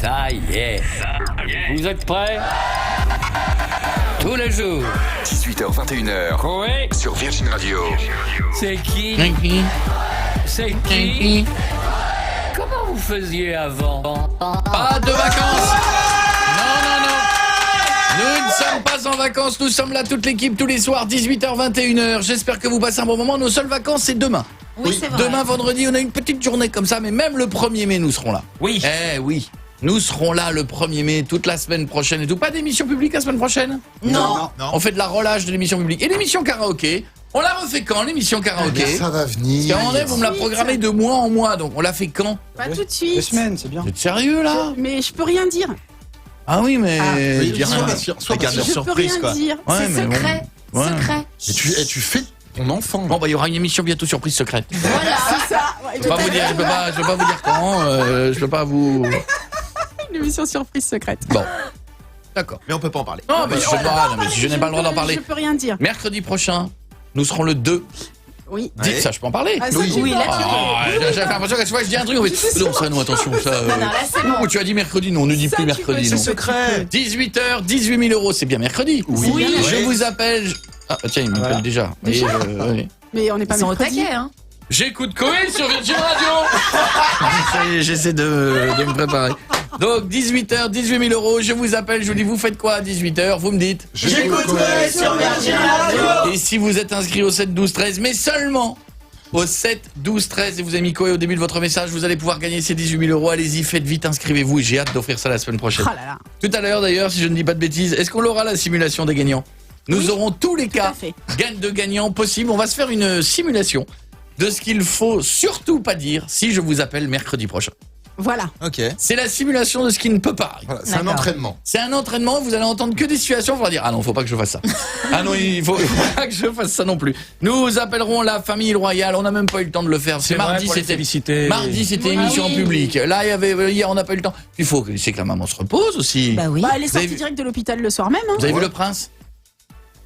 Ça y est. Vous êtes prêts? Tous les jours. 18h, 21h. Koé. Sur Virgin Radio. C'est qui? C'est qui? Comment vous faisiez avant? Pas de vacances. Non. Nous ne sommes pas en vacances, nous sommes là toute l'équipe tous les soirs, 18h, 21h. J'espère que vous passez un bon moment. Nos seules vacances, c'est demain. Oui, c'est vrai. Demain, vendredi, on a une petite journée comme ça, mais même le 1er mai, nous serons là. Oui. Eh oui, nous serons là le 1er mai, toute la semaine prochaine et tout. Pas d'émission publique la semaine prochaine? Non. On fait de la relâche de l'émission publique. Et l'émission karaoké, on la refait quand, l'émission karaoké? Mais ça va venir. Parce qu'à un moment donné, vous me la programmez de mois en mois, donc on la fait quand? Pas tout de 2 suite. semaines, c'est bien. Vous êtes sérieux là? Mais je peux rien dire. Ah oui, mais... Oui, dis rien. Regarde la Je peux surprise, rien quoi. dire. Ouais, C'est mais bon. secret. Ouais. Secret. Et tu fais ton enfant. Bon, bah, il y aura une émission bientôt surprise secrète. Voilà, c'est ça. Ouais, Je peux pas vous dire, je peux pas vous dire quand, je peux pas vous... Une émission surprise secrète. Bon. D'accord. Mais on peut pas en parler. Non, mais je sais pas, non, mais si je n'ai pas le droit d'en Je parler. peux rien dire. Mercredi prochain, nous serons le 2. Oui. Dites ça, je peux en parler. Ah, ça, tu peux. J'ai l'impression qu'à chaque fois je dis un truc, on fait non, ça, non, attention, ça. Non, là, c'est bon. Tu as dit mercredi, non, on ne dit Ça, plus tu mercredi, peux, non. c'est secret. 18h, 18 000 €, c'est bien mercredi. Oui. Je vous appelle. Ah, tiens, il m'appelle déjà. Déjà Oui. Mais on n'est pas mercredi. hein. J'écoute Cohen sur Virgin Radio. Ça y est, j'essaie de me préparer. Donc 18h, 18 000 €, je vous appelle, je vous dis vous faites quoi à 18h, vous me dites. J'écoute sur Virgin Radio. Et si vous êtes inscrit au 7 12 13, mais seulement au 7 12 13 et vous avez mis Coé au début de votre message, vous allez pouvoir gagner ces 18 000 €. Allez-y, faites vite, inscrivez-vous. J'ai hâte d'offrir ça la semaine prochaine. Oh là là. Tout à l'heure d'ailleurs, si je ne dis pas de bêtises, est-ce qu'on aura la simulation des gagnants? Nous Oui, aurons tous les cas à fait. de gagnants possibles. On va se faire une simulation de ce qu'il faut surtout pas dire si je vous appelle mercredi prochain. Voilà. Ok. C'est la simulation de ce qui ne peut pas arriver. Voilà, c'est un D'accord. entraînement. C'est un entraînement, vous allez entendre que des situations, il faudra dire ah non, faut pas que je fasse ça. Ah non, il faut pas que je fasse ça non plus. Nous appellerons la famille royale, on n'a même pas eu le temps de le faire. C'est mardi, c'était mardi, c'était émission en public. Là, il y avait hier, on n'a pas eu le temps. Il faut que c'est que la maman se repose aussi. Bah oui. Bah, elle est Vous avez sortie vu- direct de l'hôpital le soir même. Hein. Vous avez vu le prince?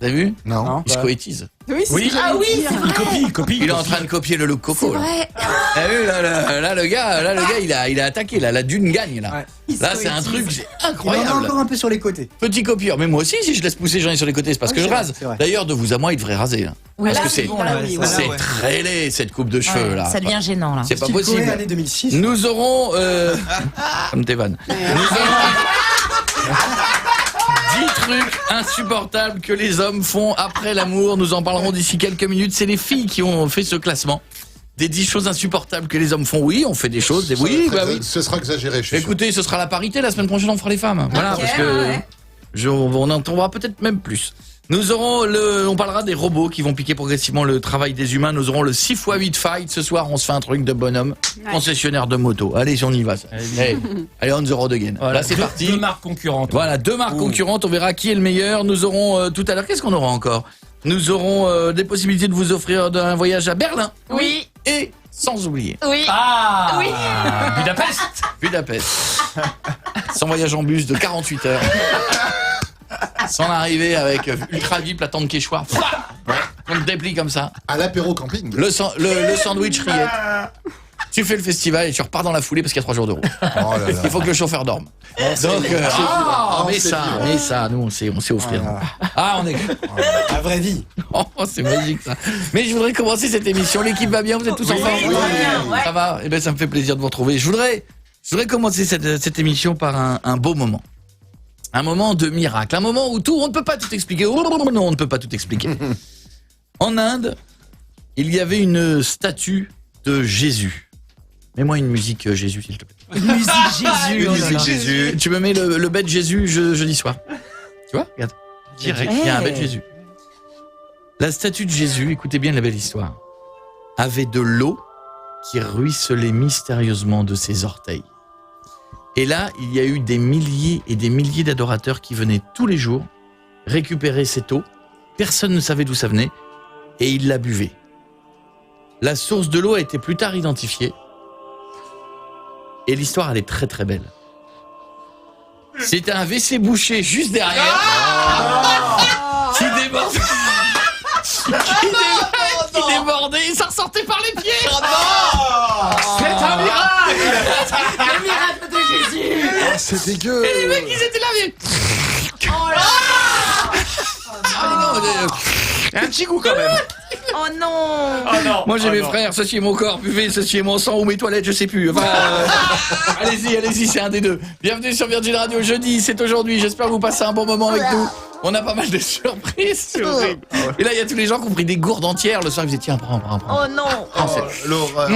Vous avez vu? Non. Il se coétise. Oui, c'est ce que j'allais dire. vrai. Copie. Il est en train de copier le look C'est Coco. Là. vrai. T'as vu là, le gars, il a attaqué là, la dune gagne là. Il se Là, c'est un coétise. truc, c'est Il en a incroyable. encore un peu sur les côtés. Petit copieur, mais moi aussi, si je laisse pousser, j'en ai sur les côtés, c'est parce Oui, que je c'est rase. vrai, c'est vrai. D'ailleurs, de vous à moi, il devrait raser là. Ouais, Parce là, que c'est bon, là, oui, voilà, c'est ouais. très laid cette coupe de cheveux Ouais, là. ça devient gênant là. C'est pas Style Coé, possible. année 2006. Nous aurons comme tes vannes. Nous aurons 10 trucs insupportables que les hommes font après l'amour. Nous en parlerons d'ici quelques minutes. C'est les filles qui ont fait ce classement. Des 10 choses insupportables que les hommes font. Oui, on fait des choses. Oui, bah oui. Ce sera exagéré, je suis sûr. Écoutez, ce sera la parité. La semaine prochaine, on fera les femmes. Voilà, parce que on en trouvera peut-être même plus. Nous aurons on parlera des robots qui vont piquer progressivement le travail des humains. Nous aurons le 6x8 fight. Ce soir, on se fait un truc de bonhomme. Ouais. Concessionnaire de moto. Allez, on y va. Ça. Allez, on the road again. Là, c'est parti. Deux marques concurrentes. Voilà, 2 marques concurrentes, on verra qui est le meilleur. Nous aurons tout à l'heure, qu'est-ce qu'on aura encore? Nous aurons des possibilités de vous offrir un voyage à Berlin. Oui. Et sans oublier Oui. Ah Oui. Budapest. Son voyage en bus de 48 heures. Son arrivée avec ultra vip, la tente Quechua. On te déplie comme ça. À l'apéro camping. Le sandwich rillette. Tu fais le festival et tu repars dans la foulée parce qu'il y a 3 jours de route. Oh là là. Il faut que le chauffeur dorme. Donc, mais c'est ça, nous on sait offrir. Ah, on est. La vraie vie. Oh, c'est magique ça. Mais je voudrais commencer cette émission. L'équipe va bien, vous êtes tous en forme? Oui. Ça va? Eh ben, ça me fait plaisir de vous retrouver. Je voudrais commencer cette émission par un beau moment. Un moment de miracle. Un moment où on ne peut pas tout expliquer. Oh, non, on ne peut pas tout expliquer. En Inde, il y avait une statue de Jésus. Mets-moi une musique Jésus, s'il te plaît. Une musique Jésus. Une musique Jésus. Tu me mets le bête Jésus jeudi soir. Tu vois? Regarde. Direct, il y a un bête Jésus. La statue de Jésus, écoutez bien la belle histoire, avait de l'eau qui ruisselait mystérieusement de ses orteils. Et là, il y a eu des milliers et des milliers d'adorateurs qui venaient tous les jours récupérer cette eau. Personne ne savait d'où ça venait et ils la buvaient. La source de l'eau a été plus tard identifiée. Et l'histoire, elle est très très belle. C'était un WC bouché juste derrière qui débordait. qui débordait et ça ressortait par les pieds. C'est un miracle. Le miracle de Jésus. C'est dégueu. Et les mecs, ils étaient là, mais... Un petit coup quand même. Oh non. Oh non. Moi j'ai mes frères, ceci est mon corps, buvez, ceci est mon sang ou mes toilettes, je sais plus. Enfin, allez-y, c'est un des deux. Bienvenue sur Virgin Radio, jeudi, c'est aujourd'hui, j'espère que vous passez un bon moment avec nous. On a pas mal de surprises. Et là, il y a tous les gens qui ont pris des gourdes entières le soir, ils disaient tiens, prends. Oh non. L'horreur.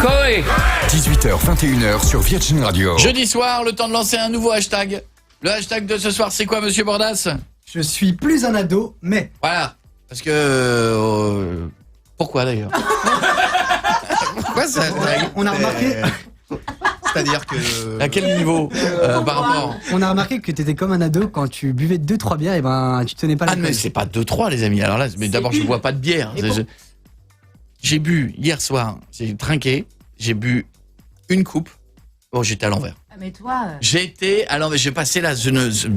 Koé. 18h, 21h sur Virgin Radio. Jeudi soir, le temps de lancer un nouveau hashtag. Le hashtag de ce soir, c'est quoi, monsieur Bordas? Je suis plus un ado, mais. Voilà, parce que... pourquoi d'ailleurs? Pourquoi ça? On a remarqué. C'est-à-dire que... À quel niveau par rapport? On a remarqué que t'étais comme un ado quand tu buvais 2-3 bières, et ben tu tenais pas la Ah mais c'est pas 2-3 les amis. Alors là, mais d'abord je bois pas de bière. J'ai bu hier soir, j'ai trinqué, j'ai bu une coupe. Oh, j'étais à l'envers. Ah, mais toi. J'étais à l'envers, j'ai passé là,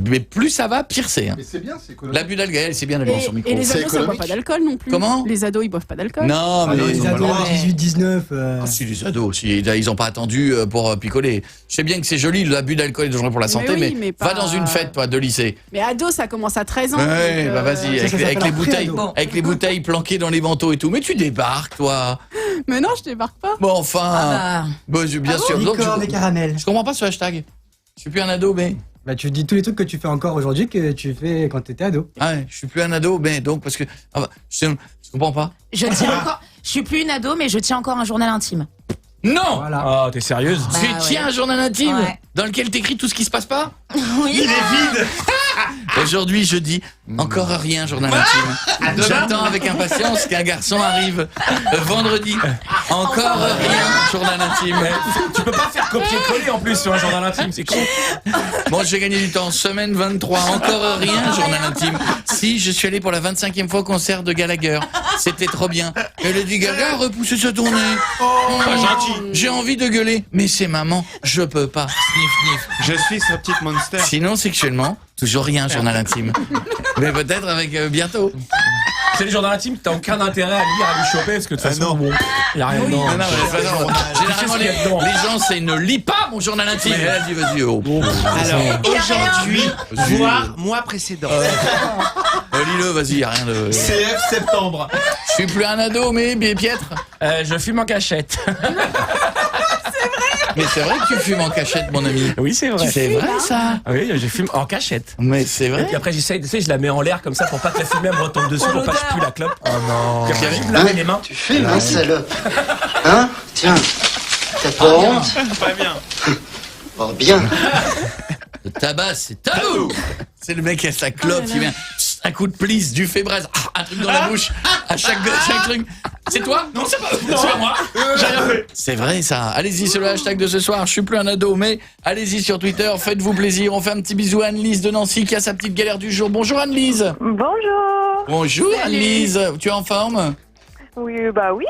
mais plus ça va, pire c'est. Hein. Mais c'est bien, c'est économique. L'abus d'alcool, c'est bien d'aller dans son micro. Et les C'est ados, ça boit économique. pas d'alcool non plus. Comment? Les ados, ils boivent pas d'alcool. Non, mais les ados, 18-19. Ah, si les ados, si, ils ont pas attendu pour picoler. Je sais bien que c'est joli, l'abus d'alcool est dangereux pour la santé, oui, mais, mais va pas- dans une fête toi de lycée. Mais ados, ça commence à 13 ans. Ouais, donc, bah vas-y, ça s'appelle avec les un bouteilles, pré-ado. avec les bouteilles planquées dans les manteaux et tout. Mais tu débarques toi. Mais non, je débarque pas. Bon enfin, Ah bon, bien sûr. Donc, Licorne et caramel. je comprends pas ce hashtag. Je suis plus un ado, mais Bah tu dis tous les trucs que tu fais encore aujourd'hui que tu fais quand t'étais ado. ouais, je suis plus un ado, mais donc parce que je comprends pas. Je tiens encore. Je suis plus une ado, mais je tiens encore un journal intime. Non. Voilà. Oh, t'es sérieuse? Bah, Tu ouais. tiens un journal intime Ouais. dans lequel t'écris tout ce qui se passe pas. Oui. Aujourd'hui, je dis encore rien, journal intime. J'attends avec impatience qu'un garçon arrive vendredi. Encore rien, journal intime. Tu peux pas faire copier-coller en plus sur un journal intime, c'est con. Bon, je vais gagner du temps. Semaine 23, encore rien, journal intime. Si, je suis allé pour la 25e fois au concert de Gallagher. C'était trop bien. Et Lady Gaga a repoussé sa tournée. Pas gentil. J'ai envie de gueuler, mais c'est maman, je peux pas. Sniff, sniff. Je suis ce petite monster. Sinon, sexuellement, toujours rien, journal intime. Mais peut-être avec bientôt. C'est les journaux intimes, t'as aucun intérêt à lire, à lui choper, parce que de toute façon, bon, y a rien dedans. Non, non, mais c'est pas grave. Généralement, Qu'est-ce qu'il y a dedans les gens, c'est ne lis pas mon journal intime. Et elle dit, vas-y, oh. Alors, aujourd'hui, Vas-y. voire mois précédent. Lis-le, vas-y, y a rien de. CF septembre. Je suis plus un ado, mais piètre. Je fume en cachette. Mais c'est vrai que tu fumes en cachette, mon ami. Oui, c'est vrai. C'est vrai, ça. Oui, je fume en cachette. Mais c'est Et vrai. puis après, j'essaye, tu sais, je la mets en l'air comme ça pour pas que la fumée me retombe dessus, pour pas que je pue la clope. Oh non. Puis après, je me lave les mains. Tu fumes, hein, salope. Hein? Tiens, t'as pas honte? Pas bien. Oh, bien. Le tabac, c'est tabou. C'est le mec qui a sa clope, il met un coup de plisse, du fébraise, un truc dans la bouche, à chaque truc. C'est toi? Non, c'est pas moi. J'ai rien fait. C'est vrai, ça. Allez-y, c'est le hashtag de ce soir. Je suis plus un ado, mais allez-y sur Twitter, faites-vous plaisir. On fait un petit bisou à Anne-Lise de Nancy qui a sa petite galère du jour. Bonjour Anne-Lise. Bonjour. Bonjour Anne-Lise. Tu es en forme? Oui, bah oui,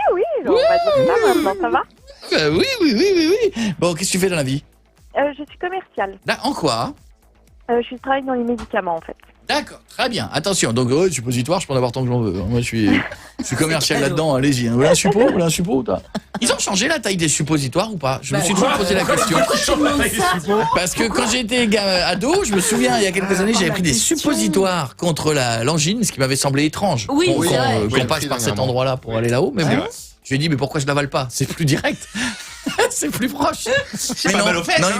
on va dire ça maintenant, ça va? Oui. Bon, qu'est-ce que tu fais dans la vie? Je suis commerciale. Là, en quoi? Je travaille dans les médicaments en fait. D'accord, très bien. Attention, donc suppositoire, je peux en avoir tant que j'en veux. Moi, je suis commercial là-dedans. Allez-y. Vous voulez un suppôt, toi. Ils ont changé la taille des suppositoires ou pas? Je me suis toujours posé la question. Parce que quand j'étais ado, je me souviens, il y a quelques années, j'avais pris des suppositoires contre l'angine, ce qui m'avait semblé étrange. Oui, Qu'on c'est vrai. qu'on passe par cet endroit-là pour aller là-haut. Mais bon, je lui ai dit, mais pourquoi je l'avale pas? C'est plus direct. C'est plus proche. Mais pas non, mal aux fesses, non, hein.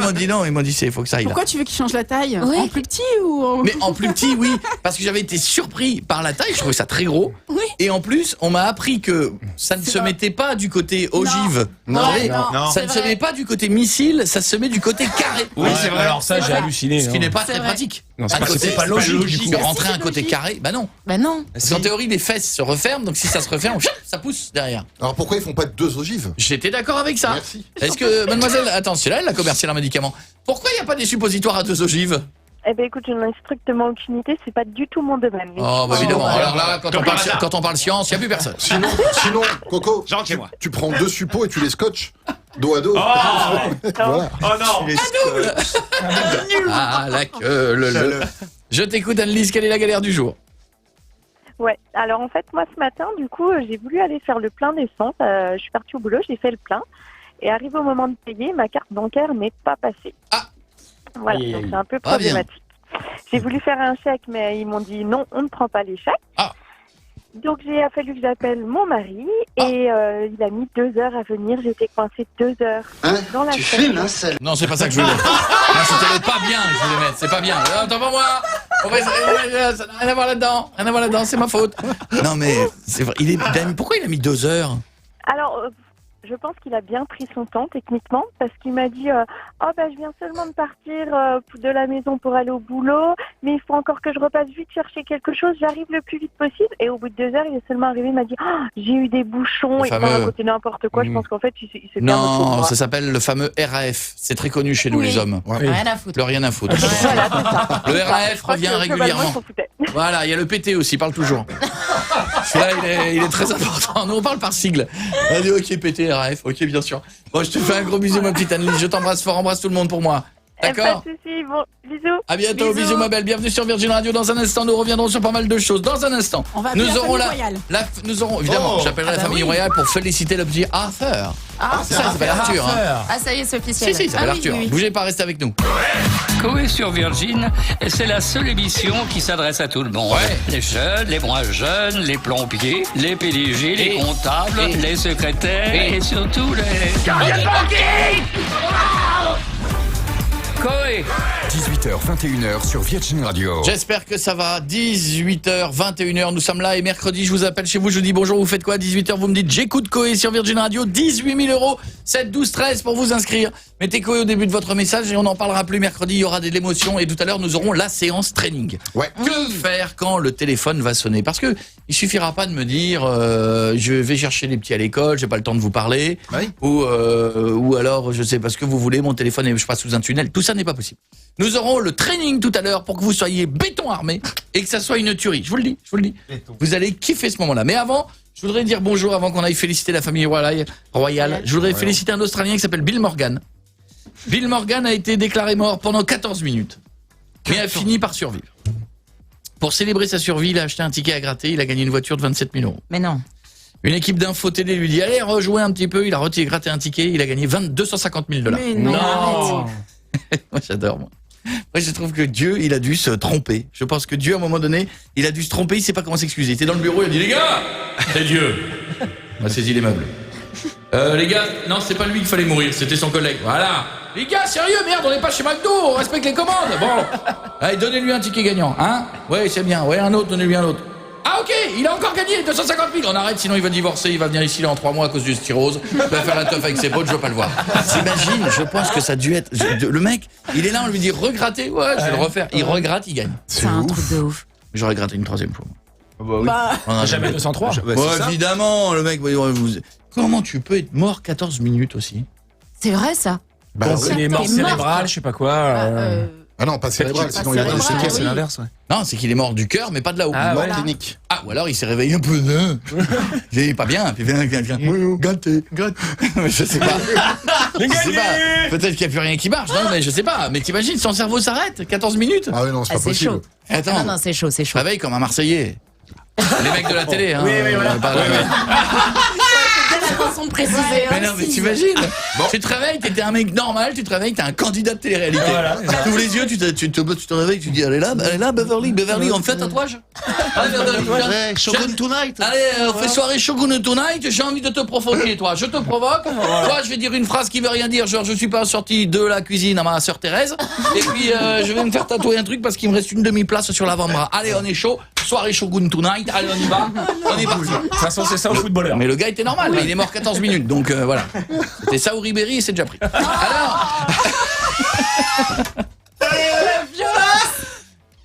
ils m'ont dit, il faut que ça aille là. Pourquoi tu veux qu'il change la taille? Oui. En plus petit ou en... Mais en plus petit, oui, parce que j'avais été surpris par la taille, je trouvais ça très gros. Oui. Et en plus, on m'a appris que ça ne se mettait pas du côté ogive. Non, Vous savez, non. ça ne se met pas du côté missile, ça se met du côté carré. Oui, c'est vrai. Alors ça, j'ai halluciné. Ce qui hein. n'est pas C'est très vrai. pratique. Non, c'est Un pas- côté- c'est pas logique, du coup. De rentrer Si, un c'est côté logique. carré, bah non. Bah non. Parce qu'en théorie, les fesses se referment, donc si ça se referme, ça pousse derrière. Alors pourquoi ils font pas deux ogives? J'étais d'accord avec ça. Merci. Est-ce que, mademoiselle, attends, c'est là, elle a commercial un médicament. Pourquoi il n'y a pas des suppositoires à 2 ogives? Eh ben écoute, je n'en ai strictement aucune idée, c'est pas du tout mon domaine. Oh, bah évidemment. bah, Alors là, Comme par hasard. quand on parle science, il n'y a plus personne. Sinon, Coco, Genre chez moi. tu prends 2 suppos et tu les scotches dos à dos. Oh, Voilà. oh non. Ah, la queue, Je t'écoute, Anne-Lise, quelle est la galère du jour? Ouais, alors en fait, moi ce matin, du coup, j'ai voulu aller faire le plein d'essence. Je suis partie au boulot, j'ai fait le plein. Et arrivé au moment de payer, ma carte bancaire n'est pas passée. Ah. Voilà, Aïe, aïe, donc aïe. c'est un peu Pas bien. problématique. J'ai voulu faire un chèque, mais ils m'ont dit non, on ne prend pas les chèques. Ah. Donc il a fallu que j'appelle mon mari et il a mis 2 heures à venir. J'étais coincée 2 heures Hein, dans la tu chaîne. fumes, hein, sale. Non, c'est pas ça que je voulais mettre. Non, c'était le pas bien que je voulais mettre. C'est pas bien. Attends, pas moi. Ça n'a rien à voir là-dedans. Rien à voir là-dedans, c'est ma faute. Non, mais c'est vrai. Pourquoi il a mis 2 heures? Alors, je pense qu'il a bien pris son temps techniquement parce qu'il m'a dit oh bah je viens seulement de partir de la maison pour aller au boulot, mais il faut encore que je repasse vite chercher quelque chose, j'arrive le plus vite possible. Et au bout de 2 heures, il est seulement arrivé, il m'a dit oh, j'ai eu des bouchons, Le et il fameux- m'a raconté n'importe quoi. Je pense qu'en fait il s'est fait un autre Non, moi. ça s'appelle le fameux RAF. C'est très connu chez nous, Oui. les hommes. Ouais. Rien à foutre. Le rien à foutre. Voilà, c'est ça. Le RAF Je crois revient que globalement, régulièrement. il s'en foutait. Voilà, il y a le PT aussi, parle toujours. Celui-là, il est très important. Nous, on parle par sigle. On dit ok, PT, RAF, ok, bien sûr. Bon, je te fais un gros bisou, ma petite Annelise. Je t'embrasse fort, embrasse tout le monde pour moi. D'accord? Pas de soucis, bon, bisous. À bientôt, Bisous. bisous ma belle. Bienvenue sur Virgin Radio. Dans un instant, nous reviendrons sur pas mal de choses. Dans un instant, On va appeler nous la aurons famille royale. nous aurons évidemment, Oh. j'appellerai la famille royale pour féliciter le petit Arthur. Ah, Ça, il s'appelle Arthur. Hein. ah, ça y est, c'est officiel. Si, il s'appelle Ah oui, Arthur. oui, oui. Bougez pas, restez avec nous. Coé sur Virgin, et c'est la seule émission qui s'adresse à tout le monde. Ouais. Les jeunes, les moins jeunes, les plombiers, les PDG, les Et- comptables, et- les secrétaires et, surtout les... Coé. 18h, 21h sur Virgin Radio. J'espère que ça va. 18h, 21h, nous sommes là et mercredi, je vous appelle chez vous, je vous dis bonjour, vous faites quoi? 18h, vous me dites j'écoute Coé sur Virgin Radio, 18 000 €, 7, 12, 13 pour vous inscrire. Mettez Coé au début de votre message et on n'en parlera plus mercredi, il y aura de l'émotion et tout à l'heure nous aurons la séance training. Ouais. Que faire quand le téléphone va sonner? Parce que il suffira pas de me dire je vais chercher les petits à l'école, j'ai pas le temps de vous parler, Oui. ou alors je sais pas ce que vous voulez, mon téléphone et je passe sous un tunnel, tout ça n'est pas possible. Nous aurons le training tout à l'heure pour que vous soyez béton armé et que ça soit une tuerie. Je vous le dis, je vous le dis. Vous allez kiffer ce moment-là. Mais avant, je voudrais dire bonjour avant qu'on aille féliciter la famille royale. Je voudrais féliciter un Australien qui s'appelle Bill Morgan. Bill Morgan a été déclaré mort pendant 14 minutes, mais a fini par survivre. Pour célébrer sa survie, il a acheté un ticket à gratter, il a gagné une voiture de 27 000 €. Mais non. Une équipe d'info télé lui dit allez rejouer un petit peu, il a retiré gratté un ticket, il a gagné 250 000 $. Mais non. Non. Moi j'adore moi. Moi je trouve que Dieu il a dû se tromper. Je pense que Dieu à un moment donné il a dû se tromper, il sait pas comment s'excuser. Il était dans le bureau, il a dit les gars, c'est Dieu. On a saisi les meubles. Les gars, non c'est pas lui qu'il fallait mourir, c'était son collègue. Voilà. Les gars, sérieux, merde, on n'est pas chez McDo, on respecte les commandes. Bon, allez donnez-lui un ticket gagnant, hein? Ouais c'est bien, ouais un autre, donnez-lui un autre. Ah ok, il a encore gagné 250 000. On arrête, sinon il va divorcer, il va venir ici là en 3 mois à cause du styrose. Il va faire la teuf avec ses potes, je veux pas le voir. T'imagines, je pense que ça a dû être... Le mec, il est là, on lui dit regratter, ouais, je vais le refaire. Il regratte, il gagne. C'est un truc de ouf. J'aurais gratté une 3e fois. Bah, On a Jamais 203. Ouais, évidemment, le mec... Comment tu peux être mort 14 minutes aussi? C'est vrai, ça. Bah, Il est mort T'es mort, cérébral, je sais pas quoi. Ah non, pas cérébral, sinon il y a cérébral, des séquelles. oui. C'est l'inverse. Non, c'est qu'il est mort du cœur, mais pas de là-haut. Ah, Mort ouais. clinique. Ah, ou alors il s'est réveillé un peu, il est pas bien, puis viens, gâté. Je sais pas. Je sais pas. Peut-être qu'il n'y a plus rien qui marche, non, mais je sais pas. Mais t'imagines, son cerveau s'arrête, 14 minutes. Ah oui, non, c'est Ah, pas c'est possible. chaud. Attends, Non, non, c'est chaud, c'est chaud. réveille comme un Marseillais. Les mecs de la télé, hein. Oui, voilà. Pas- Attention de préciser. Mais non, mais t'imagines. Tu te réveilles, t'étais un mec normal, tu te réveilles, t'es un candidat de télé-réalité. Voilà, c'est ça. Tu ouvres les yeux, tu te réveilles, tu dis, elle est là, Beverly, on fait un tatouage. Allez, Beverly, viens. Ouais, Shogun Tonight. Allez, on fait soirée Shogun Tonight, j'ai envie de te provoquer, toi. Je te provoque. Toi, je vais dire une phrase qui veut rien dire, genre je suis pas sorti de la cuisine à ma sœur Thérèse. Et puis, je vais me faire tatouer un truc parce qu'il me reste une demi-place sur l'avant-bras. Allez, on est chaud. Soirée Shogun Tonight. Allez, on y va. On est parti. De toute façon, c'est ça au footballeur. Mais le gars était normal, il est mort 14 minutes, donc voilà. C'était Saoud Ribéry et c'est déjà pris. Alors...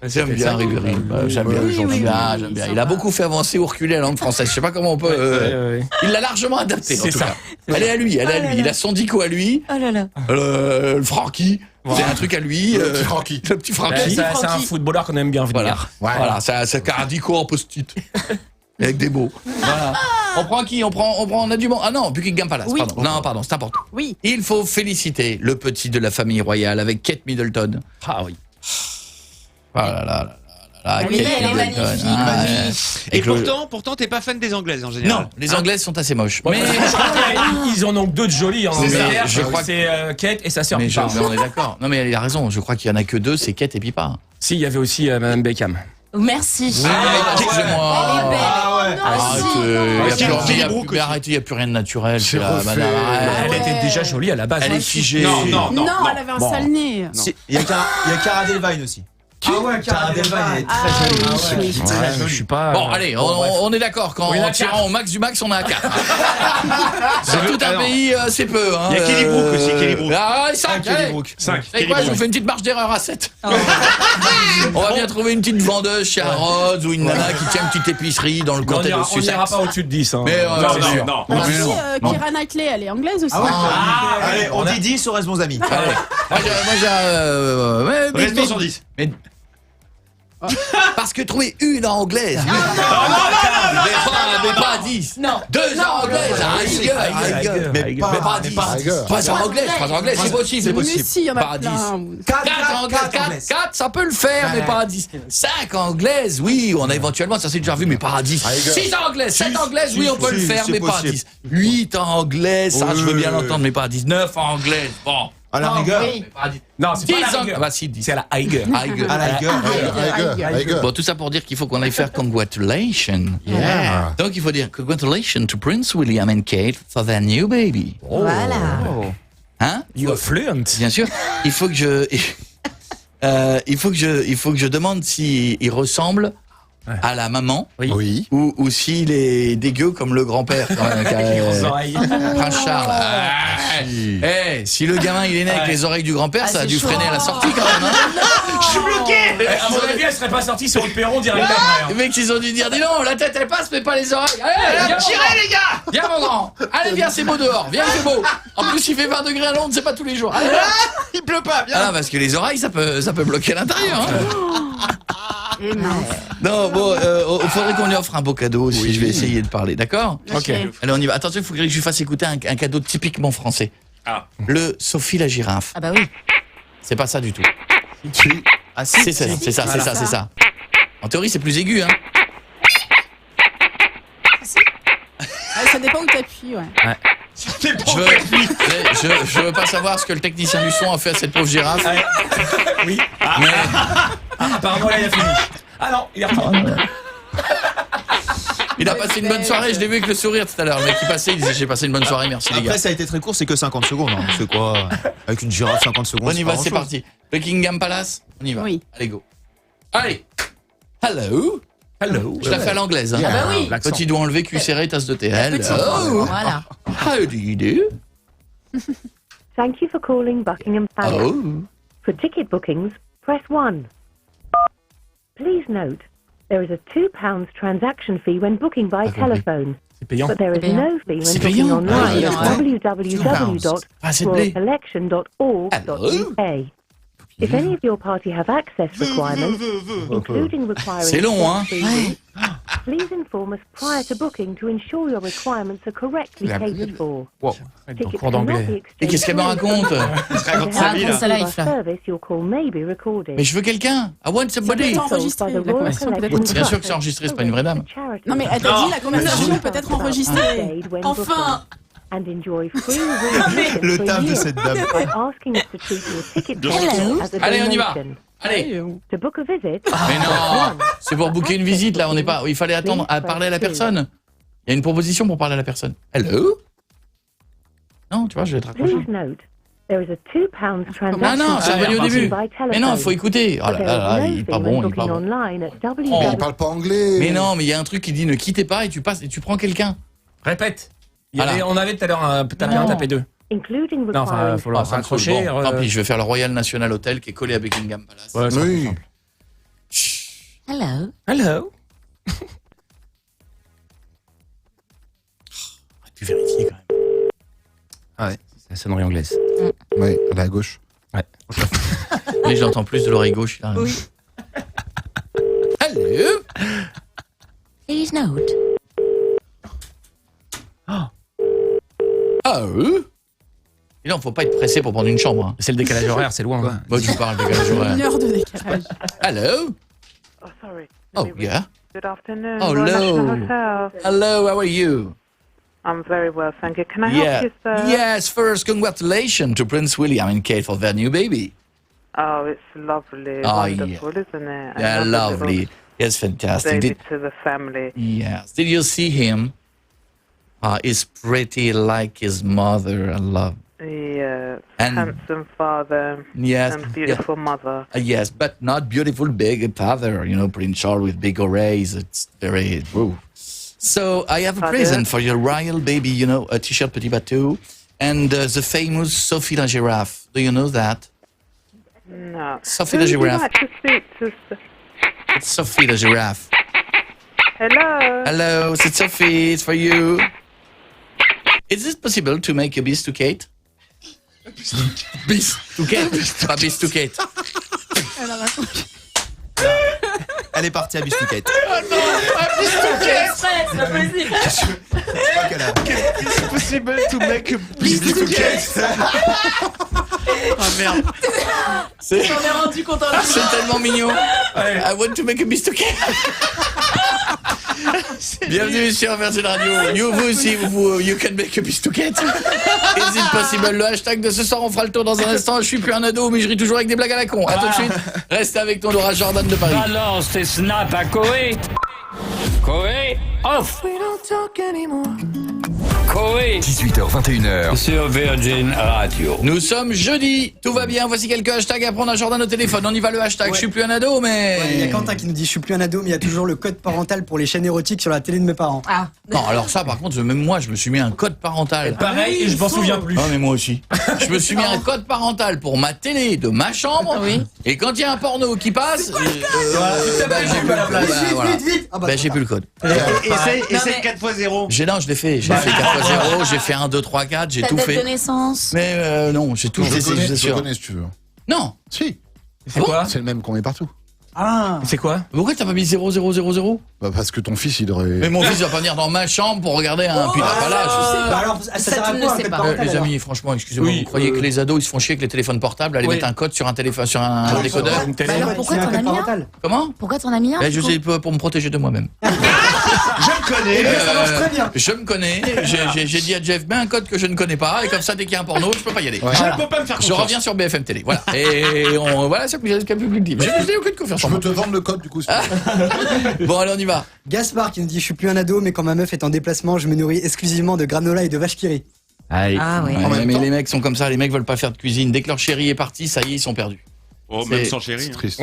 J'aime bien Ribéry, j'aime bien. Il a beaucoup fait avancer ou reculer la langue française. Je sais pas comment on peut... Il l'a largement adapté, en C'est tout ça. cas. Elle est à lui, il a son dico à lui. Oh là là. Le Francky, c'est un truc à lui. Le petit Francky. Le petit Francky. C'est un footballeur qu'on aime bien venir. Voilà, c'est un dico en post-it. Avec des mots. Voilà. On prend qui? On a du monde. Ah non, Buckingham Palace, Oui. pardon. Non, pardon, c'est important. oui. Il faut féliciter le petit de la famille royale avec Kate Middleton. Ah oui. Ah là là là là là, Oui, Kate elle est Middleton. magnifique, Ah, oui. Et avec le- pourtant, t'es pas fan des Anglaises en général. Non, les Anglaises sont assez moches. Mais Je crois qu'il ils en ont que 2 de jolis en C'est ça. Angleterre. Je crois C'est Kate et sa sœur Mais, Pippa. mais on est d'accord. Non, mais il a raison. Je crois qu'il y en a que 2, c'est Kate et Pippa. Si, il y avait aussi Madame Beckham. Merci. Excusez-moi. Elle est belle. Arrête, il n'y a plus rien de naturel. C'est là, refait. madame. Elle était déjà jolie à la base. Elle est figée. Non, elle avait un sale nez. Il y a Cara Delevingne aussi. Ah ouais, Cara Delevingne, elle est très jolie. Ouais, je suis pas. Bon, allez, on est d'accord. Quand Oui, en la tirant au max du max, on est à 4. Sur tout un pays, c'est peu. Hein, Il y a Kelly Brook aussi, Kelly Brook. Ah, 5, Kelly Brook. 5. Vous savez quoi, je vous fais une petite marge d'erreur à 7. On va bien trouver une petite vendeuse chez Harrods ou une nana qui tient une petite épicerie dans le On comté de n'ira Sussex. pas au-dessus de 10. Hein. Mais c'est sûr. non. Ah, Mais si, non. Keira Knightley, elle est anglaise aussi. Allez, on dit 10, on reste bons amis. Allez. Moi, j'ai... Restons sur 10. Parce que trouver une anglaise. Mais pas à 10. Non. 2 anglaises à rigueur. Mais pas à 10. 3 anglaises, c'est possible. C'est Mais possible. si, il y en Pas a à 10. plein. 4, ça peut le faire, mais pas à 10. 5 anglaises, oui, on a éventuellement, ça s'est déjà vu, mais pas à 10. 6 anglaises, 7 anglaises, oui, on peut le faire, mais pas à 10. 8 anglaises, ça, je veux bien l'entendre, mais pas à 10. 9 anglaises, bon. À la rigueur. Oui. Mais pas à 10. Non, c'est pas 10 la rigueur. Bah si, 10. C'est à la Haiger. À la rigueur. Bon, tout ça pour dire qu'il faut qu'on aille faire congratulations. Yeah. Donc il faut dire congratulations to Prince William and Kate for their new baby. Voilà. Hein? You are fluent. Bien sûr. Il faut que je, il faut que je demande s'il ressemble à la maman Oui. ou s'il est dégueu comme le grand-père. Prince Charles. Si le gamin il est né avec les oreilles du grand-père, ça a dû freiner à la sortie quand même. Je suis bloqué. À mon avis, elle serait pas sortie sur le perron direct après. Les mecs ils ont dû dire dis non, la tête elle passe mais pas les oreilles. Allez, viens, Tirez les gars. viens mon grand. Allez viens, c'est beau dehors. Viens, c'est beau. En plus il fait 20 degrés à Londres, c'est pas tous les jours. Allez, viens. Il pleut pas, viens. Ah, parce que les oreilles ça peut bloquer l'intérieur. Et mince. Non, bon, il faudrait qu'on lui offre un beau cadeau aussi. Je vais essayer de parler, d'accord? Ok. Allez, on y va. Attention, il faut que je lui fasse écouter un cadeau typiquement français. Ah. Le Sophie la girafe. Ah bah oui. C'est pas ça du tout. Ah si. C'est ça. En théorie, c'est plus aigu, hein. Ça dépend où t'appuies, ouais. Je veux pas savoir ce que le technicien du son a fait à cette pauvre girafe. Oui. Mais Apparemment, là, il a fini. Ah non, il est reparti. il a passé une bonne soirée. Je l'ai vu avec le sourire tout à l'heure. Le mec qui passait, il disait j'ai passé une bonne soirée, merci les gars. Après, ça a été très court, c'est que 50 secondes. Hein. C'est quoi? Avec une girafe, 50 secondes. On y va, pas c'est grand-chose. parti. Buckingham Palace, on y va. Oui. Allez, go. Allez. Hello. Hello. Je la fais à l'anglaise. Hein. Ah bah oui. L'accent. Petit doigt enlevé, cuisse serrée, tasse de thé. Hello. Voilà. How do you do? Thank you for calling Buckingham Palace. Oh. For ticket bookings, press 1. Please note, there is a £2 transaction fee when booking by telephone, C'est payant. but there is payant. no fee when C'est booking payant. online Ah, at ouais. Ah, c'est de blé. www.royalcollection.org.uk. If any of your party have access requirements, including requiring C'est long, hein? fees, please inform us prior to booking to ensure your requirements are correctly catered for. Tickets cours d'anglais. cannot be Et exchanged qu'est-ce qu'elle me raconte? Raconte sa vie, là. sa life, là. service, your call may be recorded. Mais je veux quelqu'un. I want somebody. Ça peut être enregistré, la conversation peut être Bien sûr que c'est enregistré, c'est pas une vraie dame. Non, mais elle t'a dit la conversation peut être enregistrée. Enfin. And enjoy free Le taf de cette dame. by asking us to treat your ticket Hello. as a Allez, on y va. donation. Allez. To book a visit, Mais non. C'est pour booker une visite, là. On n'est pas. Il fallait attendre à parler à la personne. Il y a une proposition pour parler à la personne. Hello? Non, tu vois, je vais te raccrocher. please note, there is a £2 transaction Ah non, c'est revenu au début. by telephone. Mais non, il faut écouter. Oh But là there là, is là, no il est fee pas when bon, il est booking pas bon. online at Il parle pas anglais. Mais non, mais il y a un truc qui dit ne quittez pas et tu passes et tu prends quelqu'un. Répète. Voilà. On avait tout à l'heure un tapé 1, tapé 2. including Non, enfin, requiring faut le raccrocher. Bon, tant pis, je vais faire le Royal National Hotel qui est collé à Buckingham Palace. Ouais, c'est Oui. simple. Hello. Hello. On aurait pu vérifier quand même. Ah ouais, c'est la sonnerie anglaise. Oui, à la gauche. Mais je l'entends plus de l'oreille gauche. Là. Oui. Hello. Please note. Oh. Et non, faut pas être pressé pour prendre une chambre. Hein. C'est le décalage horaire, c'est loin. hein. Moi, tu parles de décalage horaire. 1 heure de décalage. Hello. Oh, sorry. Oh, yeah. Good afternoon. Oh, hello. Hello, how are you? I'm very well, thank you. Can I Yeah. help you, sir? Yes, first, congratulations to Prince William and Kate for their new baby. Oh, it's lovely. Oh, Wonderful, isn't it? Yeah, Another lovely. little Yes, fantastic. Baby to the family. Yes. Did you see him? He's pretty like his mother. I love. Yes, And- handsome father Yes. and beautiful mother. Yes, but not beautiful big father. You know, Prince Charles with big oreilles. It's very. Woo. So I have a Father? present for your royal baby. You know, a t-shirt Petit Bateau, and the famous Sophie la giraffe. Do you know that? No. Sophie Who the would you giraffe. like to speak to, sir? It's Sophie la giraffe. Hello. Hello, it's Sophie. It's for you. Is it possible to make a bis to Kate? Bis to Kate, pas bis to Kate. Elle est partie à Bistouquette. C'est pas possible. It's possible to make a Bistouquette. Ah merde. J'en ai rendu compte en C'est tellement mignon. I want to make a bis to Kate. Bienvenue sur Virgin Radio. Vous aussi, you can make a bis to Kate. Is it possible? Le hashtag de ce soir, on fera le tour dans un instant. Je suis plus un ado, mais je ris toujours avec des blagues à la con. À tout de suite. Reste avec ton Laura Jordan de Paris. Balance tes snaps à Koé. Koé, off. Koé 18h, 21h. sur Virgin Radio. Nous sommes jeudi, tout va bien, voici quelques hashtags à prendre à Jordan au téléphone. On y va le hashtag, Ouais. je suis plus un ado, mais... Ouais, il y a Quentin qui nous dit je suis plus un ado mais il y a toujours le code parental pour les chaînes érotiques sur la télé de mes parents. Ah. Non, alors ça par contre, même moi je me suis mis un code parental. Pareil, et je m'en souviens plus. Ah mais moi aussi. Je me suis mis un code parental pour ma télé de ma chambre. Oui. Et quand il y a un porno qui passe, j'ai plus pas la place. Vite Bah, j'ai plus le code. Essaye Non, 4x0. Non, je l'ai fait. J'ai fait 4x0, j'ai fait 1, 2, 3, 4, j'ai Ta tout date de fait. naissance. Mais non, j'ai tout fait, Je c'est sûr. connais si tu veux. Non. Si, C'est quoi? c'est le même qu'on met partout. Ah. C'est quoi? Pourquoi t'as pas mis 0, 0, 0, 0? Bah parce que ton fils, il aurait... Mais mon fils va pas venir dans ma chambre pour regarder un putain pas là. Bah alors, ça sert à tu ne quoi un sais code pas. parental, Les alors amis, franchement, excusez-moi, Oui, vous croyez que les ados ils se font chier avec les téléphones portables, aller Oui. mettre un code sur un téléphone, sur un décodeur? Une télé. Bah alors, Ouais, pourquoi c'est un t'en as code mis un parental. Comment? Pourquoi t'en as mis un? Ben, du je coup sais pas, pour me protéger de moi-même. Je me connais. Ça marche très bien. Je me connais, j'ai dit à Jeff, mets un code que je ne connais pas, et comme ça, dès qu'il y a un porno, je peux pas y aller. Je ne peux pas me faire Je confiance. reviens sur BFM Télé, voilà. Et voilà, c'est ce que le public dit. Je n'ai aucune confiance Je en peux moi. te vendre le code du coup. si tu veux. Bon, allez, on y va. Gaspard qui nous dit je suis plus un ado mais quand ma meuf est en déplacement je me nourris exclusivement de granola et de vache qui rit. Ah oui. Ouais, même mais temps. les mecs sont comme ça, les mecs veulent pas faire de cuisine. Dès que leur chéri est parti, ça y est, ils sont perdus. Oh, C'est- même sans chérie. C'est triste.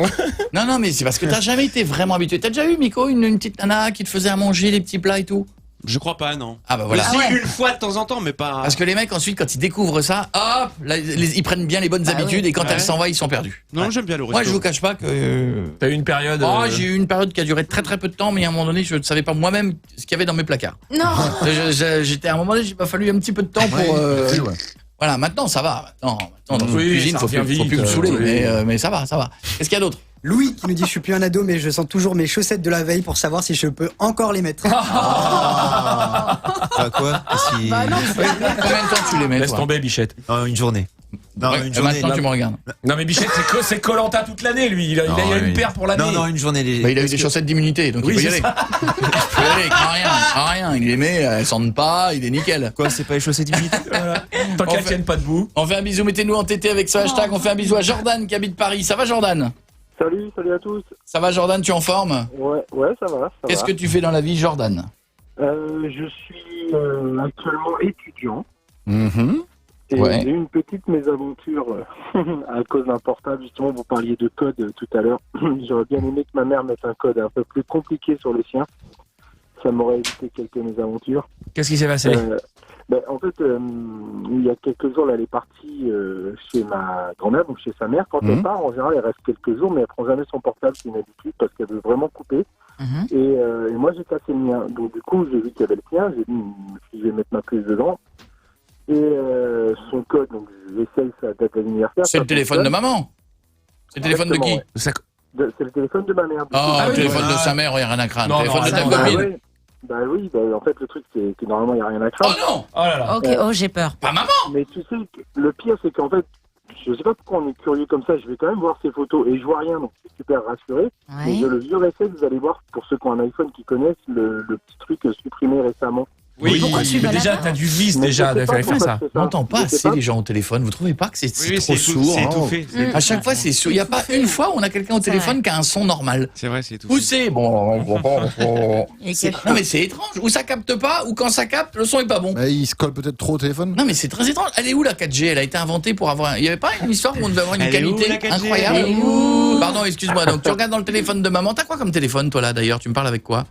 Non, mais c'est parce que t'as jamais été vraiment habitué. T'as déjà eu, Miko, une petite nana qui te faisait à manger les petits plats et tout? Je crois pas, non. Ah bah voilà. Si, une fois de temps en temps, mais pas. Parce que les mecs, ensuite, quand ils découvrent ça, hop, là, ils prennent bien les bonnes habitudes et quand Ouais. elles s'en vont, ils sont perdus. Non, Ouais. j'aime bien le resto. Moi, je vous cache pas que... T'as eu une période. Oh, j'ai eu une période qui a duré très très peu de temps, mais à un moment donné, je ne savais pas moi-même ce qu'il y avait dans mes placards. Non. J'étais à un moment donné, il m'a fallu un petit peu de temps pour... Ouais, ouais. Voilà, maintenant ça va. Maintenant dans une Oui, cuisine, ça faut revient plus me vite, saouler, oui. mais ça va. Qu'est-ce qu'il y a d'autre? Louis qui nous dit je suis plus un ado mais je sens toujours mes chaussettes de la veille pour savoir si je peux encore les mettre. Bah quoi si... Bah non, Combien de temps tu les mets, Laisse toi? tomber, Bichette. Non, une journée. Non, Ouais, une journée. maintenant tu me regardes. Non, mais Bichette, c'est Koh-Lanta toute l'année, lui. Il a Non, une oui. paire pour l'année. Non, une journée. Bah, il a eu des chaussettes d'immunité, donc Oui, il peut y c'est aller. ça. Il peut y aller, il craint rien. Il les met, elles sentent pas, il est nickel. Quoi, c'est pas les chaussettes d'immunité? Tant On qu'elles fait- tiennent pas debout. On fait un bisou, mettez-nous en TT avec ce hashtag. On fait un bisou à Jordan qui habite Paris. Ça va, Jordan? Salut à tous. Ça va, Jordan? Tu es en forme? Ouais, ça va. Qu'est-ce que tu fais dans la vie, Jordan? Je suis actuellement étudiant. Mhm. Et Ouais. j'ai eu une petite mésaventure à cause d'un portable. Justement, vous parliez de code tout à l'heure. J'aurais bien aimé que ma mère mette un code un peu plus compliqué sur le sien. Ça m'aurait évité quelques mésaventures. Qu'est-ce qui s'est passé? En fait, il y a quelques jours, elle est partie chez ma grand-mère, donc chez sa mère. Quand elle part, en général, elle reste quelques jours, mais elle prend jamais son portable, c'est une habitude, parce qu'elle veut vraiment couper. Et moi, j'ai cassé le mien. Donc, du coup, j'ai vu qu'il y avait le sien. J'ai dit, je vais mettre ma prise dedans. Et son code, donc j'essaye sa date d'anniversaire. C'est le téléphone de maman? C'est le téléphone de qui? Exactement, ouais. C'est le téléphone de ma mère. Ah, le oui, téléphone voilà. de sa mère, il n'y a rien à craindre. Non, Le téléphone non, de ta ça, copine. ouais. Bah oui, en fait, le truc, c'est que normalement, il n'y a rien à Oh craindre. non! Oh là là. Ok, oh, j'ai peur. Pas maman! Mais tu sais, le pire, c'est qu'en fait, je sais pas pourquoi on est curieux comme ça, je vais quand même voir ces photos et je vois rien, donc je suis super rassuré. Mais Ouais. j'ai le vieux réflexe, vous allez voir, pour ceux qui ont un iPhone qui connaissent, le petit truc supprimé récemment. Oui, Pourquoi tu vas déjà, là-bas t'as du vice Mais déjà je sais de pas faire pourquoi ça. je fais On n'entend pas Je sais assez pas. les gens au téléphone. Vous trouvez pas que c'est Oui, trop sourd c'est hein étouffé. À chaque fois, c'est sourd. Il n'y a pas une fois où on a quelqu'un au téléphone qui a un son normal. C'est vrai, c'est étouffé. Ou c'est non mais c'est étrange. Ou ça capte pas, ou quand ça capte, le son est pas bon. Mais il se colle peut-être trop au téléphone. Non mais c'est très étrange. Elle est où la 4G? Elle a été inventée pour avoir. Il y avait pas une histoire où on devait avoir une Elle est où, qualité la 4G? incroyable. Elle est où Pardon, excuse-moi. Donc tu regardes dans le téléphone de maman. T'as quoi comme téléphone toi là d'ailleurs? Tu me parles avec quoi?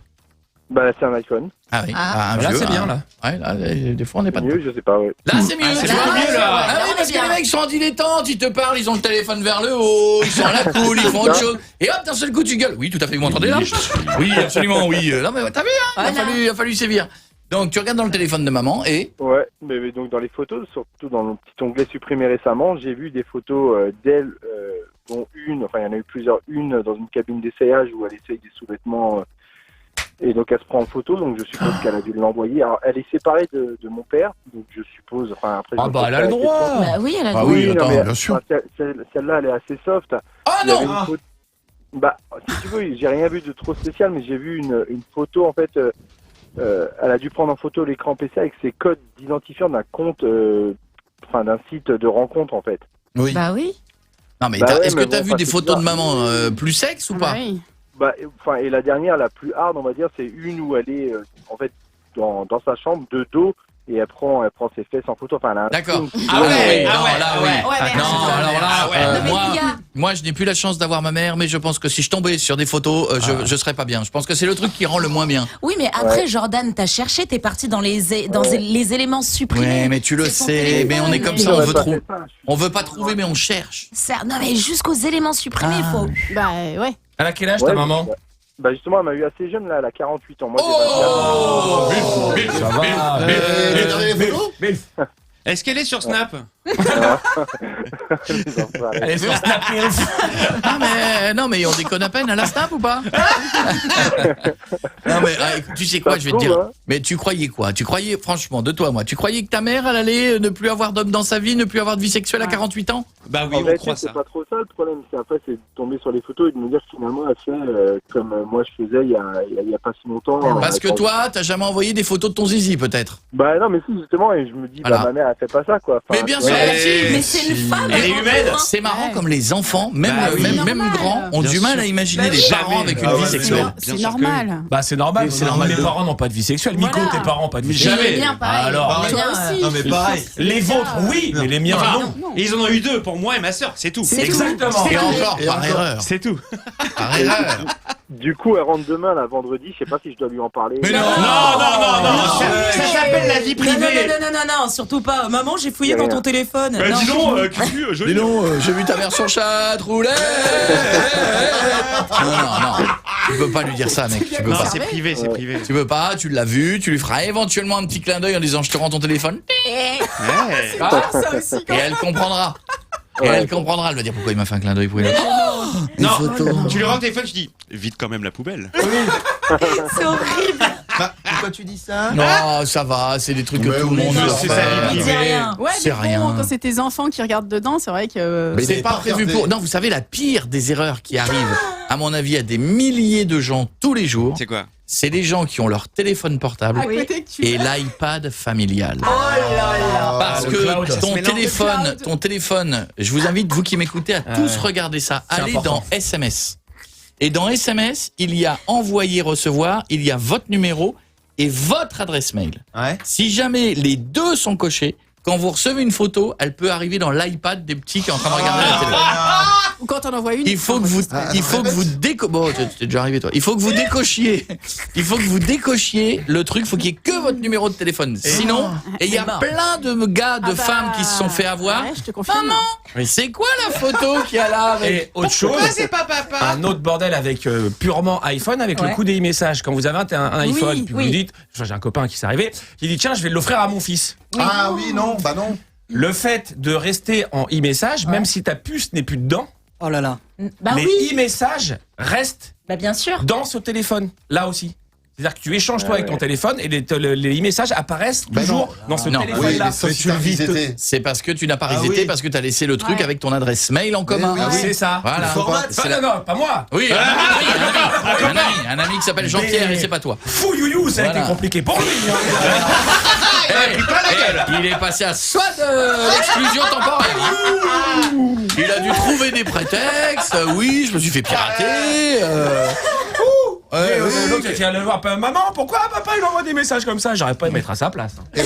Bah, c'est un iPhone. Ah oui. Ah. Un Là, vieux, c'est bien, hein. là. Ouais, là, des fois on n'est pas. Mieux, je sais pas, ouais. Là c'est mieux. Ah, c'est tu vois. beaucoup mieux, là. Ah oui, Là, on parce est que les bien. mecs sont dilettantes, ils te parlent, ils ont le téléphone vers le haut, ils sont à la cool, ils font autre chose. Et hop, d'un seul coup tu gueules. Oui, tout à fait. Vous m'entendez là? Oui, absolument, oui. Non mais t'as vu hein, il a fallu sévir. Donc tu regardes dans le téléphone de maman et Ouais, mais donc dans les photos, surtout dans le petit onglet supprimé récemment, j'ai vu des photos d'elle, dont une, enfin il y en a eu plusieurs, une dans une cabine d'essayage où elle essaye des sous-vêtements et donc elle se prend en photo, donc je suppose qu'elle a dû l'envoyer. Alors elle est séparée de mon père, donc je suppose, enfin après... Ah je bah, me elle a le pose la droit. question. Bah oui, elle a le Ah droit. oui, non, attends, mais, bien sûr. enfin, celle-là elle est assez soft. oh Il y avait non. une photo- Bah, si tu veux, j'ai rien vu de trop spécial, mais j'ai vu une photo, en fait, elle a dû prendre en photo l'écran PC avec ses codes d'identifiant d'un compte, enfin d'un site de rencontre, en fait. Oui. Bah oui. Non mais Bah ouais, est-ce que mais t'as bon, vu enfin, des c'est photos de bizarre. maman plus sexes ou Ah pas? bah oui. Bah, enfin, et la dernière, la plus hard, on va dire, c'est une où elle est, en fait, dans sa chambre, de dos, et elle prend ses fesses en photo. Enfin, elle a un D'accord. film qui Ah doit- ouais, non, ah ouais, là ah oui. ouais. Ouais, mais Non, alors là, Ah ouais. Non, mais moi, il y a- moi, je n'ai plus la chance d'avoir ma mère, mais je pense que si je tombais sur des photos, je serais pas bien. Je pense que c'est le truc qui rend le moins bien. Oui, mais après, Jordan, t'as cherché, t'es parti dans les éléments supprimés. Ouais, mais tu le C'est son sais, téléphone, mais on est comme mais- ça, on J'aurais veut pas trouver. fait ça, je suis- On veut pas trouver, mais on cherche. Non, mais jusqu'aux éléments supprimés, il faut. Bah ouais. Elle a quel âge Ouais, ta maman? Bah, justement, elle m'a eu assez jeune, là, elle a 48 ans. Moi, j'ai Oh 24 ans. Ça va. les photos Est-ce qu'elle est sur Snap? Elle est sur Snap. Non mais on déconne à peine à la Snap ou pas? Non mais écoute, tu sais quoi, Ça je vais te dire. trouve, hein. Mais tu croyais quoi? Tu croyais franchement de toi moi, tu croyais que ta mère elle allait ne plus avoir d'homme dans sa vie, ne plus avoir de vie sexuelle à 48 ans? Bah oui, En on fait, croit c'est ça. pas trop ça le problème. C'est après, c'est de tomber sur les photos et de me dire que finalement, elle fait comme moi je faisais il y a pas si longtemps. Parce que quand- toi, t'as jamais envoyé des photos de ton zizi peut-être? Bah non, mais si, justement, et je me dis, Voilà. bah ma mère, elle fait pas ça, quoi. Mais bien sûr, Ouais. merci. Mais c'est une femme. Elle est humaine. C'est marrant comme les enfants, même Bah oui. même Normal. grands, ont Bien du mal sûr. à imaginer Bah des oui. parents Jamais. avec une Ah vie ouais, sexuelle. Bien C'est sûr que normal. Bah c'est normal, Oui, c'est normal mes de- parents n'ont pas de vie sexuelle. Nico, Voilà. tes parents pas de vie Jamais. sexuelle. Les miens, pareil. Alors, Les miens, aussi. Non, mais pareil. les vôtres, oui, mais les miens, Enfin, non. et ils en ont eu deux pour moi et ma sœur, c'est tout. C'est Exactement. Et encore, par erreur. C'est tout. Par erreur. Du coup, elle rentre demain, là, vendredi. Je sais pas si je dois lui en parler. Mais non. Non, ça s'appelle la vie Non, non, privée. non, surtout pas. Maman, j'ai fouillé Rien. dans ton téléphone. Bah, Non. dis donc, Cucu, joli. Dis donc, j'ai vu ta mère sur chat, roulette. Non. Tu peux pas lui dire ça, mec. Tu peux Non, pas. c'est privé, c'est privé. Tu peux pas, tu l'as vu, tu lui feras éventuellement un petit clin d'œil en disant je te rends ton téléphone. Ouais. Ça aussi, Et elle comprendra. Et elle comprendra, elle va dire pourquoi il m'a fait un clin d'œil pour une des Non, photos. tu lui rends le téléphone, tu dis vite quand même la poubelle. C'est horrible. Bah, pourquoi tu dis ça? Non, ça va, c'est des trucs que Mais tout le oui, monde non, doit c'est faire. sa vie Il dit rien. Ouais, C'est mais bon, rien. quand c'est tes enfants qui regardent dedans, c'est vrai que. Mais il c'est est pas pas prévu regardé. pour. Non, vous savez, la pire des erreurs qui arrivent, à mon avis, à des milliers de gens tous les jours, C'est quoi? c'est les gens qui ont leur téléphone portable À côté que tu et l'iPad familial. Oh Parce le que cloud, ça se mélange. ton téléphone, je vous invite, vous qui m'écoutez, à tous regarder ça. C'est Allez important. dans SMS. Et dans SMS, il y a envoyer, recevoir, il y a votre numéro et votre adresse mail. Ouais. Si jamais les deux sont cochés, quand vous recevez une photo, elle peut arriver dans l'iPad des petits qui est en train de regarder la télé. Ou quand on envoie une. Il faut que vous, bon, t'es déjà arrivé toi. Il faut que vous décochiez. Il faut que vous décochiez le truc. Il faut qu'il y ait que votre numéro de téléphone. Sinon, et il y a plein de gars, de femmes qui se sont fait avoir. Ouais, je te confirme. Mais c'est quoi la photo qu'il y a là avec... Et autre chose, pas papa? un autre bordel avec purement iPhone, avec le Ouais. coup des e-messages. Quand vous avez un iPhone, Oui, puis oui. vous dites, j'ai un copain qui s'est arrivé, il dit tiens, je vais l'offrir à mon fils. Ah oui, non, bah non. Le fait de rester en e-message, même si ta puce n'est plus dedans, Oh là là. Bah les oui. e-messages restent Bah bien sûr. dans ce téléphone, là aussi. C'est-à-dire que tu échanges toi avec ton téléphone et les messages apparaissent toujours dans ce Non. téléphone-là. Oui, sauf si t'as resetté. C'est parce que tu n'as pas reseté, parce que tu as laissé le truc avec ton adresse mail en commun. Ah oui, c'est ça. Voilà. Non, pas moi. Oui, un ami qui s'appelle Jean-Pierre et c'est pas toi. Fou youyou, ça a été compliqué pour lui. Il est passé à soit de l'exclusion temporaire. Il a dû trouver des prétextes. Oui, je me suis fait pirater. L'autre qui allait voir maman, pourquoi papa il envoie des messages comme ça? J'arrive pas à me mettre à sa place. Et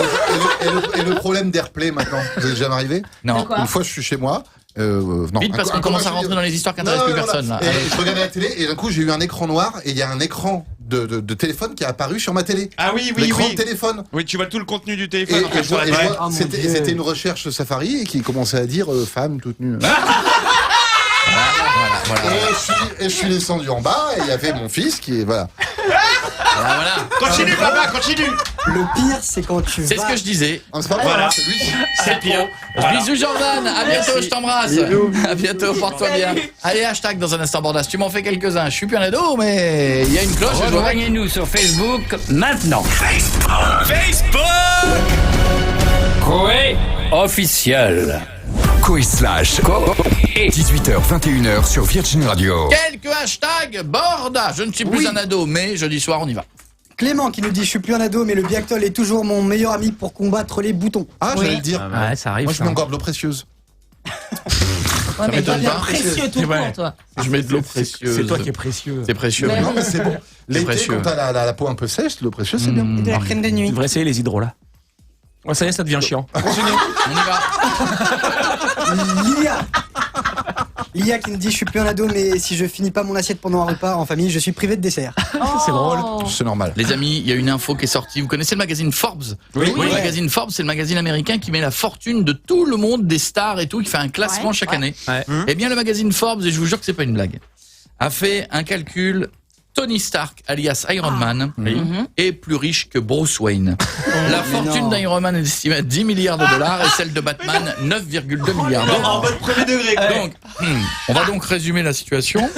le problème d'AirPlay maintenant, vous êtes jamais arrivé? Non. Une fois, je suis chez moi. Non. Vite, parce qu'on commence à rentrer dans les histoires qui intéressent plus personne. Là. Et je regardais la télé et d'un coup, j'ai eu un écran noir et il y a un écran de téléphone qui est apparu sur ma télé. Ah oui, l'écran de téléphone. Oui, tu vois tout le contenu du téléphone. C'était une recherche Safari et qui commençait à dire femme toute nue. Voilà. Et je suis descendu en bas et il y avait mon fils qui est voilà. Continue papa, continue. Le pire, c'est quand tu C'est vas... ce que je disais. C'est pas Voilà. c'est lui. C'est pire. Bisous Jordan, à bientôt, je t'embrasse. À bientôt, porte-toi bien. Allez, hashtag dans un instant Bordas, tu m'en fais quelques-uns. Je suis plus un ado, mais il y a une cloche. Rejoignez-nous sur Facebook maintenant. Facebook Coé officiel. Coé Slash. 18h, 21h sur Virgin Radio. Quelques hashtags Bordas. Je ne suis plus un ado, mais jeudi soir, on y va. Clément qui nous dit je suis plus un ado mais le Biactol est toujours mon meilleur ami pour combattre les boutons. Ah, j'allais le dire. Ouais, ça arrive. Moi, je mets encore de l'eau précieuse. Ouais, mais m'étonne bien pas. précieux tout court, toi. Je mets de l'eau précieuse. C'est toi qui es précieux. C'est précieux. Mais Non, mais c'est bon. L'été, précieux. quand t'as la peau un peu sèche, l'eau précieuse, c'est bien. De la crème de Tu nuit. devrais essayer les hydros là. Ouais, ça y est, ça devient chiant. On y va. Lia qui nous dit je suis plus un ado mais si je finis pas mon assiette pendant un repas en famille je suis privé de dessert. C'est drôle. C'est normal. Les amis, il y a une info qui est sortie. Vous connaissez le magazine Forbes? Oui. Le magazine Forbes, c'est le magazine américain qui met la fortune de tout le monde, des stars et tout, qui fait un classement chaque année. Ouais. Eh bien, le magazine Forbes, et je vous jure que c'est pas une blague, a fait un calcul. Tony Stark, alias Iron Man, est plus riche que Bruce Wayne. La fortune d'Iron Man est estimée à 10 milliards de dollars et celle de Batman 9,2 milliards de dollars. En mode premier degré. Donc, on va donc résumer la situation.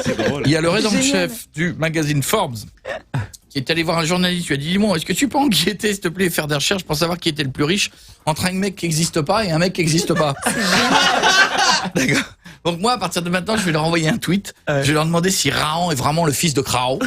Il y a le rédacteur-chef du magazine Forbes qui est allé voir un journaliste, lui a dit dis-moi, est-ce que tu peux enquêter s'il te plaît et faire des recherches pour savoir qui était le plus riche entre un mec qui n'existe pas et un mec qui n'existe pas. D'accord. Donc moi, à partir de maintenant, je vais leur envoyer un tweet. Je vais leur demander si Raon est vraiment le fils de Krao.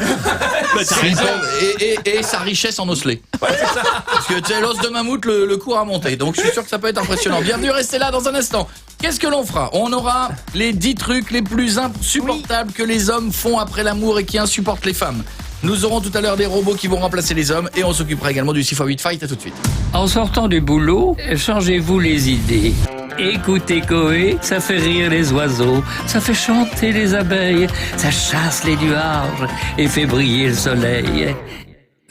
et sa richesse en osselets. Parce que tu sais, l'os de mammouth, le cours a monté. Donc je suis sûr que ça peut être impressionnant. Bienvenue, restez là dans un instant. Qu'est-ce que l'on fera? On aura les 10 trucs les plus insupportables que les hommes font après l'amour et qui insupportent les femmes. Nous aurons tout à l'heure des robots qui vont remplacer les hommes et on s'occupera également du 6x8 fight. À tout de suite. En sortant du boulot, changez-vous les idées. Écoutez Coé, ça fait rire les oiseaux, ça fait chanter les abeilles, ça chasse les nuages et fait briller le soleil.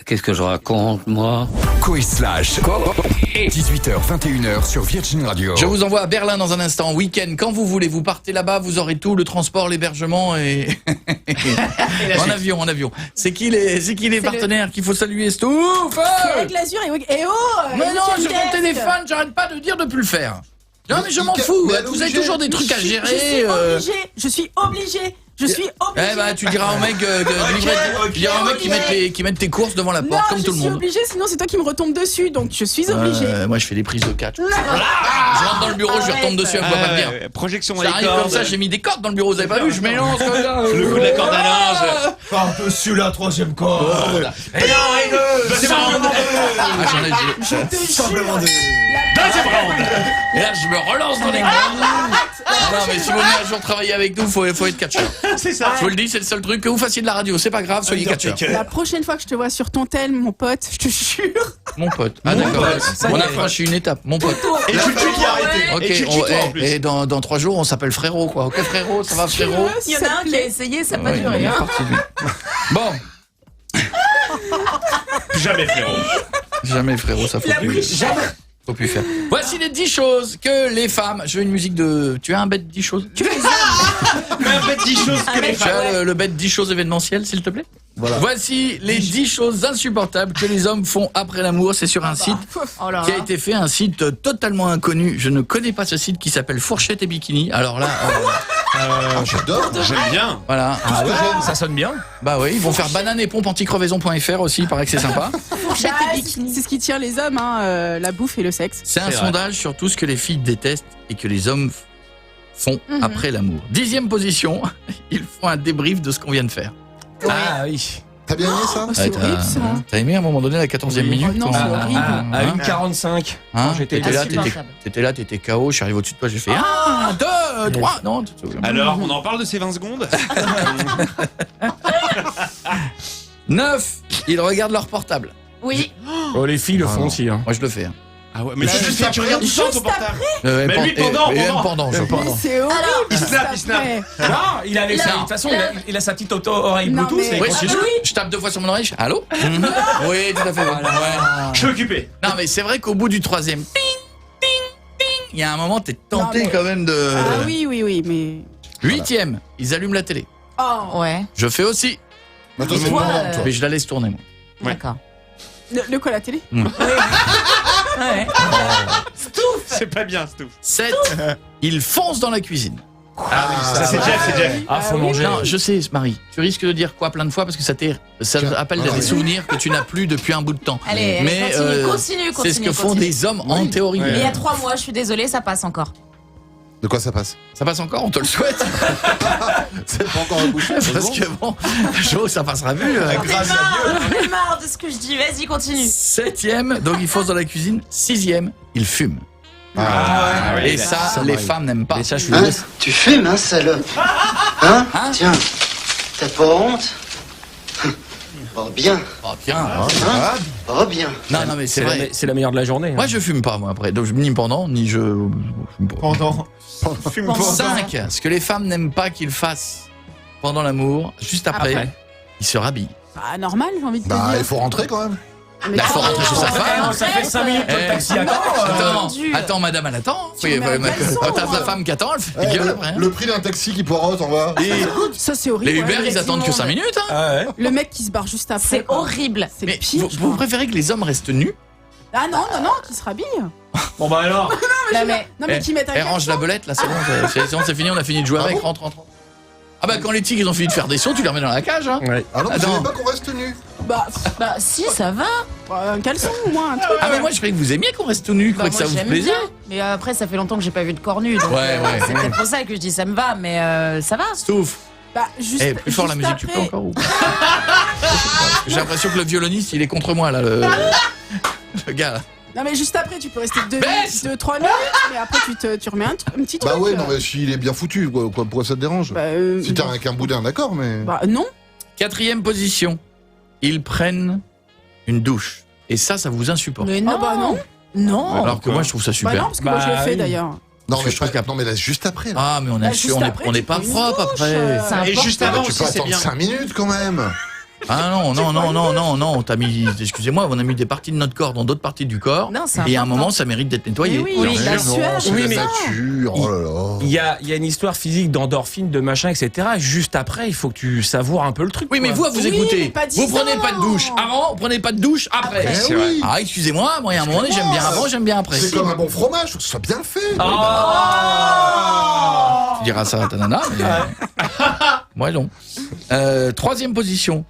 Qu'est-ce que je raconte, moi? Coé Slash. 18h, 21h sur Virgin Radio. Je vous envoie à Berlin dans un instant, week-end. Quand vous voulez, vous partez là-bas, vous aurez tout, le transport, l'hébergement et... en avion. C'est qui les partenaires qu'il faut saluer? Stouff Avec l'azur et oh mais non, sur mon téléphone, j'arrête pas de dire de plus le faire. Non mais je m'en fous, vous avez toujours des trucs à gérer. Je suis obligé. Eh bah tu diras au mec qui mettent tes courses devant la porte comme tout le monde. Je suis obligé, sinon c'est toi qui me retombe dessus, donc je suis obligé. Moi je fais des prises de catch. Je rentre dans le bureau, je retombe dessus, elle peut pas me dire. Projection dans les J'arrive cordes. comme ça, j'ai mis des cordes dans le bureau, vous avez pas vu? Je mélange comme ça. Le coup de la corde à linge. Par-dessus la troisième corde. Et non, Deuxième round. Simplement de... Deuxième round. Et là je me relance dans les cordes. Non mais si vous venez un jour travailler avec nous, faut être catcheur. C'est ça. Je vous le dis, c'est le seul truc que vous fassiez de la radio, c'est pas grave, soyez catcheur. La prochaine fois que je te vois sur ton tel, mon pote, je te jure. Mon pote. Ah d'accord. On a franchi une étape, mon pote. Et tu le tues qui a arrêté. Ok, Et tu le tues toi en plus. et dans 3 jours, on s'appelle frérot quoi. Ok frérot, ça va frérot? Il y en a un qui a essayé, ça n'a pas Ouais, il duré. est Hein. parti, lui. Bon, Jamais frérot. jamais frérot, ça faut plus. Faut plus faire. Voici les 10 choses que les femmes. Je veux une musique de. Tu as un bête 10 choses? Mais un bête 10 choses que les Tu femmes. as le bête 10 choses événementielles, s'il te plaît? Voilà. Voici les 10 choses insupportables que les hommes font après l'amour. C'est sur un site Oh là qui a là. été fait, un site totalement inconnu. Je ne connais pas ce site qui s'appelle Fourchette et Bikini. Alors là, J'adore. J'aime bien. voilà. Ah ouais, ça sonne bien. Bah oui, ils vont faire banane et pompe anticrevaison.fr aussi, il paraît que c'est sympa. Bah, c'est ce qui tire les hommes, hein, la bouffe et le sexe. C'est un C'est vrai. sondage sur tout ce que les filles détestent et que les hommes font Mhm. après l'amour. 10e position, ils font un débrief de ce qu'on vient de faire. Ah oui. T'as bien aimé ça? Oh, c'est Ouais, horrible ça. T'as aimé à un moment donné la 14e Oui. minute Oh non, quand- c'est horrible. À Hein 1,45. Hein, j'étais t'étais là, insupportable. t'étais là, t'étais KO, je suis arrivé au-dessus de toi, j'ai fait 1, 2, 3, non. Alors, on en parle de ces 20 secondes 9, ils regardent leur portable. Oui. Oh, les filles le font aussi. Hein. Moi je le fais. Hein. Ah ouais, mais tu regardes tout ça ton portable. Mais lui, pendant. je Mais pendant. c'est horrible. Il snap, il snap. Non, il avait ça. De toute façon, il a sa petite oreille Non, Bluetooth. mais- et Oui, quand si il- je tape 2 fois sur mon oreille, je fais, allô Oui, tout à fait. Ouais. Je suis occupé. Non, mais c'est vrai qu'au bout du 3e, ping, ping, ping, il y a un moment, t'es tenté Non, mais- quand même de. Ah oui, mais. 8e, ils allument la télé. Oh. Ouais. Je fais aussi, Mais toi, c'est Toi, pendant, toi. mais je la laisse tourner, moi. Ouais. D'accord. Le quoi, la télé? Ouais. C'est pas bien, Stouff. 7, ils foncent dans la cuisine. Ah oui, ça c'est Jeff, c'est Jeff. Ah, faut manger. Non, je sais, Marie, tu risques de dire quoi plein de fois parce que ça appelle Ah des ouais. souvenirs que tu n'as plus depuis un bout de temps. Allez, Mais continue. c'est ce que font des hommes en théorie. Mais il y a 3 mois, je suis désolée, ça passe encore. De quoi ça passe? Ça passe encore, on te le souhaite. C'est pas encore accouché, Parce que bon, Jo, ça passera mieux. Grâce à Dieu. J'en ai marre de ce que je dis, vas-y, continue. 7e, donc ils foncent dans la cuisine. 6e, ils fument. Ah ouais, Et ça, les femmes n'aiment pas. Et ça, je suis Hein? Tu fumes, hein, salope? Hein? Tiens, t'as pas honte? Oh bien, Oh, tiens. hein? Oh bien. Non, non, mais c'est vrai. C'est la meilleure de la journée. Moi, je fume pas, moi, après. Donc, ni pendant, ni je. fume pas. Pendant. 5, ce que les femmes n'aiment pas qu'ils fassent pendant l'amour, juste après, ils se rhabillent. Bah, normal, j'ai envie de te Bah, dire. il faut rentrer quand même. Mais Là, faut rentrer chez sa femme. Ça fait 5 minutes que le Eh, taxi attend. Attends, madame, elle attend. Tu mets un caleçon, Quand t'as moi. la femme qui attend, elle fait Eh, gueule après. le prix d'un taxi qui poireaute, on va. Ça, c'est horrible. Les Uber, Ouais, ils attendent que 5 minutes. Hein. Ah ouais. Le mec qui se barre juste après. C'est quoi. horrible. C'est Mais pire. vous préférez que les hommes restent nus? Ah non, qui se rhabille. Bon bah alors. Non, mais qui mettent un Eh, range la caleçon. belette, là, c'est bon, c'est fini, on a fini de jouer avec, rentre. Ah bah quand les tigres ils ont fini de faire des sauts, tu les remets dans la cage, hein. Ouais. Ah non, mais je Attends. savais pas qu'on reste nu. Bah, Bah, si, ça va. un caleçon au moins, un truc. Ah mais moi je croyais que vous aimiez qu'on reste tout nu, je Bah, croyais que ça moi, vous j'aime plaisait. bien. Mais après, ça fait longtemps que j'ai pas vu de corps nu. Donc, Ouais. c'est peut-être pour ça que je dis ça me va, mais ça va. Stouff. Bah, juste. Eh, plus fort la juste musique, tu peux après- encore ou J'ai l'impression que le violoniste il est contre moi là, le gars. Là. Non, mais juste après, tu peux rester Baisse 2-3 minutes, mais après, tu remets un petit truc. Bah ouais, non, mais s'il est bien foutu, quoi, pourquoi ça te dérange? Bah, Si t'as avec un boudin, d'accord, mais. bah, non. 4e position, ils prennent une douche. Et ça vous insupporte. Mais non. Ah bah non. Non. Alors que moi je trouve ça Bah super. non, parce que moi, je le Bah fais oui. d'ailleurs. Non, que mais je trouve non, mais là, juste après. Là. Ah mais on Bah, est juste après, on tu n'est pas prends une propre douche, après. C'est Et juste important. avant Tu aussi, peux c'est attendre bien. 5 minutes quand même. Ah non, t'as mis, excusez-moi, on a mis des parties de notre corps dans d'autres parties du corps. Non, c'est Et à un important. moment, ça mérite d'être nettoyé. Mais oui, la Non, sueur. c'est Oui, la mais- nature. Oh là là. Il y a une histoire physique d'endorphine, de machin, etc. Juste après, il faut que tu savoures un peu le truc. Oui, mais quoi. vous, vous Oui, écoutez. mais pas 10 Vous prenez ans. pas de douche avant, vous prenez pas de douche après. Eh c'est oui. Ah, excusez-moi, moi, il y a un moment donné, j'aime bien avant, j'aime bien après. C'est comme un bon fromage, faut que ce soit bien fait. Tu diras ça à ta nana, mais... Moi, non. 3e position.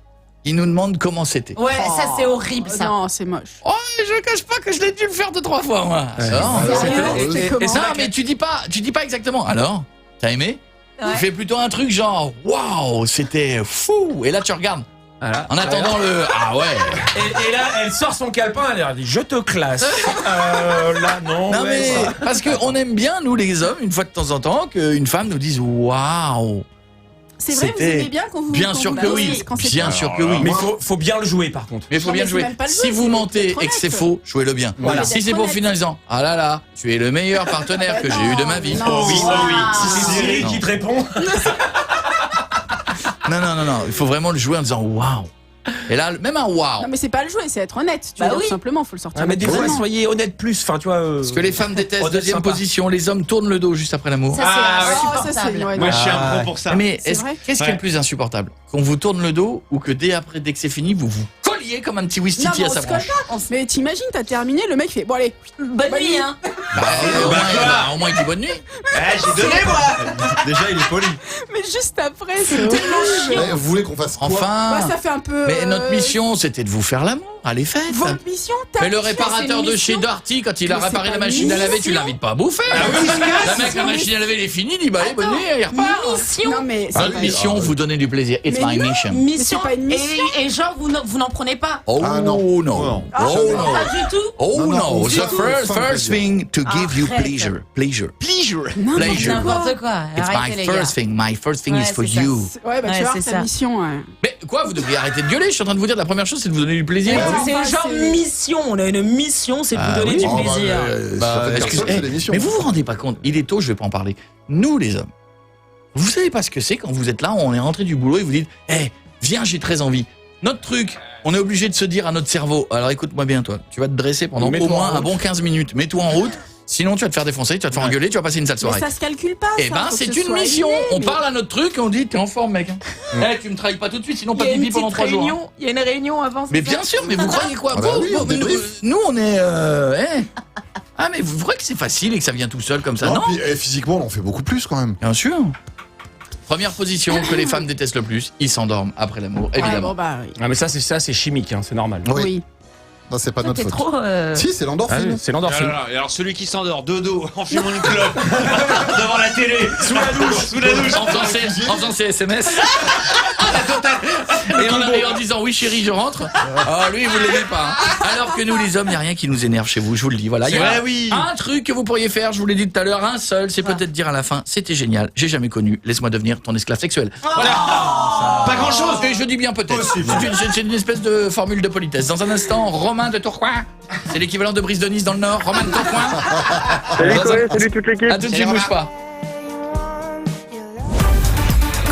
Ils nous demandent comment c'était. Ouais, ça c'est horrible ça. Non, c'est moche. Oh, je cache pas que je l'ai dû le faire 2-3 fois, moi. Alors, C'était comment? non, mais tu dis pas exactement. Alors, t'as aimé? Ouais. Tu fais plutôt un truc genre, waouh, c'était fou. Et là, tu regardes. Voilà. En attendant le... Ah ouais. Et là, elle sort son calepin, elle leur dit je te classe. Là, non. Non ouais, mais ça. parce qu'on aime bien nous les hommes une fois de temps en temps qu'une femme nous dise waouh. C'est vrai, vous C'était- aimez bien quand vous. Bien quand sûr vous que dansez, oui, quand c'est bien pas- sûr que oui. Mais faut bien le jouer par contre. Mais il faut Non, bien mais jouer. c'est même pas le Si jeu, vous c'est mentez d'être et que c'est honnête. faux, jouez-le bien. Voilà. Si c'est pour finir en disant ah là là, tu es le meilleur partenaire que j'ai eu de ma vie. Non. Oh oui, oh oui. Si c'est Cyril Non. qui te répond. Non, il faut vraiment le jouer en disant waouh. Et là, même un waouh. Non mais c'est pas le jouer, c'est être honnête. Tu Bah vois, oui. tout simplement, faut le sortir. Ah, mais des fois, vraiment. soyez honnête plus. Enfin, tu vois. Ce que les femmes détestent, honnête, deuxième sympa. position, les hommes tournent le dos juste après l'amour. Ça, c'est Ah, ouais. insupportable. ça, c'est- ouais, Moi, je suis un Ah, pro pour ça. Mais C'est vrai qu'est-ce qui est le plus insupportable? Qu'on vous tourne le dos ou que dès que c'est fini, vous vous colliez comme un petit Non, Wistiti mais à on sa se colle branche. pas. Mais t'imagines, t'as terminé, le mec fait bon allez. Bonne nuit, hein. Au moins il dit bonne nuit. J'ai donné, moi. Déjà, il est poli. Mais juste après, c'est tellement chiant. Mais vous voulez qu'on fasse quoi? Enfin. Bah, ça fait un peu. Mais notre mission, c'était de vous faire l'amour. Allez, faites. Votre mission, t'as Mais le fait, c'est réparateur une de chez mission. Darty, quand il a Mais c'est réparé pas la machine à laver, tu mission. l'invites pas à bouffer. Le mec, la machine à laver, il est fini, il dit bah allez, bonne nuit, il repart. Mission. Non mais c'est Notre pas- mission, vous donner du plaisir. It's Mais my non. mission. Mission. c'est pas une mission. Et genre, vous n'en prenez pas. Oh Ah, non. non. Oh Ah, no. Pas du tout. Oh Non, non, no. on The dit que first femme thing to give you Arrête. pleasure. Pleasure. N'importe N'importe quoi. It's Arrêtez, my les gars. first thing. My first thing Ouais, is for c'est ça. you. Ouais, bah Ouais, tu vois, c'est ta ça. mission. Mais quoi, vous devriez arrêter de gueuler. Je suis en train de vous dire, la première chose, c'est de vous donner du plaisir. C'est Enfin, genre c'est- mission. On a une mission, c'est de Ah vous donner oui. du Oh, bah, plaisir. Bah, ça fait excusez- personne, c'est l'émission. mais vous vous rendez pas compte, il est tôt, je vais pas en parler. Nous, les hommes, vous savez pas ce que c'est quand vous êtes là, on est rentré du boulot et vous dites, viens, j'ai très envie. Notre truc, on est obligé de se dire à notre cerveau, alors écoute-moi bien, toi, tu vas te dresser pendant Mets-toi au moins en route. un bon 15 minutes, mets-toi en route, sinon tu vas te faire défoncer, tu vas te faire engueuler, tu vas passer une sale Mais soirée. ça se calcule pas. Eh ça, ben, faut que c'est ce une soit mission. inné, On mais- parle à notre truc et on dit, t'es en forme, mec. Tu me trahis pas tout de suite, sinon Il pas y a de une pipi pendant petite 3 jours. réunion. Il y a une réunion avant. Mais c'est bien ça sûr, mais vous croyez quoi Ah bah Vous, oui, on débrief. nous, on est... Ah, mais vous croyez que c'est facile et que ça vient tout seul comme ça? Non, puis, physiquement, on en fait beaucoup plus quand même. bien sûr. Première position que les femmes détestent le plus, ils s'endorment après l'amour, Ah, évidemment. bon, bah oui. Ah, mais ça, c'est chimique, hein, c'est normal. Oui. Non, c'est pas notre T'es faute. trop. Si, c'est Ah l'endorphine. oui, c'est l'endorphine. Et alors celui qui s'endort de dos en fumant une clope devant la télé, sous la douche, En faisant ses SMS. et en disant oui chérie je rentre. Ah lui vous l'aimez pas. Hein. Alors que nous les hommes, il n'y a rien qui nous énerve chez vous, je vous le dis. Voilà. Il y a Ouais, oui. un truc que vous pourriez faire, je vous l'ai dit tout à l'heure, un seul, c'est peut-être dire à la fin, c'était génial, j'ai jamais connu, laisse-moi devenir ton esclave sexuel. Voilà. Pas grand chose. Et je dis bien peut-être. C'est une espèce de formule de politesse. Dans un instant, Romain de Tourcoing. C'est l'équivalent de Brice de Nice dans le Nord. Romain de Tourcoing. Salut Dans un- Corée, salut toute l'équipe. À tout de suite, bouge pas.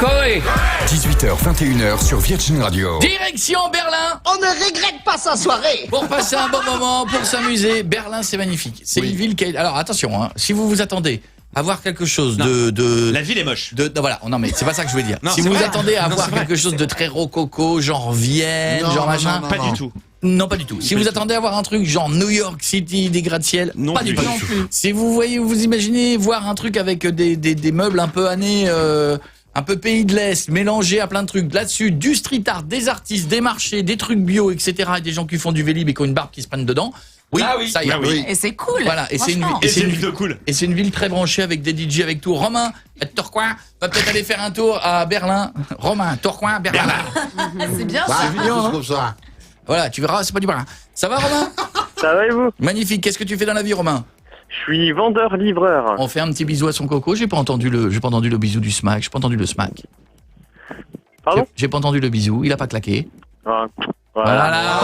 Coé. 18h, 21h sur Virgin Radio. Direction Berlin. On ne regrette pas sa soirée. Pour passer un bon moment, pour s'amuser. Berlin, c'est magnifique. C'est une ville qui est... Alors attention, hein, si vous vous attendez à voir quelque chose de... La ville est moche. Non, voilà, non mais c'est pas ça que je voulais dire. Non, si c'est vous vous vrai. attendez à Non, voir c'est vrai. quelque chose de très rococo, genre Vienne, Non, genre non, machin... non, Pas non. du tout. Non, pas du tout. Si vous attendez à voir un truc genre New York City, des gratte-ciel, Non pas plus. du tout. Non plus. Si vous voyez, vous imaginez voir un truc avec des meubles un peu années, un peu pays de l'Est, mélangés à plein de trucs. Là-dessus, du street art, des artistes, des marchés, des trucs bio, etc. Et des gens qui font du vélib et qui ont une barbe qui se prennent dedans. Oui, Ah oui. ça y est. Ah oui. Et c'est cool. Voilà, et c'est une, franchement. et Et c'est c'est une, plutôt cool. et c'est une ville très branchée avec des DJ avec tout. Romain, Tourcoing, va peut-être aller faire un tour à Berlin. Romain, Tourcoing, Berlin. C'est bien Bah, ça. mignon, hein. comme ça. Voilà, tu verras, c'est pas du Berlin. Ça va, Romain? Ça va et vous? Magnifique. Qu'est-ce que tu fais dans la vie, Romain? Je suis vendeur-livreur. On fait un petit bisou à son coco. J'ai pas entendu le bisou du smack. J'ai pas entendu le smack. Pardon? J'ai pas entendu le bisou. Il a pas claqué. Ah, Voilà.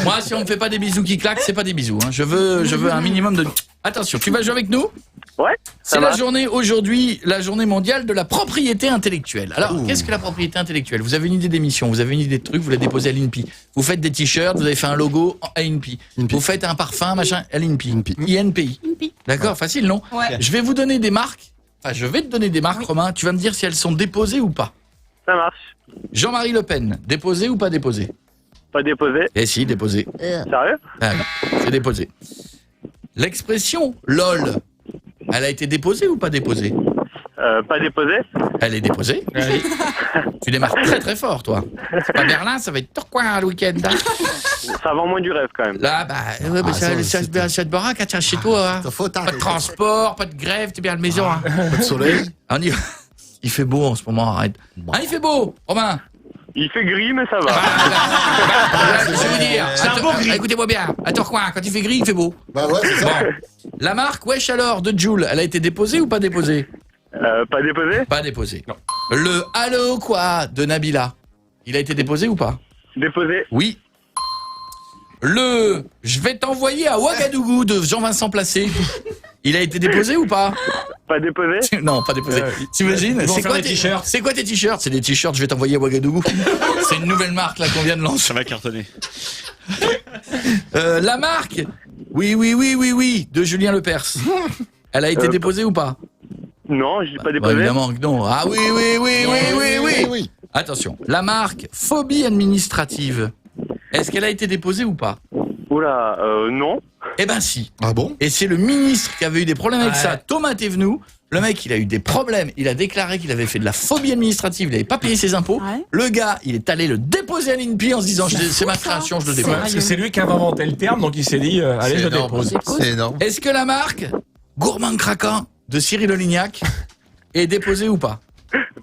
Moi, si on me fait pas des bisous qui claquent, c'est pas des bisous. Hein. Je veux un minimum de. Attention, tu vas jouer avec nous? Ouais. C'est la journée aujourd'hui, la journée mondiale de la propriété intellectuelle. Alors, qu'est-ce que la propriété intellectuelle? Vous avez une idée d'émission, vous avez une idée de truc, vous la déposez à l'INPI. Vous faites des t-shirts, vous avez fait un logo à l'INPI. Vous faites un parfum, machin, à l'INPI. INPI. D'accord, facile, non? Ouais. Je vais vous donner des marques. Enfin, je vais te donner des marques, Romain. Tu vas me dire si elles sont déposées ou pas. Ça marche. Jean-Marie Le Pen, déposé ou pas déposé? Pas déposé. Eh si, déposé. Sérieux? Ah non, c'est déposé. L'expression LOL, elle a été déposée ou pas déposée? Pas déposé. Elle est déposée. Tu démarres très très fort, toi. C'est pas Berlin, ça va être Tourcoing le week-end. Hein. Ça vend moins du rêve quand même. Là, bah, ouais, bah, ça, ça te baraque, tiens, chez toi. Hein. Pas de transport, pas de grève, t'es bien à la maison. Hein. Pas de soleil. On y va. Il fait beau en ce moment, arrête. Ah, il fait beau, Romain. Il fait gris mais ça va. Je veux dire, écoutez-moi bien, à Tourcoing, quand il fait gris, il fait beau. Bah ouais, c'est ça. Bon. La marque Wesh alors de Joule, elle a été déposée ou pas déposée? Pas déposé. Pas déposé. Non. Le Allo quoi de Nabila, il a été déposé ou pas? Déposé. Oui. Le Je vais t'envoyer à Ouagadougou de Jean-Vincent Placé, il a été déposé ou pas? Pas déposé? Non, pas déposé. T'imagines? ils vont C'est faire quoi des t-shirts. C'est quoi tes t-shirts? C'est des t-shirts, je vais t'envoyer à Ouagadougou. C'est une nouvelle marque là qu'on vient de lancer. Ça va cartonner. La marque oui, de Julien Lepers. Elle a été déposée ou pas? Non, j'ai pas Bah, déposé. évidemment que non. Ah oui. Attention, la marque phobie administrative. Est-ce qu'elle a été déposée ou pas? Oula, non. Eh ben si. Ah bon? Et c'est le ministre qui avait eu des problèmes avec Ouais. ça, Thomas Thévenoud. Le mec, il a eu des problèmes. Il a déclaré qu'il avait fait de la phobie administrative. Il n'avait pas payé ses impôts. Ouais. Le gars, il est allé le déposer à l'INPI en se disant c'est ma création, je le dépose. Parce que c'est lui qui a inventé le terme, donc il s'est dit allez, C'est je énorme. dépose. C'est énorme. Est-ce que la marque Gourmand Craquant de Cyril Olignac est déposée ou pas?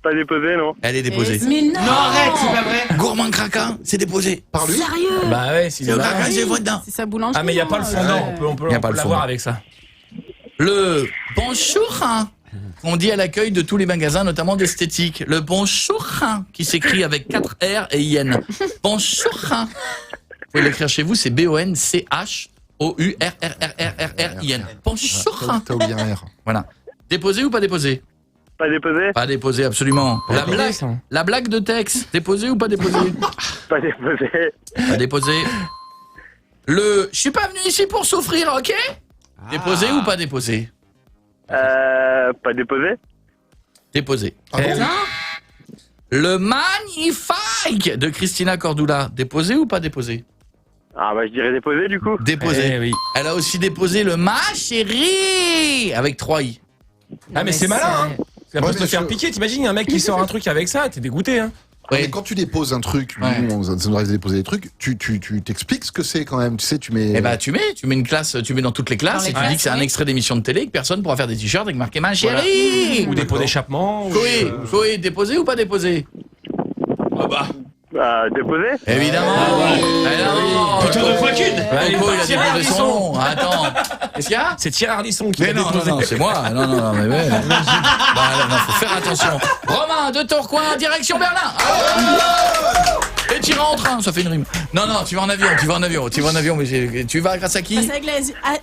Pas déposé, non. Elle est déposée. Mais non, arrête, c'est pas vrai. Gourmand Craquant, c'est déposé. Par lui? Sérieux? Bah ouais, s'il C'est est le là. craquant, j'ai voix dedans. C'est sa boulangerie. Ah mais il y a pas le fondant, on peut Y a pas le l'avoir fondant. avec ça. Le bonjour hein, qu'on dit à l'accueil de tous les magasins, notamment d'esthétique. Le bonjour hein, qui s'écrit avec 4 R et IN. Bonjour hein. Vous pouvez l'écrire chez vous, c'est BONCHOURRRRRRIN. Bonjour hein. T'as oublié un R. Voilà. Déposé ou pas déposé? Pas déposé? Pas déposé, absolument. Déposé, ça. La blague de Tex, déposé ou pas déposé? Pas déposé. Pas déposé. Je suis pas venu ici pour souffrir, ok? Déposé ou pas déposé? Pas déposé? Déposé. Ah bon? Le magnifique de Christina Cordula, déposé ou pas déposé? Ah bah je dirais déposé du coup. Déposé. Eh oui. Elle a aussi déposé le ma chérie avec 3 i. Ah mais c'est malin hein. Ça peut Ouais, te mais faire je- piquer, t'imagines un mec qui sort un truc avec ça, t'es dégoûté hein. Ouais. Mais quand tu déposes un truc, Ouais. nous, ça nous arrive de déposer des trucs, tu t'expliques ce que c'est quand même. Tu sais, tu mets. Eh ben tu mets une classe, tu mets dans toutes les classes Dans les et tu classes, dis que c'est un oui. extrait d'émission de télé que personne pourra faire des t-shirts avec marqué ma Voilà. chérie. Ou des pots d'échappement. Koé, déposé ou pas déposé? Ah bah. Déposé? Évidemment. Évidemment. Putain, deux fois qu'une. Coco, il a Thierry déposé son Ardisson. nom. Attends. Qu'est-ce qu'il y a? C'est Thierry Ardisson qui Mais l'a non, déposé. non, c'est moi. Non, mais ouais. Bah, non, faut faire attention. Romain, de Tourcoing, direction Berlin. Et tu rentres en train, ça fait une rime. Non, tu vas en avion, mais tu vas grâce à qui? Passe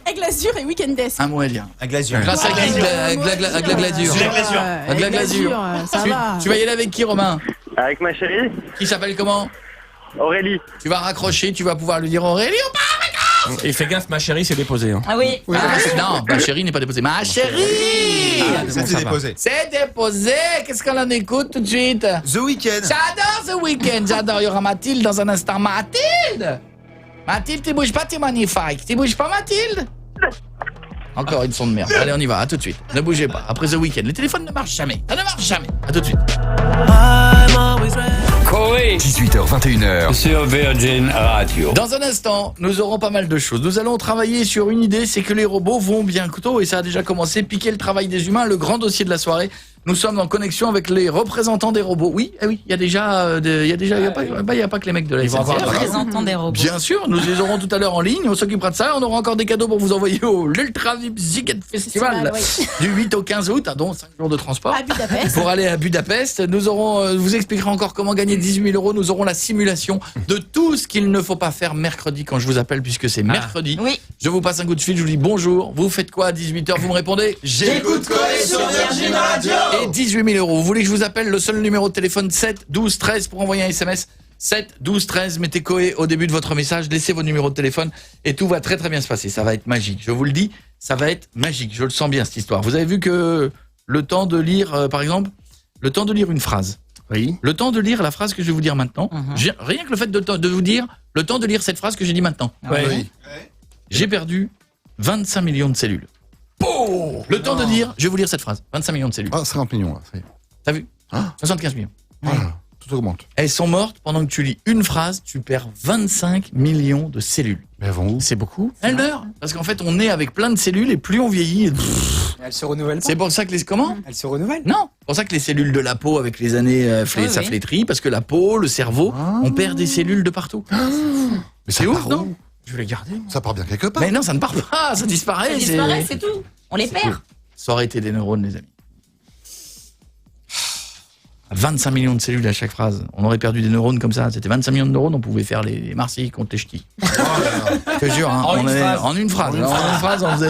à Glazure et Weekend Desk. Un mot à dire. À Glasure. Grâce à qui? À Glagladure. C'est la Glasure. À Glagladure. Ça va. Tu vas y aller avec qui, Romain? Avec ma chérie? Qui s'appelle comment? Aurélie. Tu vas raccrocher, tu vas pouvoir lui dire Aurélie ou pas? Et fais gaffe, ma chérie, c'est déposé. Hein. Ah oui. Non, ma chérie n'est pas déposée. Ma chérie! C'était déposé. C'est déposé. Qu'est-ce qu'on en écoute tout de suite? The Weeknd. J'adore The Weeknd. J'adore. Il y aura Mathilde dans un instant. Mathilde! Mathilde, tu bouges pas, t'es magnifique. Tu bouges pas, Mathilde? Encore une son de merde. Allez, on y va. À tout de suite. Ne bougez pas. Après The Weeknd, les téléphones ne marchent jamais. Ça ne marche jamais. À tout de suite. Koé 18h, 21h. sur Virgin Radio. Dans un instant, nous aurons pas mal de choses. Nous allons travailler sur une idée, c'est que les robots vont bientôt, et ça a déjà commencé, piquer le travail des humains, le grand dossier de la soirée. Nous sommes en connexion avec les représentants des robots. Oui, il y a déjà, il y a pas que les mecs de la Ils vont avoir SNCF. un Représentant des robots. Bien sûr, nous les aurons tout à l'heure en ligne, on s'occupera de ça, on aura encore des cadeaux pour vous envoyer au l'Ultra VIP Ziget Festival Oui. du 8 au 15 août, dont 5 jours de transport. À Budapest. Pour aller à Budapest, nous aurons, vous expliquerez encore comment gagner 18 000 €. Nous aurons la simulation de tout ce qu'il ne faut pas faire mercredi quand je vous appelle, puisque c'est mercredi. Oui. Je vous passe un coup de fil, je vous dis bonjour. Vous faites quoi à 18h? Vous me répondez j'écoute Koé sur Virgin Radio. Et 18 000 €. Vous voulez que je vous appelle? Le seul numéro de téléphone 7 12 13 pour envoyer un SMS. 7 12 13, mettez Koé au début de votre message, laissez vos numéros de téléphone et tout va très très bien se passer. Ça va être magique. Je vous le dis, ça va être magique. Je le sens bien cette histoire. Vous avez vu que le temps de lire, par exemple, le temps de lire une phrase. Oui. Le temps de lire la phrase que je vais vous dire maintenant. Rien que le fait de vous dire le temps de lire cette phrase que j'ai dit maintenant. Ouais. Oui. J'ai perdu 25 millions de cellules. Le temps de dire, je vais vous lire cette phrase. 25 millions de cellules. Ah, 50 millions là. Ça y est. T'as vu? 75 millions. Voilà. Tout augmente. Elles sont mortes pendant que tu lis une phrase, tu perds 25 millions de cellules. Mais elles vont où? C'est beaucoup. Elles meurent. Parce qu'en fait, on est avec plein de cellules et plus on vieillit. Elle se renouvelle pas. C'est pour ça que les... Comment? Elle se renouvelle. Non. C'est pour ça que les cellules de la peau, avec les années, ça oui. flétrit. Parce que la peau, le cerveau, on perd des cellules de partout. Mais ça C'est ouf, part non? où? Je vais les garder. Ça part bien quelque part. Mais non, ça ne part pas. Ça disparaît. Ça disparaît, c'est tout. On les perd. Ça aurait été des neurones, les amis. 25 millions de cellules à chaque phrase. On aurait perdu des neurones comme ça. C'était 25 millions de neurones, on pouvait faire les Marseillais contre les ch'tis. Je te jure, hein, En une phrase. En une phrase, on faisait...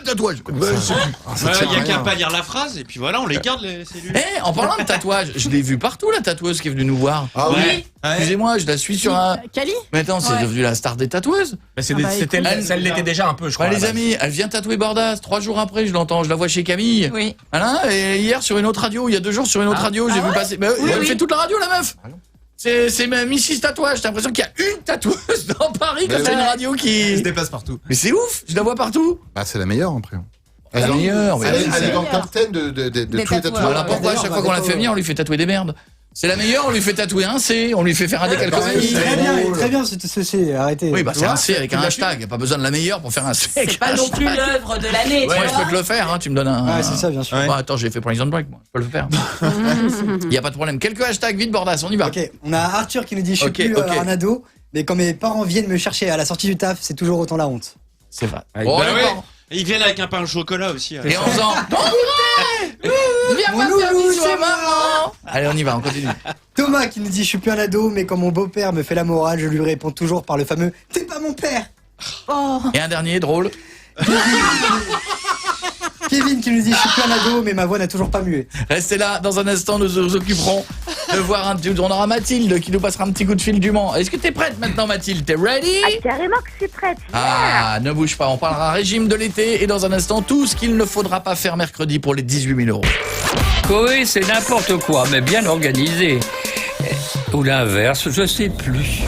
tatouage. Il y a qu'à pas lire la phrase et puis voilà, on les garde les cellules. En parlant de tatouage, je l'ai vu partout la tatoueuse qui est venue nous voir. Ah oui. Excusez-moi, je la suis sur un. Cali. Mais attends, c'est devenu la star des tatoueuses. Ça l'était déjà un peu, je crois. Les amis, elle vient tatouer Bordas. 3 jours après, je l'entends, je la vois chez Camille. Oui. Voilà, et hier sur une autre radio, il y a 2 jours sur une autre radio, j'ai vu passer. Mais elle fait toute la radio, la meuf. C'est même Mrs Tatouage. J'ai l'impression qu'il y a une tatoueuse dans Paris comme c'est une radio qui se déplace partout. Mais c'est ouf, je la vois partout. Bah, c'est la meilleure après. La meilleure. Elle est dans le top 10 de tous les tatouages. Voilà pourquoi à chaque fois qu'on la fait venir, on lui fait tatouer des merdes. C'est la meilleure, on lui fait tatouer un C, on lui fait faire un décalcomanie. Très bien, ce C, arrêtez. Oui, bah c'est un C avec un hashtag, pas besoin de la meilleure pour faire un C. C'est pas non plus l'œuvre de l'année. Ouais, je peux te le faire, hein, tu me donnes un. Ouais, c'est ça, bien sûr. Bah, attends, j'ai fait Prison Break, moi, je peux le faire. Il y a pas de problème. Quelques hashtags, vite Bordas, on y va. Ok, on a Arthur qui nous dit je suis plus un ado, mais quand mes parents viennent me chercher à la sortie du taf, c'est toujours autant la honte. C'est vrai. Oh, et ils viennent avec un pain au chocolat aussi. Et en faisant viens voir faire bisous à maman. Allez, on y va, on continue. Thomas qui nous dit je suis plus un ado, mais quand mon beau-père me fait la morale, je lui réponds toujours par le fameux t'es pas mon père. Et un dernier drôle. Kevin qui nous dit je suis plus un ado, mais ma voix n'a toujours pas mué. Restez là, dans un instant nous nous occuperons de voir on aura Mathilde qui nous passera un petit coup de fil du Mans. Est-ce que t'es prête maintenant Mathilde? T'es ready? Carrément que je suis prête. Ah, ne bouge pas, on parlera régime de l'été et dans un instant tout ce qu'il ne faudra pas faire mercredi pour les 18 000 €. Coé, c'est n'importe quoi, mais bien organisé. Ou l'inverse, je sais plus.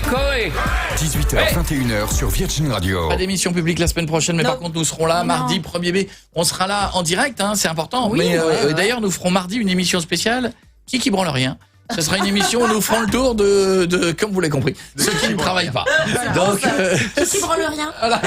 Coé 18h, 21h sur Virgin Radio. Pas d'émission publique la semaine prochaine, mais par contre nous serons là mardi 1er mai. On sera là en direct, hein, c'est important. Oui, mais d'ailleurs nous ferons mardi une émission spéciale qui branle rien. Ce sera une émission où nous ferons le tour de comme vous l'avez compris, ceux qui ne travaillent pas. Donc qui branle rien. Voilà.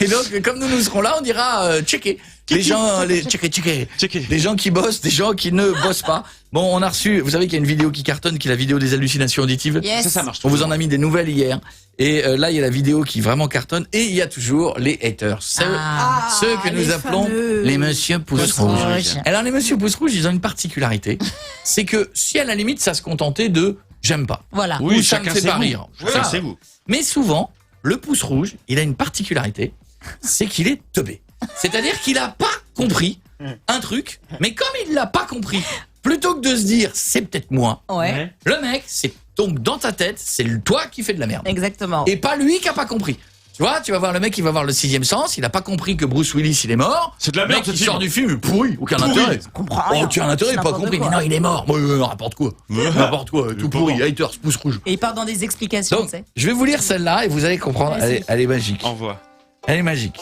Et donc comme nous serons là, on dira checker. Les gens, checker. Des gens qui bossent, des gens qui ne bossent pas. Bon, on a reçu, vous savez qu'il y a une vidéo qui cartonne, qui est la vidéo des hallucinations auditives. Yes. Ça marche. On vous en a mis des nouvelles hier. Et là, il y a la vidéo qui vraiment cartonne. Et il y a toujours les haters. Ceux que nous appelons les Monsieur Pouce Rouge. Alors, les Monsieur Pouce Rouge, ils ont une particularité. C'est que si à la limite, ça se contentait de j'aime pas. Voilà. Ou ça ne fait pas rire. Chacun c'est vous. Mais souvent, le pouce rouge, il a une particularité. C'est qu'il est teubé. C'est-à-dire qu'il a pas compris un truc, mais comme il l'a pas compris, plutôt que de se dire c'est peut-être moi, le mec, c'est donc dans ta tête, c'est toi qui fais de la merde. Exactement. Et pas lui qui a pas compris. Tu vois, tu vas voir le mec, il va voir le 6e sens, il a pas compris que Bruce Willis il est mort. C'est de la merde. Le mec qui sort du film, pourri, aucun intérêt. Comprends rien. Aucun intérêt, pas compris. Mais non, il est mort. N'importe quoi. N'importe quoi, tout pourri, haters, pouce rouge. Et il part dans des explications, Donc, tu sais. je vais vous lire celle-là et vous allez comprendre. Elle est magique. Envoie. Elle est magique.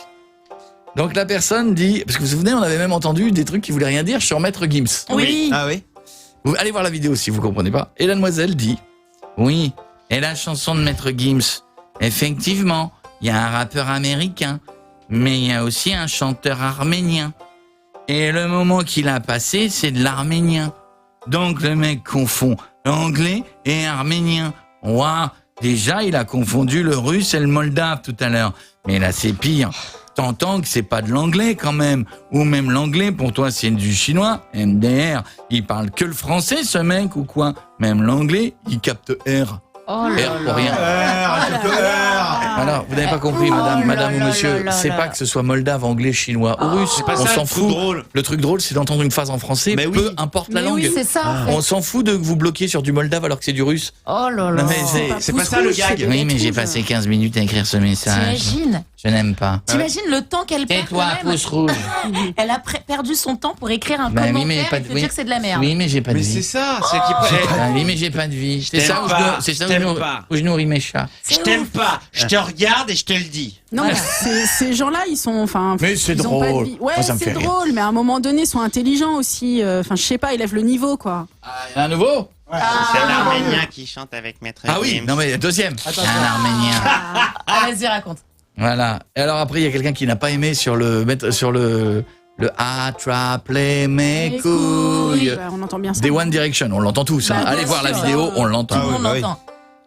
Donc la personne dit, parce que vous vous souvenez, on avait même entendu des trucs qui voulaient rien dire sur Maître Gims. Oui. Ah oui. Vous allez voir la vidéo si vous comprenez pas. Et la demoiselle dit, oui, et la chanson de Maître Gims, effectivement, il y a un rappeur américain, mais il y a aussi un chanteur arménien. Et le moment qu'il a passé, c'est de l'arménien. Donc le mec confond anglais et arménien. Waouh, déjà il a confondu le russe et le moldave tout à l'heure. Mais là c'est pire. T'entends que c'est pas de l'anglais quand même. Ou même l'anglais, pour toi, c'est du chinois. MDR, il parle que le français, ce mec, ou quoi? Même l'anglais, il capte R. Oh là R pour rien. Alors, vous n'avez pas compris, madame ou monsieur, c'est pas que ce soit moldave, anglais, chinois ou russe. On s'en fout. Le truc drôle, c'est d'entendre une phrase en français, peu importe la langue. Oui, c'est ça. On s'en fout de vous bloquer sur du moldave alors que c'est du russe. Oh là là. C'est pas ça le gag. Oui, mais j'ai passé 15 minutes à écrire ce message. T'imagines? Je n'aime pas. T'imagines le temps qu'elle perd? Tais-toi, pouce rouge. Elle a perdu son temps pour écrire un Bah oui, commentaire mais pas et de- te dire que c'est de la merde. Oui, mais j'ai pas de Mais vie. c'est ça, c'est qui prête. Ah oui, mais j'ai pas de vie. C'est ça où je nourris mes chats. Je t'aime pas. Je te regarde et je te le dis. Non, mais ces gens-là, ils sont, enfin, Mais c'est ils ont pas de drôle. vie. Ouais, Moi, ça me c'est fait rire. drôle, mais à un moment donné, ils sont intelligents aussi. Enfin, je sais pas, ils lèvent le niveau, quoi. Il y en a un nouveau? C'est un Arménien qui chante avec Maître Ah oui, Gims. non mais deuxième. Un Arménien. Ah, vas-y, raconte. Voilà. Et alors après, il y a quelqu'un qui n'a pas aimé sur le attrape-les mes couilles. Bah, on entend bien ça. Des One Direction, on l'entend tous. Bah, hein. bien Allez voir la sûr. vidéo, on l'entend. Tout le monde l'entend.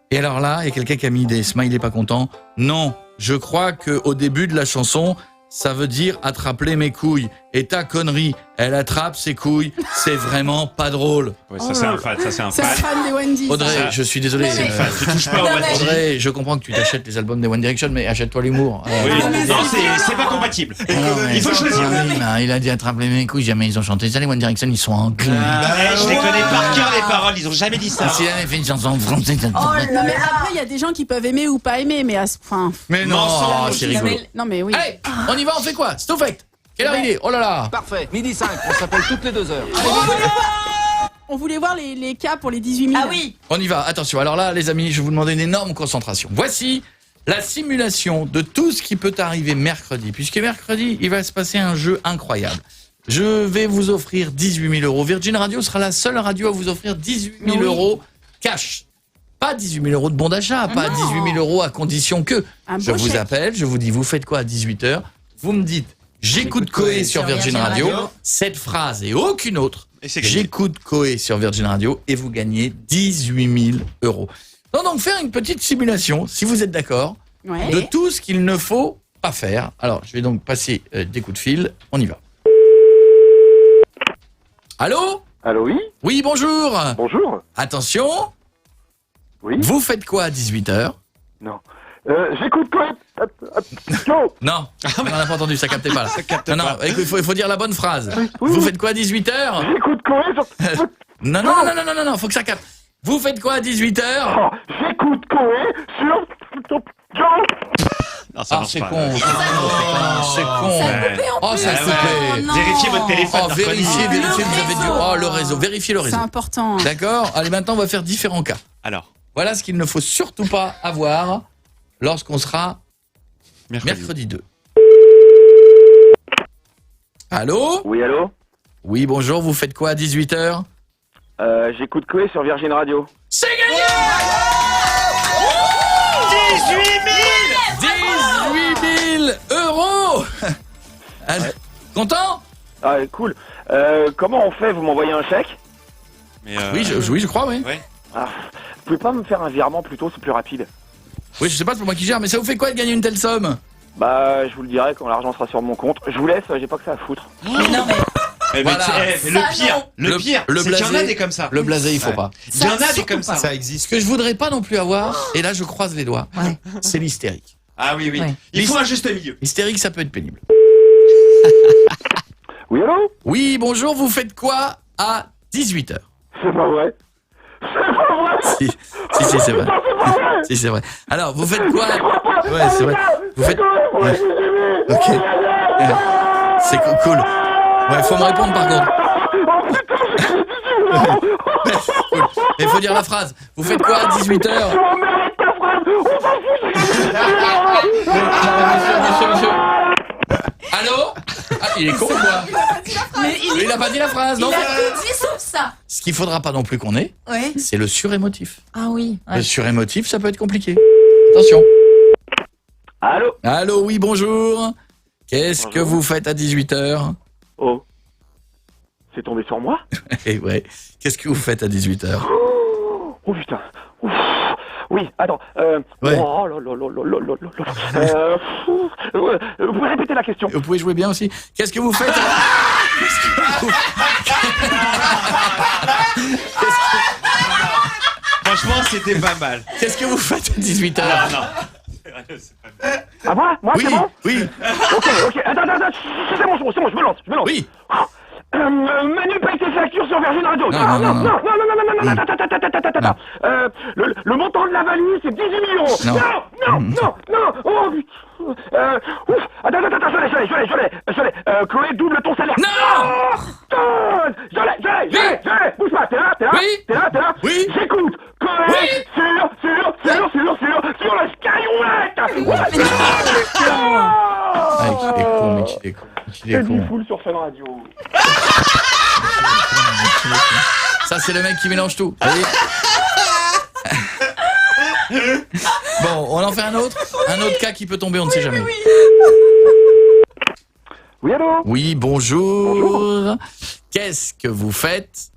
Et alors là, il y a quelqu'un qui a mis des smileys pas contents. Non, je crois que au début de la chanson, ça veut dire attraper mes couilles. Et ta connerie, elle attrape ses couilles, c'est vraiment pas drôle. Ouais, ça c'est un fan, C'est un fan des Wendy. Audrey, Ça. je suis désolé. C'est un fan, tu touches pas au Wendy. Audrey, je comprends que tu t'achètes les albums des One Direction, mais achète-toi l'humour. Oui. Non, c'est pas compatible. Il faut choisir. Il a dit attraper mes couilles, jamais ils ont chanté ça, les One Direction, ils sont anglais. Je les connais par cœur les paroles, ils ont jamais dit ça. Si elle avait fait une chanson française. Non, mais après, il y a des gens qui peuvent aimer ou pas aimer, mais à ce point. Mais non, c'est rigolo. Non, mais oui. Allez, on y va, on fait quoi? Stofect. Quelle heure il est? Oh là là. Parfait, 12h05, on s'appelle toutes les 2 heures. On voulait voir les cas pour les 18 000. Ah oui. On y va, attention. Alors là, les amis, je vais vous demander une énorme concentration. Voici la simulation de tout ce qui peut arriver mercredi. Puisque mercredi, il va se passer un jeu incroyable. Je vais vous offrir 18 000 €. Virgin Radio sera la seule radio à vous offrir 18 000 € cash. Pas 18 000 € de bon d'achat, pas 18 000 € à condition que je vous appelle, je vous dis, vous faites quoi à 18h? Vous me dites, j'écoute Coé sur Virgin Radio. Cette phrase et aucune autre. J'écoute Coé sur Virgin Radio et vous gagnez 18 000 €. On va donc faire une petite simulation, si vous êtes d'accord, de tout ce qu'il ne faut pas faire. Alors, je vais donc passer des coups de fil. On y va. Allô? Allô, oui? Oui, bonjour. Bonjour. Attention. Oui. Vous faites quoi à 18h? Non. J'écoute quoi? Non, on n'a pas entendu, ça captait pas là. Non, il faut dire la bonne phrase. Vous faites quoi à 18h? J'écoute quoi? Non, faut que ça capte. Vous faites quoi à 18h? J'écoute Coé sur... C'est con. C'est con. Oh, ça a coupé. Vérifiez votre téléphone. Vérifiez, vous avez dû... Oh, le réseau, vérifiez le réseau. C'est important. D'accord? Allez, maintenant, on va faire différents cas. Alors. Voilà ce qu'il ne faut surtout pas avoir lorsqu'on sera mercredi 2. Allô? Oui, allô? Oui, bonjour, vous faites quoi à 18h? J'écoute Coé sur Virgin Radio. C'est gagné! 18 000 €! Allez, content? Ah, cool. Comment on fait? Vous m'envoyez un chèque? Oui, je crois, oui. Ah, vous pouvez pas me faire un virement plutôt, c'est plus rapide. Oui, je sais pas, c'est pas moi qui gère, mais ça vous fait quoi de gagner une telle somme? Bah, je vous le dirai quand l'argent sera sur mon compte. Je vous laisse, j'ai pas que ça à foutre. Mais non, mais... Voilà. Le pire, c'est qu'il y en a des comme ça. Le blasé, il faut pas. Il y en a des comme ça. Ça existe. Ce que je voudrais pas non plus avoir, et là je croise les doigts, c'est l'hystérique. Ah oui. Il faut un juste milieu. L'hystérique, ça peut être pénible. Oui, allô? Oui, bonjour, vous faites quoi à 18h? C'est pas vrai. Si, c'est vrai. Si, c'est vrai. Alors, vous faites quoi? Ouais, c'est vrai. Vous faites... Ouais. Ok. C'est cool. Ouais, faut me répondre par contre. Il faut dire la phrase. Vous faites quoi à 18h? Monsieur. Allô? Ah, il est con ou quoi? Mais il a pas dit la phrase, non? Il a tout dit sauf ça. Ce qu'il faudra pas non plus qu'on ait, c'est le surémotif. Ah oui. Le surémotif, ça peut être compliqué. Attention. Allô? Allô, oui, bonjour. Qu'est-ce que vous faites à 18h? Oh. C'est tombé sur moi? Eh ouais. Qu'est-ce que vous faites à 18h? Oh putain. Ouf. Oui, attends. Ouais. Oh là là là là là là. Vous pouvez répéter la question? Vous pouvez jouer bien aussi. Qu'est-ce que vous faites Franchement, c'était pas mal. Qu'est-ce que vous faites à 18h? Non. Ah, moi? Oui, c'est bon? oui. Ok. Attends. C'est bon, je me lance. Oui. Manu paye tes factures sur Virgin Radio. Non. Attends. Le montant de la valise, c'est 18 000 €. Non. Oh, putain. Ouf. Attends, je l'ai. Chloé, double ton salaire. Non. Je l'ai. Bouge pas, t'es là? Oui. T'es là? Oui. J'écoute. Chloé, sur le Skyway. Il est con. Full sur Fun Radio. Ça, c'est le mec qui mélange tout. Bon, on en fait un autre cas qui peut tomber, on ne sait jamais. Oui, allô? Oui, bonjour. Qu'est-ce que vous faites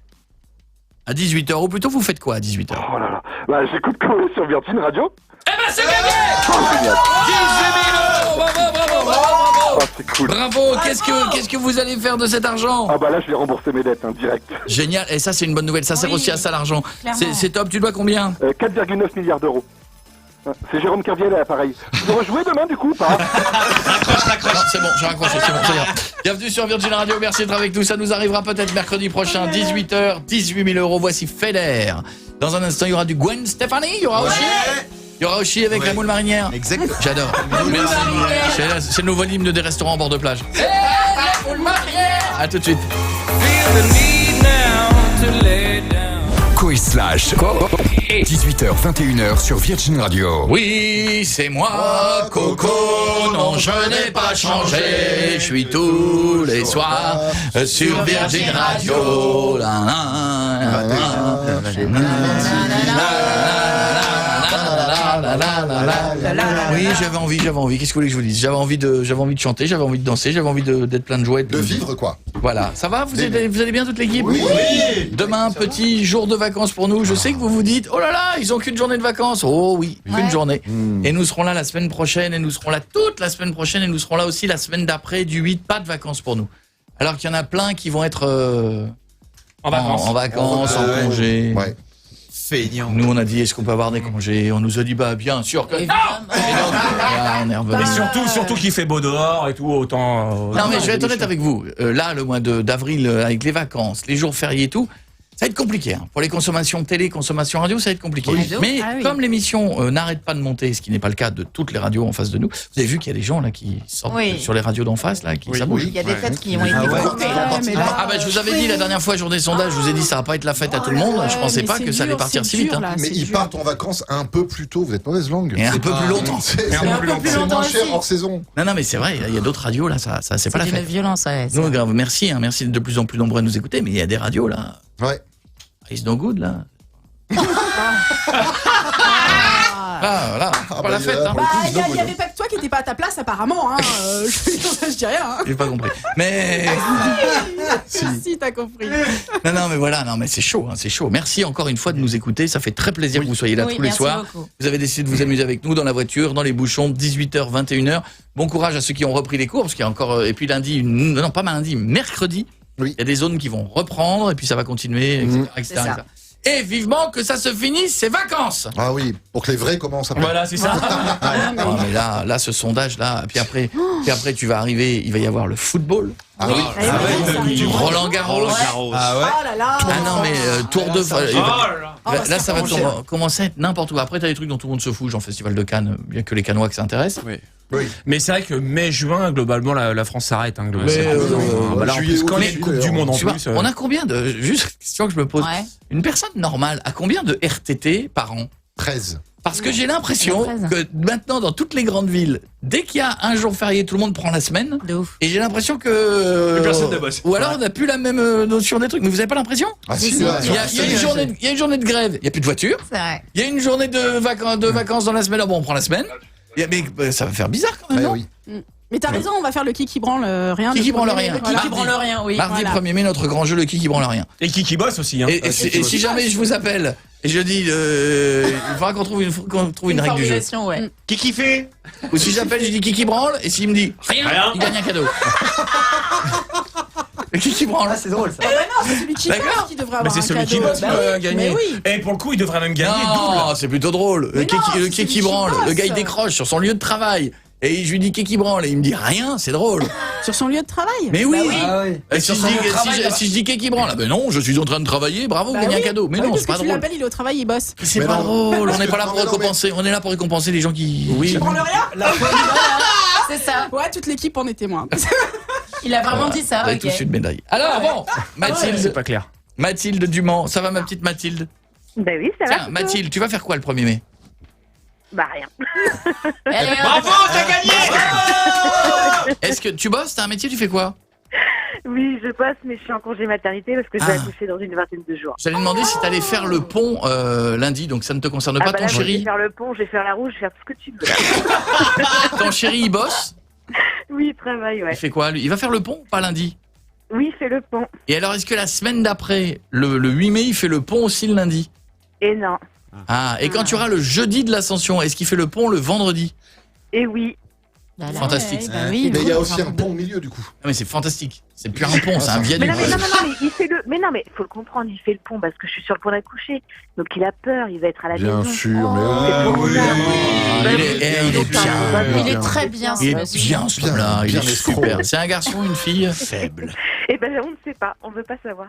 à 18h? Ou plutôt, vous faites quoi à 18h? Oh là là. Bah, j'écoute Coé sur Virgin Radio. Eh ben, c'est gagné! 18 000 €! Bravo! c'est cool. Bravo. Qu'est-ce que vous allez faire de cet argent? Ah bah là, je vais rembourser mes dettes, direct. Génial. Et ça, c'est une bonne nouvelle. Ça sert aussi à ça, l'argent. C'est top. Tu dois combien? 4,9 milliards d'euros. C'est Jérôme Kerviel à l'appareil. Tu veux rejouer demain, du coup, ou pas? Raccroche. Non, c'est bon, j'ai raccroché, c'est bon, ça ira. Bienvenue sur Virgin Radio, merci d'être avec nous. Ça nous arrivera peut-être mercredi prochain, 18h, 18 000 euros. Voici Feder. Dans un instant, il y aura du Gwen Stefani, il y aura aussi avec la moule marinière. Exact. J'adore. Merci. C'est le nouveau hymne des restaurants en bord de plage. La moule marinière. À tout de suite. Coé Slash. 18h, 21h sur Virgin Radio. Oui, c'est moi, Coco. Non, je n'ai pas changé. Je suis tous les soirs sur Virgin Radio. Oui, j'avais envie. Qu'est-ce que vous voulez que je vous dise? J'avais envie de chanter, j'avais envie de danser, j'avais envie d'être plein de joie. De vivre, quoi. Voilà. Ça va? Vous allez bien, toute l'équipe? Oui. Demain, petit jour de vacances pour nous. Je sais que vous vous dites, oh là là, ils ont qu'une journée de vacances. Oh oui, qu'une journée. Et nous serons là la semaine prochaine, et nous serons là toute la semaine prochaine, et nous serons là aussi la semaine d'après, du 8, pas de vacances pour nous. Alors qu'il y en a plein qui vont être en vacances, en congé. Ouais. Feignant. Nous, on a dit, est-ce qu'on peut avoir des congés? On nous a dit, bah, bien sûr que non. On est revenu. Et surtout qu'il fait beau dehors et tout, autant... Non, mais je vais être honnête avec vous. Là, le mois d'avril, avec les vacances, les jours fériés et tout, ça va être compliqué. Pour les consommations télé, consommations radio, ça va être compliqué. Oui. Mais comme l'émission n'arrête pas de monter, ce qui n'est pas le cas de toutes les radios en face de nous, vous avez vu qu'il y a des gens là qui sortent sur les radios d'en face, là, qui ça bouge. Il y a des fêtes qui ont été coupées. Je vous avais dit la dernière fois, journée sondage, je vous ai dit ça va pas être la fête à tout le monde. Je pensais pas que ça allait partir si vite. Mais ils partent en vacances un peu plus tôt, vous êtes mauvaise langue. Et un peu plus longtemps. C'est moins cher hors saison. Non, mais c'est vrai, il y a d'autres radios là, ça c'est pas la fête. C'est une violence, Non, grave, merci d'être de plus en plus nombreux à nous écouter, mais il y a des radios là. Ouais. It's no good là. Voilà, pas la fête. Il y avait pas que toi qui n'étais pas à ta place apparemment. Je dis rien. J'ai pas compris. Mais si t'as compris. Non, mais voilà, mais c'est chaud, c'est chaud. Merci encore une fois de nous écouter. Ça fait très plaisir que vous soyez là tous les soirs. Beaucoup. Vous avez décidé de vous amuser avec nous dans la voiture, dans les bouchons, 18h, 21h. Bon courage à ceux qui ont repris les cours, parce qu'il y a encore. Et puis lundi, non, pas lundi, mercredi. Il y a des zones qui vont reprendre et puis ça va continuer, etc. Et vivement que ça se finisse, ces vacances. Ah oui, pour que les vrais commencent après. Voilà, c'est ça. Mais là, ce sondage-là, puis après, tu vas arriver, il va y avoir le football. Ah oui. Du Roland Garros. Ah ouais. Oh là là. Ah non, mais Tour de... Là, ça va commencer à être n'importe où. Après, t'as des trucs dont tout le monde se fout, genre Festival de Cannes, bien que les Cannois que ça intéresse. Oui. Mais c'est vrai que mai-juin, globalement, la France s'arrête. Quand il y a une Coupe du Monde en plus. On a combien de... Juste question que je me pose. Une personne normale a combien de RTT par an? 13. Parce que j'ai l'impression que maintenant, dans toutes les grandes villes, dès qu'il y a un jour férié, tout le monde prend la semaine. Et j'ai l'impression que... Plus personne ne bosse. Ou alors on n'a plus la même notion des trucs. Mais vous avez pas l'impression? Il y a une journée de grève, il n'y a plus de voiture. Il y a une journée de vacances dans la semaine. Bon, on prend la semaine. Mais ça va faire bizarre quand même, non? Mais t'as raison, on va faire le qui branle rien. Qui branle rien. Qui branle rien, oui. Mardi 1er mai, notre grand jeu, le qui branle rien. Et qui bosse aussi. Et si jamais je vous appelle et je dis, il faudra qu'on trouve une règle du jeu. Ouais. Qui fait? Ou si j'appelle, je dis qui branle, et s'il me dit rien, il gagne un cadeau. Qui branle? C'est drôle ça. Non, c'est celui qui bosse qui devrait avoir un cadeau. C'est celui qui bosse qui va gagner. Et pour le coup, il devrait même gagner double. C'est plutôt drôle. Le qui branle, le gars il décroche sur son lieu de travail. Et je lui dis qui branle et il me dit rien, c'est drôle. Sur son lieu de travail? Mais oui. Et si je dis qui branle, ben non, je suis en train de travailler, bravo, vous gagnez un cadeau. Mais non, c'est pas drôle. Tu l'appelles, il est au travail, il bosse. C'est pas drôle, on n'est pas là pour récompenser, on est là pour récompenser les gens qui... Qui branlent rien? C'est ça. Ouais, toute l'équipe en est témoin. Il a vraiment dit ça. Vous avez tous une médaille. Alors bon, Mathilde, c'est pas clair. Mathilde Dumont, ça va ma petite Mathilde? Bah oui, ça va. Tiens, Mathilde, tu vas faire quoi le 1er mai? Bah rien. Bravo, t'as gagné. Est-ce que tu bosses? T'as un métier, tu fais quoi? Oui, je bosse, mais je suis en congé maternité parce que je vais accoucher dans une vingtaine de jours. J'allais demander si t'allais faire le pont lundi, donc ça ne te concerne pas, ton chéri. Je vais faire le pont, je vais faire la roue, je vais faire tout ce que tu veux. Ton chéri, il bosse? Oui, il travaille, ouais. Il fait quoi, lui? Il va faire le pont ou pas lundi? Oui, il fait le pont. Et alors, est-ce que la semaine d'après, le 8 mai, il fait le pont aussi le lundi? Et non. Ah, et quand tu auras le jeudi de l'Ascension, est-ce qu'il fait le pont le vendredi? Et oui. Fantastique. Ouais, bah oui, Mais il y a aussi un pont au milieu du coup. Non, mais c'est fantastique. C'est plus un pont, c'est un viaduc. Mais mais il fait le. Mais non, mais faut le comprendre, il fait le pont parce que je suis sur le point d'accoucher. Donc il a peur, il va être à la maison. Bien sûr, mais Il est bien. Il est très bien, Il est monsieur. bien ce homme-là. Il est super. C'est un garçon ou une fille? Faible. Eh ben on ne sait pas, on veut pas savoir.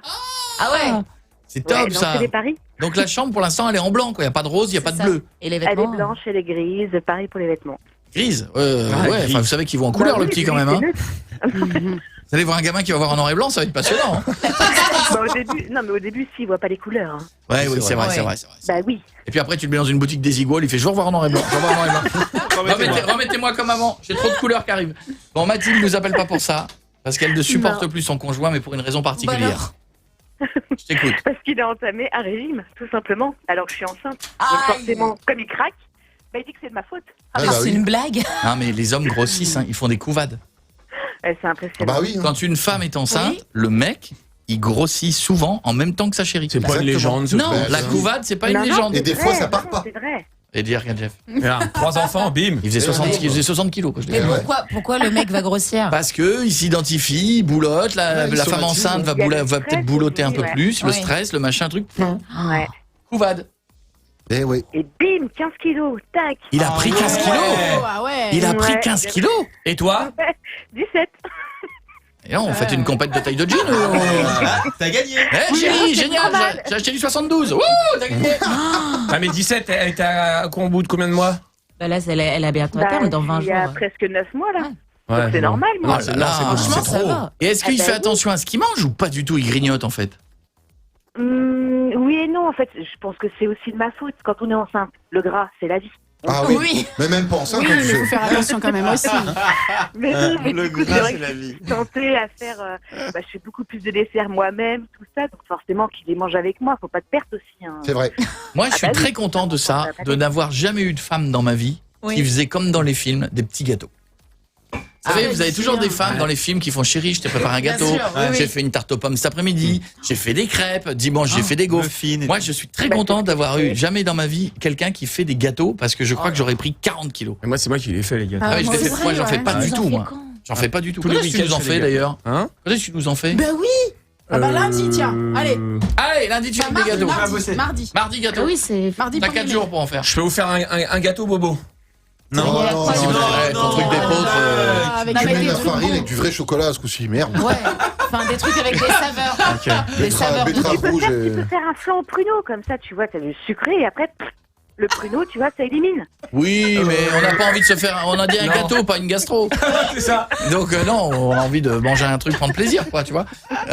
Ah ouais. C'est top Ouais, ça. c'est des paris. Donc la chambre pour l'instant elle est en blanc quoi. Il y a pas de rose, il y a pas de bleu. Et les Elle est vêtements. blanche, elle est grise, pareil pour les vêtements. Grise. Ouais. Enfin vous savez qu'ils vont en couleur Bah le oui, petit oui, quand même. c'est Hein. neutre. Vous allez voir un gamin qui va voir en noir et blanc, ça va être passionnant. Hein. Bah, au début, si, il voit pas les couleurs. Hein. Ouais, oui, c'est vrai. Bah oui. Et puis après, tu le mets dans une boutique des Iguales, il fait je veux revoir en noir et blanc. Remettez-moi comme avant. J'ai trop de couleurs qui arrivent. Bon, Mathilde nous appelle pas pour ça, parce qu'elle ne supporte plus son conjoint, mais pour une raison particulière. Je t'écoute. Parce qu'il a entamé un régime, tout simplement, alors que je suis enceinte. Donc forcément, comme il craque, bah, il dit que c'est de ma faute. C'est une blague. Non, mais les hommes grossissent, hein, ils font des couvades. C'est impressionnant. Quand une femme est enceinte, le mec, il grossit souvent en même temps que sa chérie. C'est pas une légende, ce Non, truc. la couvade, c'est pas une légende. Et des fois, ça part pas. C'est vrai. Et dire, regarde Jeff. Voilà, 3 enfants, bim. Il faisait 60 kilos. Quand je l'ai Mais vu. pourquoi le mec va grossir? Parce que il s'identifie, il boulotte, la femme enceinte va peut-être boulotter un peu plus, le stress, le machin, truc. Ouais. Couvade. Eh oui. Et bim, 15 kilos, tac. Il a pris 15 kilos. Ah ouais. Il a pris Ouais. 15 kilos. Et toi? 17. Et là, on fait une compète de taille de jean. T'as gagné. Eh chérie, génial, j'ai acheté du 72. Wouh, t'as gagné. Ah, mais 17, elle était au bout de combien de mois? Bah là, elle a bientôt à terme dans 20 Il y a jours. presque 9 mois, là. Ouais, Donc c'est normal, moi. Oh là là, Franchement, ça va. Et est-ce qu'il Ah bah fait oui. attention à ce qu'il mange ou pas du tout? Il grignote en fait. Oui et non, en fait, je pense que c'est aussi de ma faute. Quand on est enceinte, le gras, c'est la vie. Ah oui. Mais même pas enceinte. Oui, mais il faut faire attention quand même aussi. Mais oui, mais Le du coup, gras, c'est vrai c'est que la je vie. suis tentée à faire... je fais beaucoup plus de desserts moi-même, tout ça. Donc forcément, qu'il les mange avec moi. Faut pas de perte aussi. Hein. C'est vrai. Moi, je suis bah oui. très content de ça, de n'avoir jamais eu de femme dans ma vie qui faisait comme dans les films des petits gâteaux. Vous savez, vous avez toujours des femmes dans les films qui font chérie, je t'ai préparé un gâteau, j'ai fait une tarte aux pommes cet après-midi, j'ai fait des crêpes, dimanche j'ai fait des gaufres. Moi, je suis très content d'avoir eu jamais dans ma vie quelqu'un qui fait des gâteaux parce que je crois que j'aurais pris 40 kilos. Et moi, c'est moi qui les fait, les gâteaux. Ah ouais, je les fais, moi, j'en fais pas du tout, moi. J'en fais pas du tout. Quand est-ce que tu nous en fais d'ailleurs? Hein? Quand est-ce que tu nous en fais? Ben oui. Ah bah lundi, tiens. Allez. Allez, lundi tu fais des gâteaux. Mardi. Mardi gâteau. Oui, c'est. Mardi. T'as 4 jours pour en faire. Je peux vous faire un gâteau bobo. Non, ton truc d'épeautre. Avec Tu mets de des la trucs farine bons. avec du vrai chocolat ce coup-ci, merde. Ouais. Enfin, des trucs avec des saveurs. Des saveurs. Betterave rouge Tu et... peux faire un flan au pruneau, comme ça, tu vois, t'as du sucré et après, le pruneau, tu vois, ça élimine. Oui, mais on n'a pas envie de se faire. On a dit un gâteau, pas une gastro. C'est ça. Donc non, on a envie de manger un truc, prendre plaisir, quoi, tu vois.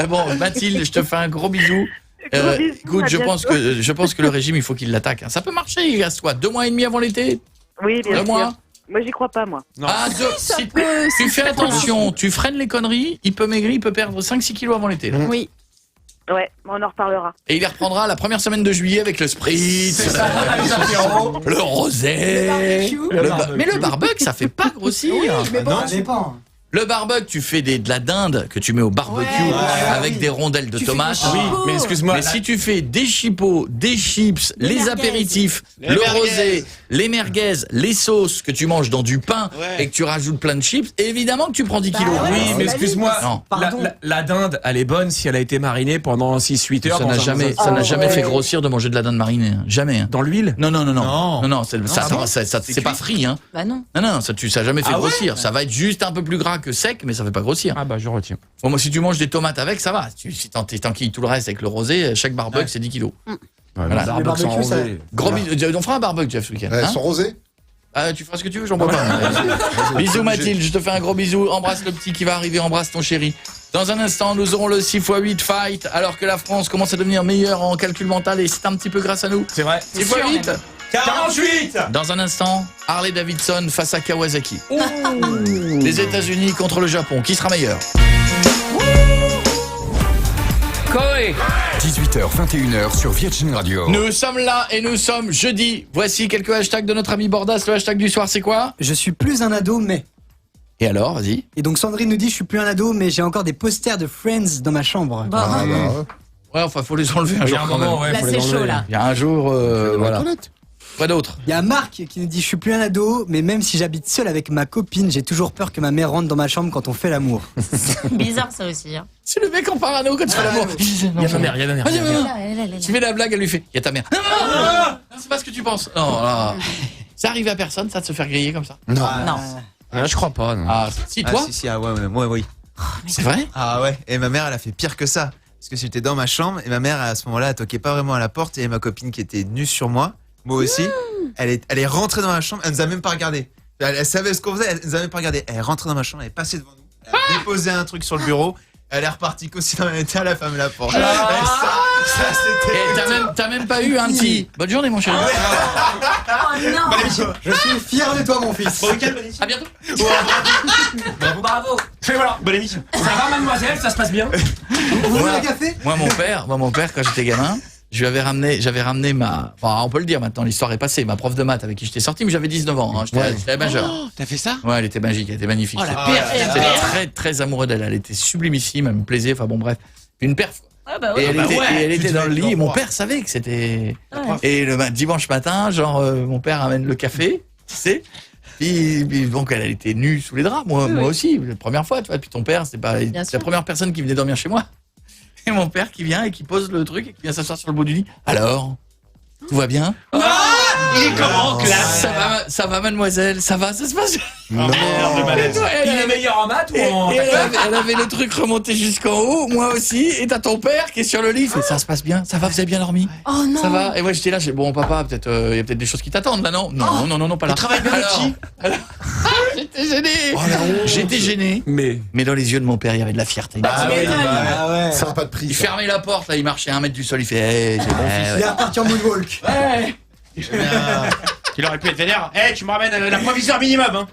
Bon, Mathilde, je te fais un gros bisou. Écoute, à je bientôt. pense que le régime, il faut qu'il l'attaque. Hein. Ça peut marcher, reste-toi 2 mois et demi avant l'été. Oui, bien 2 sûr. mois. Moi, j'y crois pas, moi. Ah, si tu fais attention, tu freines les conneries, il peut maigrir, il peut perdre 5-6 kilos avant l'été. là. Oui. Ouais, on en reparlera. Et il les reprendra la première semaine de juillet avec le spritz, le rosé, mais le barbecue, ça fait pas grossir. Mais bon, ça dépend. Le barbecue, tu fais de la dinde que tu mets au barbecue avec des rondelles de tomates. Oui, mais excuse-moi. Mais si tu fais des chipots, des chips, les apéritifs, le rosé, les merguez, les sauces que tu manges dans du pain et que tu rajoutes plein de chips, évidemment que tu prends 10 kilos. Oui, mais excuse-moi, Non. la dinde, elle est bonne si elle a été marinée pendant 6-8 heures. Ça n'a jamais fait grossir de manger de la dinde marinée. Hein. Jamais. Hein. Dans l'huile? Non, c'est pas frit. Hein. Bah non. Non, ça n'a jamais fait grossir. Ça va être juste un peu plus gras que sec, mais ça fait pas grossir. Ah bah je retiens. Bon, moi, si tu manges des tomates avec, ça va. Si t'enquilles tout le reste avec le rosé, chaque barbecue, c'est 10 kilos. Voilà. Le barbecue sans rosé. Gros bisous. On fera un barbecue, Jeff, ce week-end. Elles Hein sont rosées. Tu feras ce que tu veux, j'en bois pas. Bisous Mathilde, je te fais un gros bisou. Embrasse le petit qui va arriver, embrasse ton chéri. Dans un instant, nous aurons le 6x8 fight, alors que la France commence à devenir meilleure en calcul mental et c'est un petit peu grâce à nous. C'est vrai. 6x8 48. Dans un instant, Harley Davidson face à Kawasaki. Les États-Unis contre le Japon, qui sera meilleur? Koé. 18h, 21h sur Virgin Radio. Nous sommes là et nous sommes jeudi. Voici quelques hashtags de notre ami Bordas. Le hashtag du soir, c'est quoi? Je suis plus un ado, mais. Et alors, vas-y. Et donc Sandrine nous dit, je suis plus un ado, mais j'ai encore des posters de Friends dans ma chambre. Ouais, enfin, faut les enlever un Il y jour a un quand moment, même. ouais, Là, faut les c'est enlever. chaud, là. Il y a un jour, voilà. Quoi d'autre? Il y a Marc qui nous dit je suis plus un ado, mais même si j'habite seul avec ma copine, j'ai toujours peur que ma mère rentre dans ma chambre quand on fait l'amour. Bizarre ça aussi. Hein. C'est le mec en parano quand tu fais l'amour. Il y a ta mère, il y a ta mère. Tu fais la blague, elle lui fait. Il y a ta mère. C'est pas ce que tu penses. Non, là. C'est arrivé à personne, ça, de se faire griller comme ça? Non. Je crois pas. Non. Ah, si, toi? Si, ouais, moi, oui. C'est vrai? Ah ouais, et ma mère, elle a fait pire que ça. Parce que j'étais dans ma chambre, et ma mère, à ce moment-là, elle toquait pas vraiment à la porte, et ma copine qui était nue sur moi, moi aussi, elle est rentrée dans ma chambre, elle nous a même pas regardé. Elle savait ce qu'on faisait, elle nous a même pas regardé. Elle est rentrée dans ma chambre, elle est passée devant nous, elle a déposé un truc sur le bureau, elle est repartie qu'aussi dans la état, elle a fermé la porte. Ça c'était... T'as même pas eu un petit... Bonne journée, mon chéri. Oh non. Je suis fier de toi, mon fils. Bon week-end, bonne émission. À bientôt. Bravo. Et voilà. Bonne émission. Ça va, mademoiselle, ça se passe bien? Vous voulez un café? Moi, mon père, quand j'étais gamin, j'avais ramené ma... Enfin, on peut le dire maintenant, l'histoire est passée. Ma prof de maths avec qui j'étais sorti, mais j'avais 19 ans. Hein, j'étais majeur. Oh, t'as fait ça? Ouais, elle était magique, elle était magnifique. Oh, la perf. J'étais très, très amoureux d'elle. Elle était sublimissime, elle me plaisait. Enfin bon, bref. Une perf. Ah bah Et ouais. elle était dans le lit et mon père savait que c'était... Ouais. Et le dimanche matin, genre, mon père amène le café, tu sais. Puis donc elle était nue sous les draps, moi aussi, la première fois, tu vois. Puis ton père, c'est la première personne qui venait dormir chez moi. Et mon père qui vient et qui pose le truc et qui vient s'asseoir sur le bout du lit. Alors, tout va bien? Il est comment, classe? Ça va, mademoiselle? Ça va, ça se passe? Non. Merde, de malaise. Il est meilleur en maths ou en... Elle avait le truc remonté jusqu'en haut, moi aussi, et t'as ton père qui est sur le lit, il fait, ça se passe bien, ça va, vous avez bien dormi? Oh non. Ça va? Et moi j'étais là, j'ai bon papa, peut-être il y a peut-être des choses qui t'attendent là, non? Non, pas là. Tu travailles bien alors, j'étais gêné. J'étais gêné. Mais dans les yeux de mon père, il y avait de la fierté. ouais. Ça n'a pas de prix. Il fermait la porte, là, il marchait à 1 mètre du sol, il fait, hey, j'ai bon fils. Il est reparti en moonwalk. Ouais. Il aurait pu être vénère. Tu me ramènes l'improviseur minimum, hein.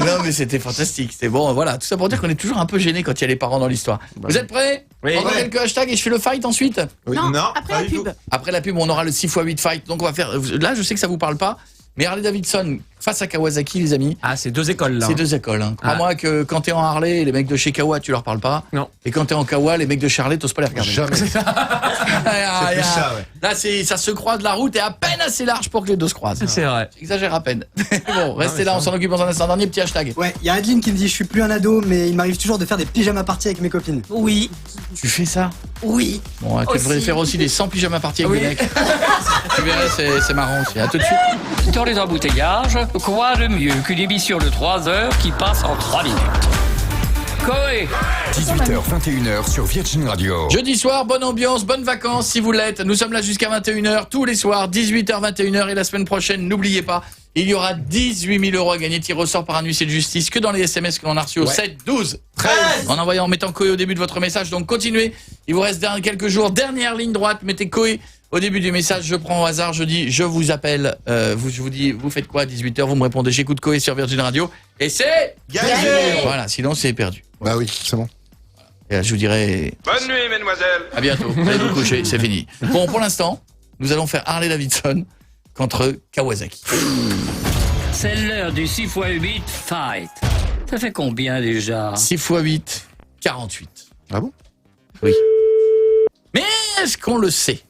Non, mais c'était fantastique. C'était bon, voilà. Tout ça pour dire qu'on est toujours un peu gêné quand il y a les parents dans l'histoire. Vous êtes prêts? Oui. On va quelques hashtags et je fais le fight ensuite. Non, après la pub. Après la pub, on aura le 6x8 fight. Donc on va faire... Là, je sais que ça vous parle pas, mais Harley Davidson face à Kawasaki, les amis. Ah, c'est 2 écoles, là. C'est 2 écoles. Hein. Crois-moi que quand t'es en Harley, les mecs de chez Kawa, tu leur parles pas. Non. Et quand t'es en Kawa, les mecs de Charlet, t'oses pas les regarder. Jamais. C'est plus ça, ouais. Là, ça se croise, la route est à peine assez large pour que les deux se croisent. C'est vrai. J'exagère à peine. Bon, restez là, on s'en occupe dans un instant. Dernier petit hashtag. Ouais, il y a Adeline qui me dit je suis plus un ado, mais il m'arrive toujours de faire des pyjamas parties avec mes copines. Oui. Tu fais ça? Oui. Bon, tu devrais faire aussi des 100 pyjamas parties avec des mecs. Tu verrais, c'est marrant aussi. À tout de suite. Dans les embouteillages, quoi de mieux qu'une émission de 3 heures qui passe en 3 minutes? Coé. 18h, 21h sur Virgin Radio. Jeudi soir, bonne ambiance, bonnes vacances si vous l'êtes. Nous sommes là jusqu'à 21h tous les soirs, 18h, 21h. Et la semaine prochaine, n'oubliez pas, il y aura 18 000 € à gagner, tir au sort par un huissier de justice que dans les SMS que l'on a reçus au 7, 12, 13. En mettant Coé au début de votre message. Donc continuez, il vous reste quelques jours. Dernière ligne droite, mettez Coé au début du message. Je prends au hasard, je dis, je vous appelle. Je vous dis, vous faites quoi à 18h? Vous me répondez, j'écoute Coé sur Virgin Radio. Et c'est gagné. Voilà, sinon c'est perdu. Bah oui, c'est bon. Et là, je vous dirai... Bonne nuit, mesdemoiselles. À bientôt. Allez vous coucher, c'est fini. Bon, pour l'instant, nous allons faire Harley Davidson contre Kawasaki. C'est l'heure du 6x8 fight. Ça fait combien déjà? 6x8, 48. Ah bon? Oui. Mais est-ce qu'on le sait?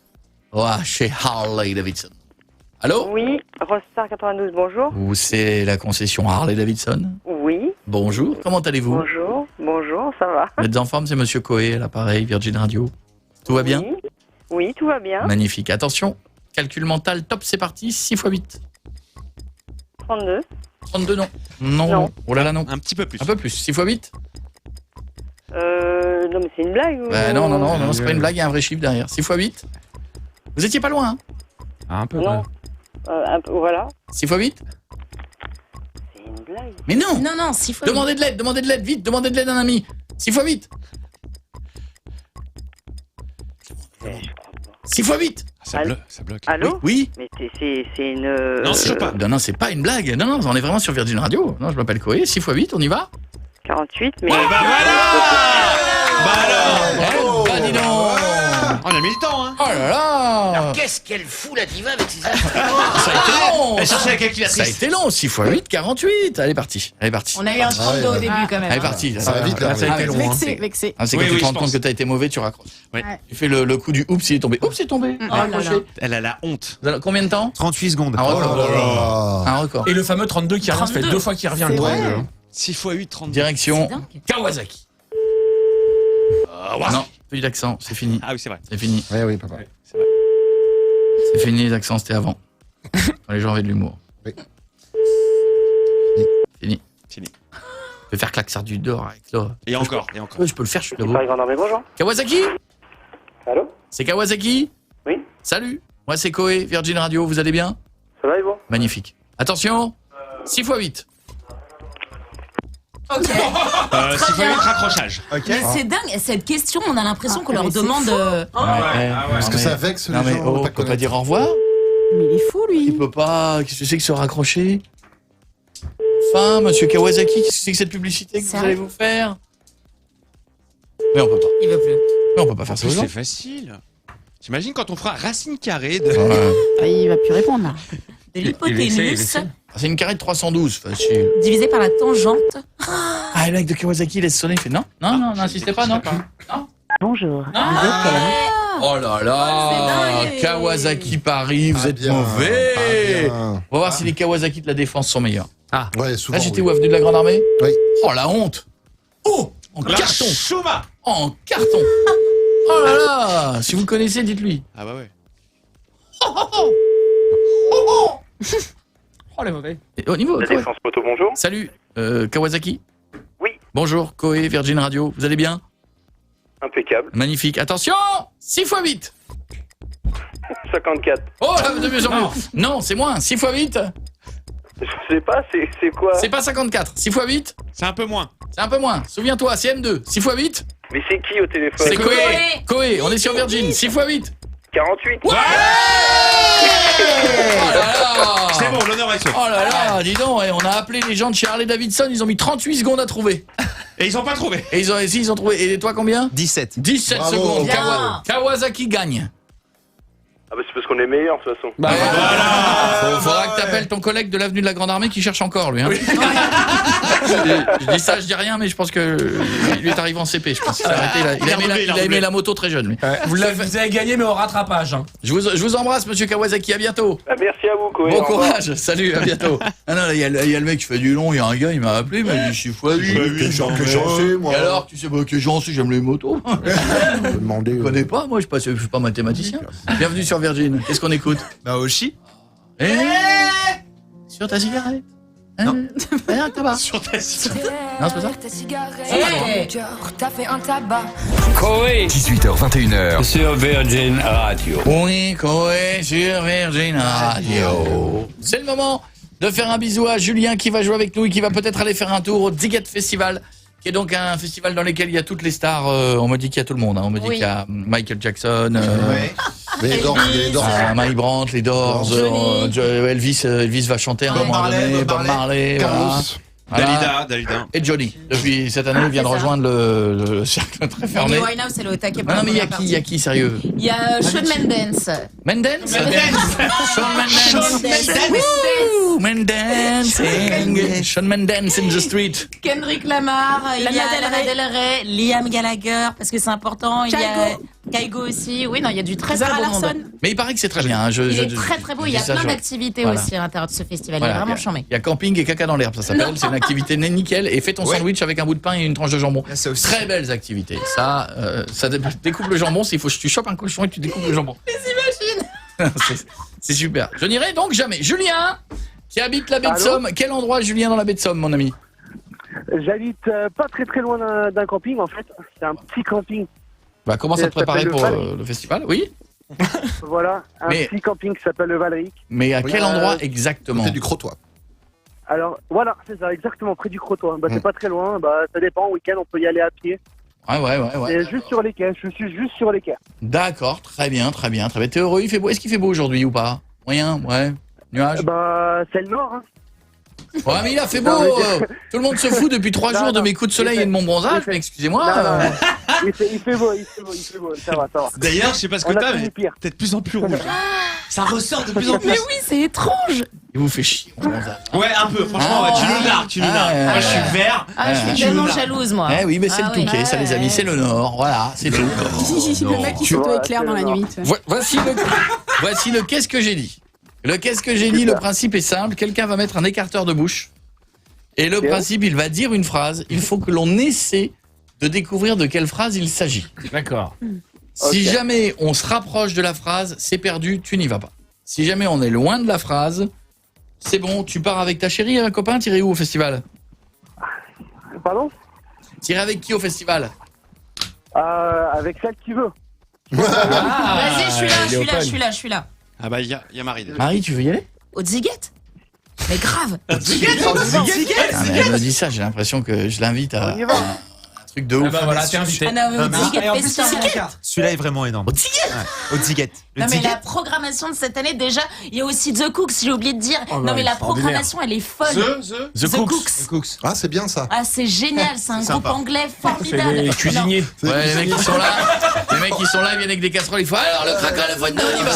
Chez Harley Davidson. Allô? Oui, Rostar 92, bonjour. Ou c'est la concession Harley Davidson? Oui. Bonjour, comment allez-vous? Bonjour, ça va. Vous êtes en forme, c'est Monsieur Coé à l'appareil Virgin Radio. Tout va bien? Oui, tout va bien. Magnifique. Attention, calcul mental top, c'est parti. 6x8. 32. 32, non. Non. Oh là là, non. Un petit peu plus. Un peu plus. 6x8? Non, mais c'est une blague. Non, c'est pas une blague, il y a un vrai chiffre derrière. 6x8? Vous étiez pas loin, hein? Un peu. Non. Un peu, voilà. 6x8? C'est une blague. Mais non! Non, 6 fois. Demandez de l'aide, vite, demandez de l'aide à un ami. 6x8? 6x8? Ça bloque. Allô? Oui? Mais c'est une... Non, c'est pas. Non, c'est pas une blague. Non, on est vraiment sur Virgin Radio. Non, je m'appelle Coé. 6x8, on y va? 48, mais... Bah voilà! Bah alors! Bah dis donc! On a mis le temps, hein. Oh là là! qu'est-ce qu'elle fout la diva avec ses Ça a été long. Elle cherchait la calculatrice. Ça a été long, 6 x 8, 48. Elle est partie. On a eu un 32 au début quand même. Elle est partie. Ça va vite, là. Ça a été long. Vexé, vexé. C'est quand tu te rends compte que t'as été mauvais, tu raccroches. Ouais. Tu fais le coup du oups, il est tombé. Oups, c'est tombé. Oh là là. Elle a la honte. Combien de temps? 38 secondes. Un record. Oh. Un record. Et le fameux 32 qui revient, ça fait 2 fois qu'il revient. C'est le vrai. 6 x 8, 30. Direction C'est dingue. Kawasaki. Non, plus d'accent, c'est fini. Ah oui, c'est vrai. C'est fini. Oui, papa. C'est fini, les accents, c'était avant. Quand les gens avaient de l'humour. Oui. Fini. Fini. Je vais faire Klaxar du Dor avec ça. Et encore, et encore. Ouais, je peux le faire, je suis là-bas. bonjour. Kawasaki? Allô? C'est Kawasaki? Oui. Salut, moi c'est Koé, Virgin Radio, vous allez bien? Ça va et vous? Magnifique. Attention, 6 x 8. Ok. 6 x 8, raccrochage. Ok. Mais c'est dingue, cette question, on a l'impression qu'on leur mais c'est demande. Parce que ça vexe les Non mais gens. oh, de on pas peut pas connaître. dire au revoir? Mais il est fou, Il lui. peut pas, qu'est-ce que c'est que se raccrocher? Enfin, monsieur Kawasaki, qu'est-ce que c'est que cette publicité que vous Sérieux allez vous faire? Mais on peut pas. Il veut plus. Mais on peut pas faire ça aux gens. C'est facile. T'imagines quand on fera racine carrée de... Ah, il va plus répondre, là. De l'hypoténuse C'est une carrée de 312, facile. divisée par la tangente. Ah, le mec de Kawasaki, il laisse sonner, il fait non, non, non, n'insistez pas, non. Non. Bonjour. Oh là là, C'est dingue. Kawasaki Paris, vous Ah, êtes bien, mauvais. ah, bien. On va voir si les Kawasaki de la défense sont meilleurs. Ouais, souvent. Là, j'étais oui. où, avenue de la Grande Armée? Oui. Oh la honte. Oh, en La carton. Chouma. En carton. Oh là là, si vous le connaissez, dites-lui. Ah bah ouais. Oh les mauvais. Et au niveau, La défense moto, bonjour. salut, Kawasaki. Oui. Bonjour, Koé, Virgin Radio, vous allez bien? Impeccable. Magnifique. Attention, 6 x 8. 54. Oh, là, de mieux en mieux. Non, c'est moins, 6 x 8. Je sais pas, c'est quoi? C'est pas 54, 6 x 8. C'est un peu moins. C'est un peu moins. Souviens-toi, c'est M2, 6 x 8. Mais c'est qui au téléphone? C'est Koé. Koé, on est sur Virgin, 6 x 8. 48. Ouais. Oh là là. C'est bon, l'honneur est sauf. Oh là là, dis donc, on a appelé les gens de chez Harley Davidson, ils ont mis 38 secondes à trouver. Et ils ont pas trouvé. Et ils ont trouvé. Et toi combien? 17. 17 Bravo. secondes. Bien. Kawasaki gagne. Ah bah c'est parce qu'on est meilleurs de toute façon. Bah Faudra que t'appelles ton collègue de l'avenue de la Grande Armée qui cherche encore lui. Hein. Je dis ça, je dis rien, mais je pense que lui est arrivé en CP. Je pense qu'il s'est arrêté. Il a aimé la moto très jeune lui. Vous avez gagné, mais au rattrapage. Hein. Je vous embrasse, monsieur Kawasaki. À bientôt. Ah, merci à vous, Koé. Bon courage. Salut. À bientôt. Ah non, là, il y a le mec qui fait du long. Il y a un gars, il m'a appelé, il m'a dit je suis foiré. Quel genre que j'en sais, moi. Et alors, tu sais pas que j'en sais, j'aime les motos. Je peux demander. Je connais pas, moi, je suis pas mathématicien. Bienvenue sur Virgin. Qu'est-ce qu'on écoute? Bah, Oshi. Sur ta cigarette. Non. Tabac. Sur ta Non, c'est pas ça? Hey. T'as fait un tabac. Koé 18h, 21h. sur Virgin Radio. Oui, Koé sur Virgin Radio. C'est le moment de faire un bisou à Julien qui va jouer avec nous et qui va peut-être aller faire un tour au Ziget Festival, qui est donc un festival dans lequel il y a toutes les stars. On me dit qu'il y a tout le monde. Hein. On me dit qu'il y a Michael Jackson, Les Doors, les Doors. Mike Brandt, les Doors, Elvis va chanter à un moment donné, Bob Marley, voilà. Voilà. Dalida. Et Johnny. Depuis cette année, il vient de rejoindre le cercle très fermé. Amy Winehouse, c'est le taquet. Non, mais il y a qui, sérieux? Il y a Shawn Mendes. Mendes? Shawn Mendes. Shawn Mendes in the street. Kendrick Lamar, il y a Lana Lana Del Rey, Liam Gallagher, parce que c'est important. Il y a Kaigo aussi. Oui, non, il y a du très Zara beau Larsson. monde. Mais il paraît que c'est très bien. Hein. Il est très très beau. Il y a plein d'activités aussi à l'intérieur de ce festival. Il est vraiment charmé. Il y a camping et caca dans l'herbe, ça s'appelle. C'est une activité nickel. Et fais ton sandwich avec un bout de pain et une tranche de jambon. Très belles activités. Ça découpe le jambon. Il faut que tu chopes un cochon et que tu découpes le jambon. C'est super. Je n'irai donc jamais. Julien, qui habite la baie de Somme. Quel endroit, Julien, dans la baie de Somme, mon ami? J'habite pas très très loin d'un camping en fait. C'est un petit camping. Bah, commence à te préparer pour Valric. le festival, oui. Voilà, un petit camping qui s'appelle le Valric. Mais à quel endroit exactement? C'est du Crotoy. Alors voilà, c'est ça, exactement, près du Crotoy. Bah, c'est pas très loin, bah, ça dépend, week-end on peut y aller à pied. Ouais. C'est juste sur les quais, je suis juste sur les quais. D'accord, très bien. T'es heureux, il fait beau. Est-ce qu'il fait beau aujourd'hui ou pas? Moyen, ouais. Nuage? Bah, c'est le nord, hein. Ouais, mais il a fait beau. Tout le monde se fout depuis 3 jours de mes coups de soleil et de mon bronzage, mais excusez-moi. Il fait beau, ça va. D'ailleurs, je sais pas ce que On a t'as, connu mais pire. t'es de plus en plus rouge. Ça ressort de plus en plus. Mais oui, c'est étrange. Il vous fait chier. Ouais, un peu, franchement, ouais, tu nous nargues, Moi, je suis vert. Ah, je suis tellement jalouse, moi. Eh oui, mais c'est Ah le Touquet, ça les amis, c'est le Nord, voilà, c'est tout. Le mec qui s'auto-éclaire dans la nuit. Voici le qu'est-ce que j'ai dit. Le qu'est-ce que j'ai dit, le principe est simple, quelqu'un va mettre un écarteur de bouche, et le principe, il va dire une phrase, il faut que l'on essaie de découvrir de quelle phrase il s'agit. D'accord. Si jamais on se rapproche de la phrase, c'est perdu, tu n'y vas pas. Si jamais on est loin de la phrase, c'est bon, tu pars avec ta chérie, un copain, t'irais où au festival? Pardon? T'irais avec qui au festival? Avec celle qui veut. Vas-y, je suis là. Ah bah, il y a Marie déjà. Marie, tu veux y aller? Au Ziguette? Mais grave. Ah, mais elle me dit ça, j'ai l'impression que je l'invite à un truc de ouf. Ah bah voilà, t'es invité. Ah non, mais au Ziguette Festival. Celui-là est vraiment énorme. Au Ziguette Au Ziguette. Non mais la programmation de cette année déjà, il y a aussi The Cooks, j'ai oublié de dire. Non mais la programmation elle est folle. The Cooks. Ah, c'est bien ça. Ah c'est génial, c'est un groupe anglais C'est formidable. les cuisiniers. Ouais, les mecs qui sont là, ils viennent avec des casseroles, ils font alors le craquant, le fondant, on y va.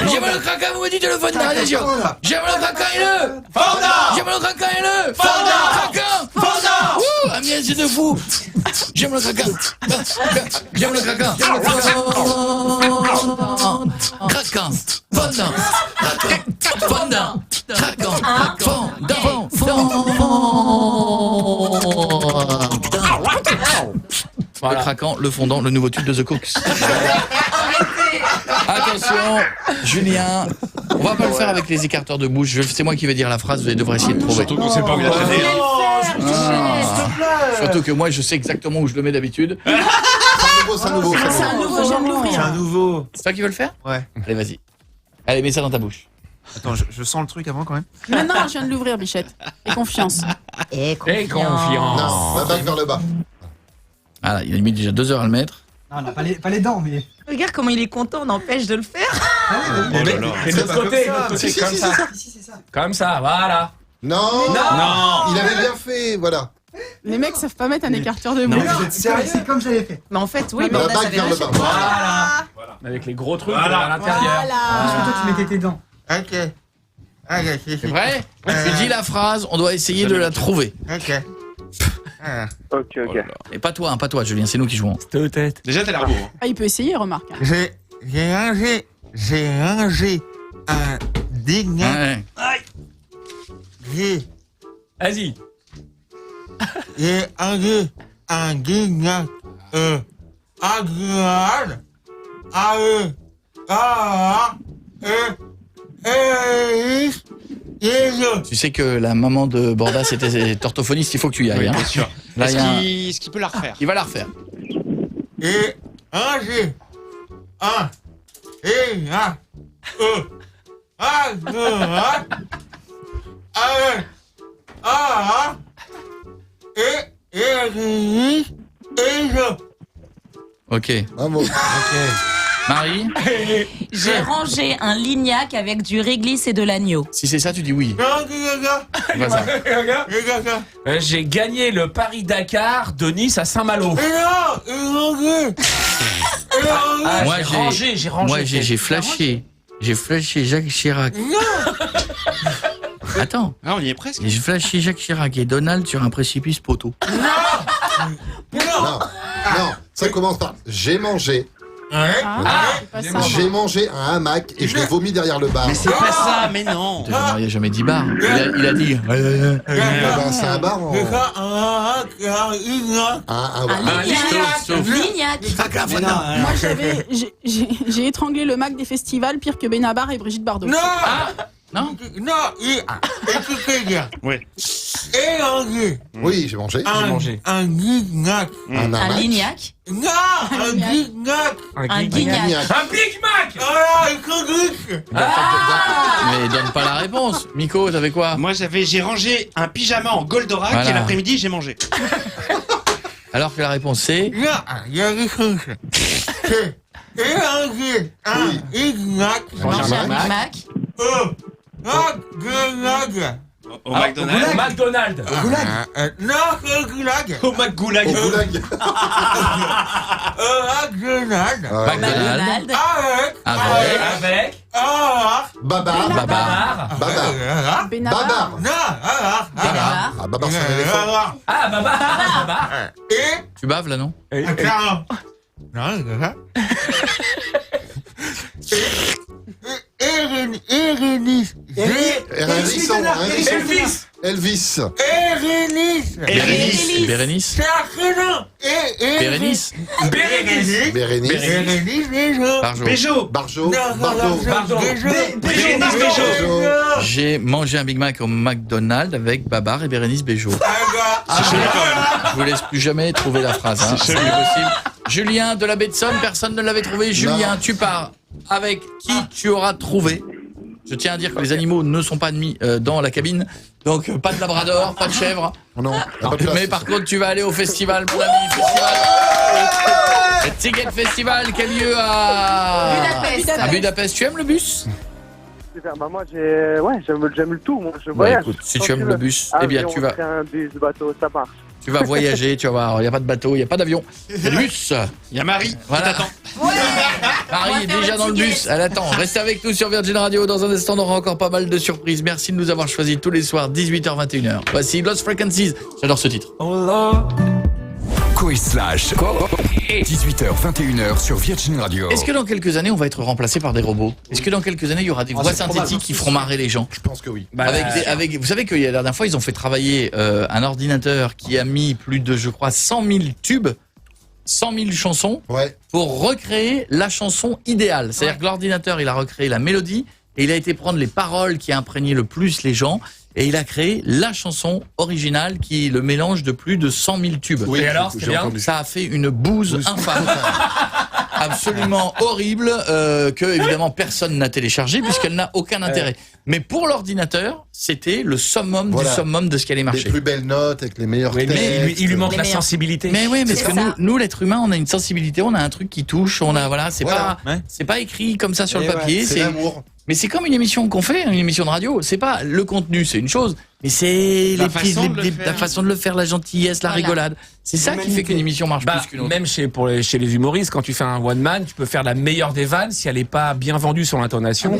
J'aime le craquant, vous me dites le fondant, attention. J'aime le craquant et le fondant. J'aime le craquant et le fondant. Craquant, fondant. Ouh, Amiens, c'est de fou. J'aime le craquant. J'aime le craquant. Craquant, fondant, fondant, craquant, le craquant, le fondant, le nouveau tube de The Cooks. Attention, Julien, on va pas le faire avec les écarteurs de bouche. C'est moi qui vais dire la phrase, vous devrez essayer de trouver. Surtout qu'on sait pas où il a traîné. Surtout que moi, je sais exactement où je le mets d'habitude. C'est un nouveau, je viens de l'ouvrir. C'est un nouveau. C'est toi qui veux le faire? Ouais. Allez, vas-y. Allez, mets ça dans ta bouche. Attends, je sens le truc avant quand même. Maintenant, je viens de l'ouvrir, Bichette. Et confiance. Et confiance. Non, la bague vers le bas. Voilà, il a mis déjà 2 heures à le mettre. Non, on n'a pas les dents, mais. Regarde comment il est content, on empêche de le faire. Et de l'autre côté, comme ça. Comme ça, voilà. Non. Il avait bien fait, voilà. Les mecs savent pas mettre un écarteur de bouche. Vous êtes sérieux? C'est comme j'avais fait. Mais en fait, oui, mais La on a bague vers le bas. Voilà. Avec les gros trucs à l'intérieur. Parce que toi, tu mettais tes dents. Ok. C'est vrai? Tu dis la phrase, on doit essayer de la trouver. Ok. Ok. Et pas toi, Julien, c'est nous qui jouons. Tête. Déjà, t'as l'air beau. Ah, il peut essayer, remarque. J'ai rangé un dignac. Ouais. Vas-y. J'ai rangé un dignac agréable. Tu sais que la maman de Bordas était orthophoniste, il faut que tu y ailles. Oui, hein. bien sûr. Là, Est-ce qu'il peut la refaire? Il va la refaire. Et rangé un dignac agréable. Ok. Bravo. Marie, J'ai rangé un lignac avec du réglisse et de l'agneau. si c'est ça, tu dis oui. Vas-y. J'ai gagné le Paris-Dakar de Nice à Saint-Malo. Ah, Moi, j'ai rangé. Moi, j'ai flashé. J'ai flashé Jacques Chirac. Attends. Ah, on y est presque. J'ai flashé Jacques Chirac et Donald sur un précipice poteau. Non, ça commence par j'ai mangé. J'ai mangé un hamac et je l'ai vomi derrière le bar. Mais c'est pas ça, mais non. Déjà, il n'y a jamais dit bar. Il a dit. C'est un bar en... Un lignac. Moi, j'ai étranglé le Mac des festivals pire que Benabar et Brigitte Bardot. Non. Écoutez bien. Oui. Oui, j'ai mangé. Un lignac. Un Un hamac. lignac. Non, un lignac. Un guignac. Un Big Mac. Mais donne pas la réponse. Miko, t'avais quoi? Moi, j'ai rangé un pyjama en Goldorak Voilà. et l'après-midi, j'ai mangé. Alors que la réponse c'est. Non, il y a des choses. C'est rangé un lignac. Manger un Big Mac. Agréable. Au McDonald's. Au McDonald's. Au goulag. Non, au goulag. Au McGoulag. Au goulag. McDonald's. McDonald's. Avec. Babar. Babar. Babar. Benabar. Babar. Ah, Babar, c'est un éléphant. Ah, Babar. Tu baves là, non? Hérénisson. Elvis. Bérénice. Barjo. Barjo. J'ai mangé un Big Mac au McDonald's avec Babar et Bérénice Bejo. Je vous laisse plus jamais trouver la phrase. Hein. C'est impossible. Julien de la baie de Somme, personne ne l'avait trouvé. Julien, tu pars avec qui tu auras trouvé. Je tiens à dire que les animaux ne sont pas admis dans la cabine. Donc pas de labrador, pas de chèvre. Non, mais par contre tu vas aller au festival, mon ami. Le Ticket Festival qui a lieu à Budapest. Tu aimes le bus? Bah moi j'aime le tout, moi je voyage. Écoute, si tu aimes le bus, eh bien tu vas. Un bus, bateau, ça marche. Tu vas voyager, tu vas voir, il n'y a pas de bateau, il n'y a pas d'avion. C'est le bus. Il y a Marie qui t'attend. Marie est déjà dans le bus, elle attend. Restez avec nous sur Virgin Radio, dans un instant on aura encore pas mal de surprises. Merci de nous avoir choisis tous les soirs, 18h-21h. Voici Lost Frequencies, j'adore ce titre. Coé Slash, 18h-21h sur Virgin Radio. Est-ce que dans quelques années on va être remplacé par des robots? Est-ce que dans quelques années il y aura des voix synthétiques qui feront marrer les gens? Je pense que oui. Vous savez que la dernière fois ils ont fait travailler un ordinateur qui a mis plus de, je crois, 100 000 tubes, 100 000 chansons pour recréer la chanson idéale. C'est-à-dire que l'ordinateur il a recréé la mélodie et il a été prendre les paroles qui a imprégné le plus les gens. Et il a créé la chanson originale qui est le mélange de plus de 100 000 tubes. Oui, et alors, c'est bien. Ça a fait une bouse infâme. Absolument horrible, que évidemment personne n'a téléchargé puisqu'elle n'a aucun intérêt. Mais pour l'ordinateur, c'était le summum du summum de ce qui allait marcher. Les plus belles notes avec les meilleurs textes. Mais il lui manque la sensibilité. Mais oui, parce que nous l'être humain, on a une sensibilité, on a un truc qui touche, on a c'est pas écrit comme ça sur le papier, c'est l'amour. Mais c'est comme une émission qu'on fait, une émission de radio. C'est pas le contenu, c'est une chose, mais c'est la façon de le faire, la gentillesse, la rigolade. C'est ça qui fait qu'une émission marche plus qu'une autre. Même chez les humoristes, quand tu fais un one man, tu peux faire la meilleure des vannes si elle n'est pas bien vendue sur l'intonation.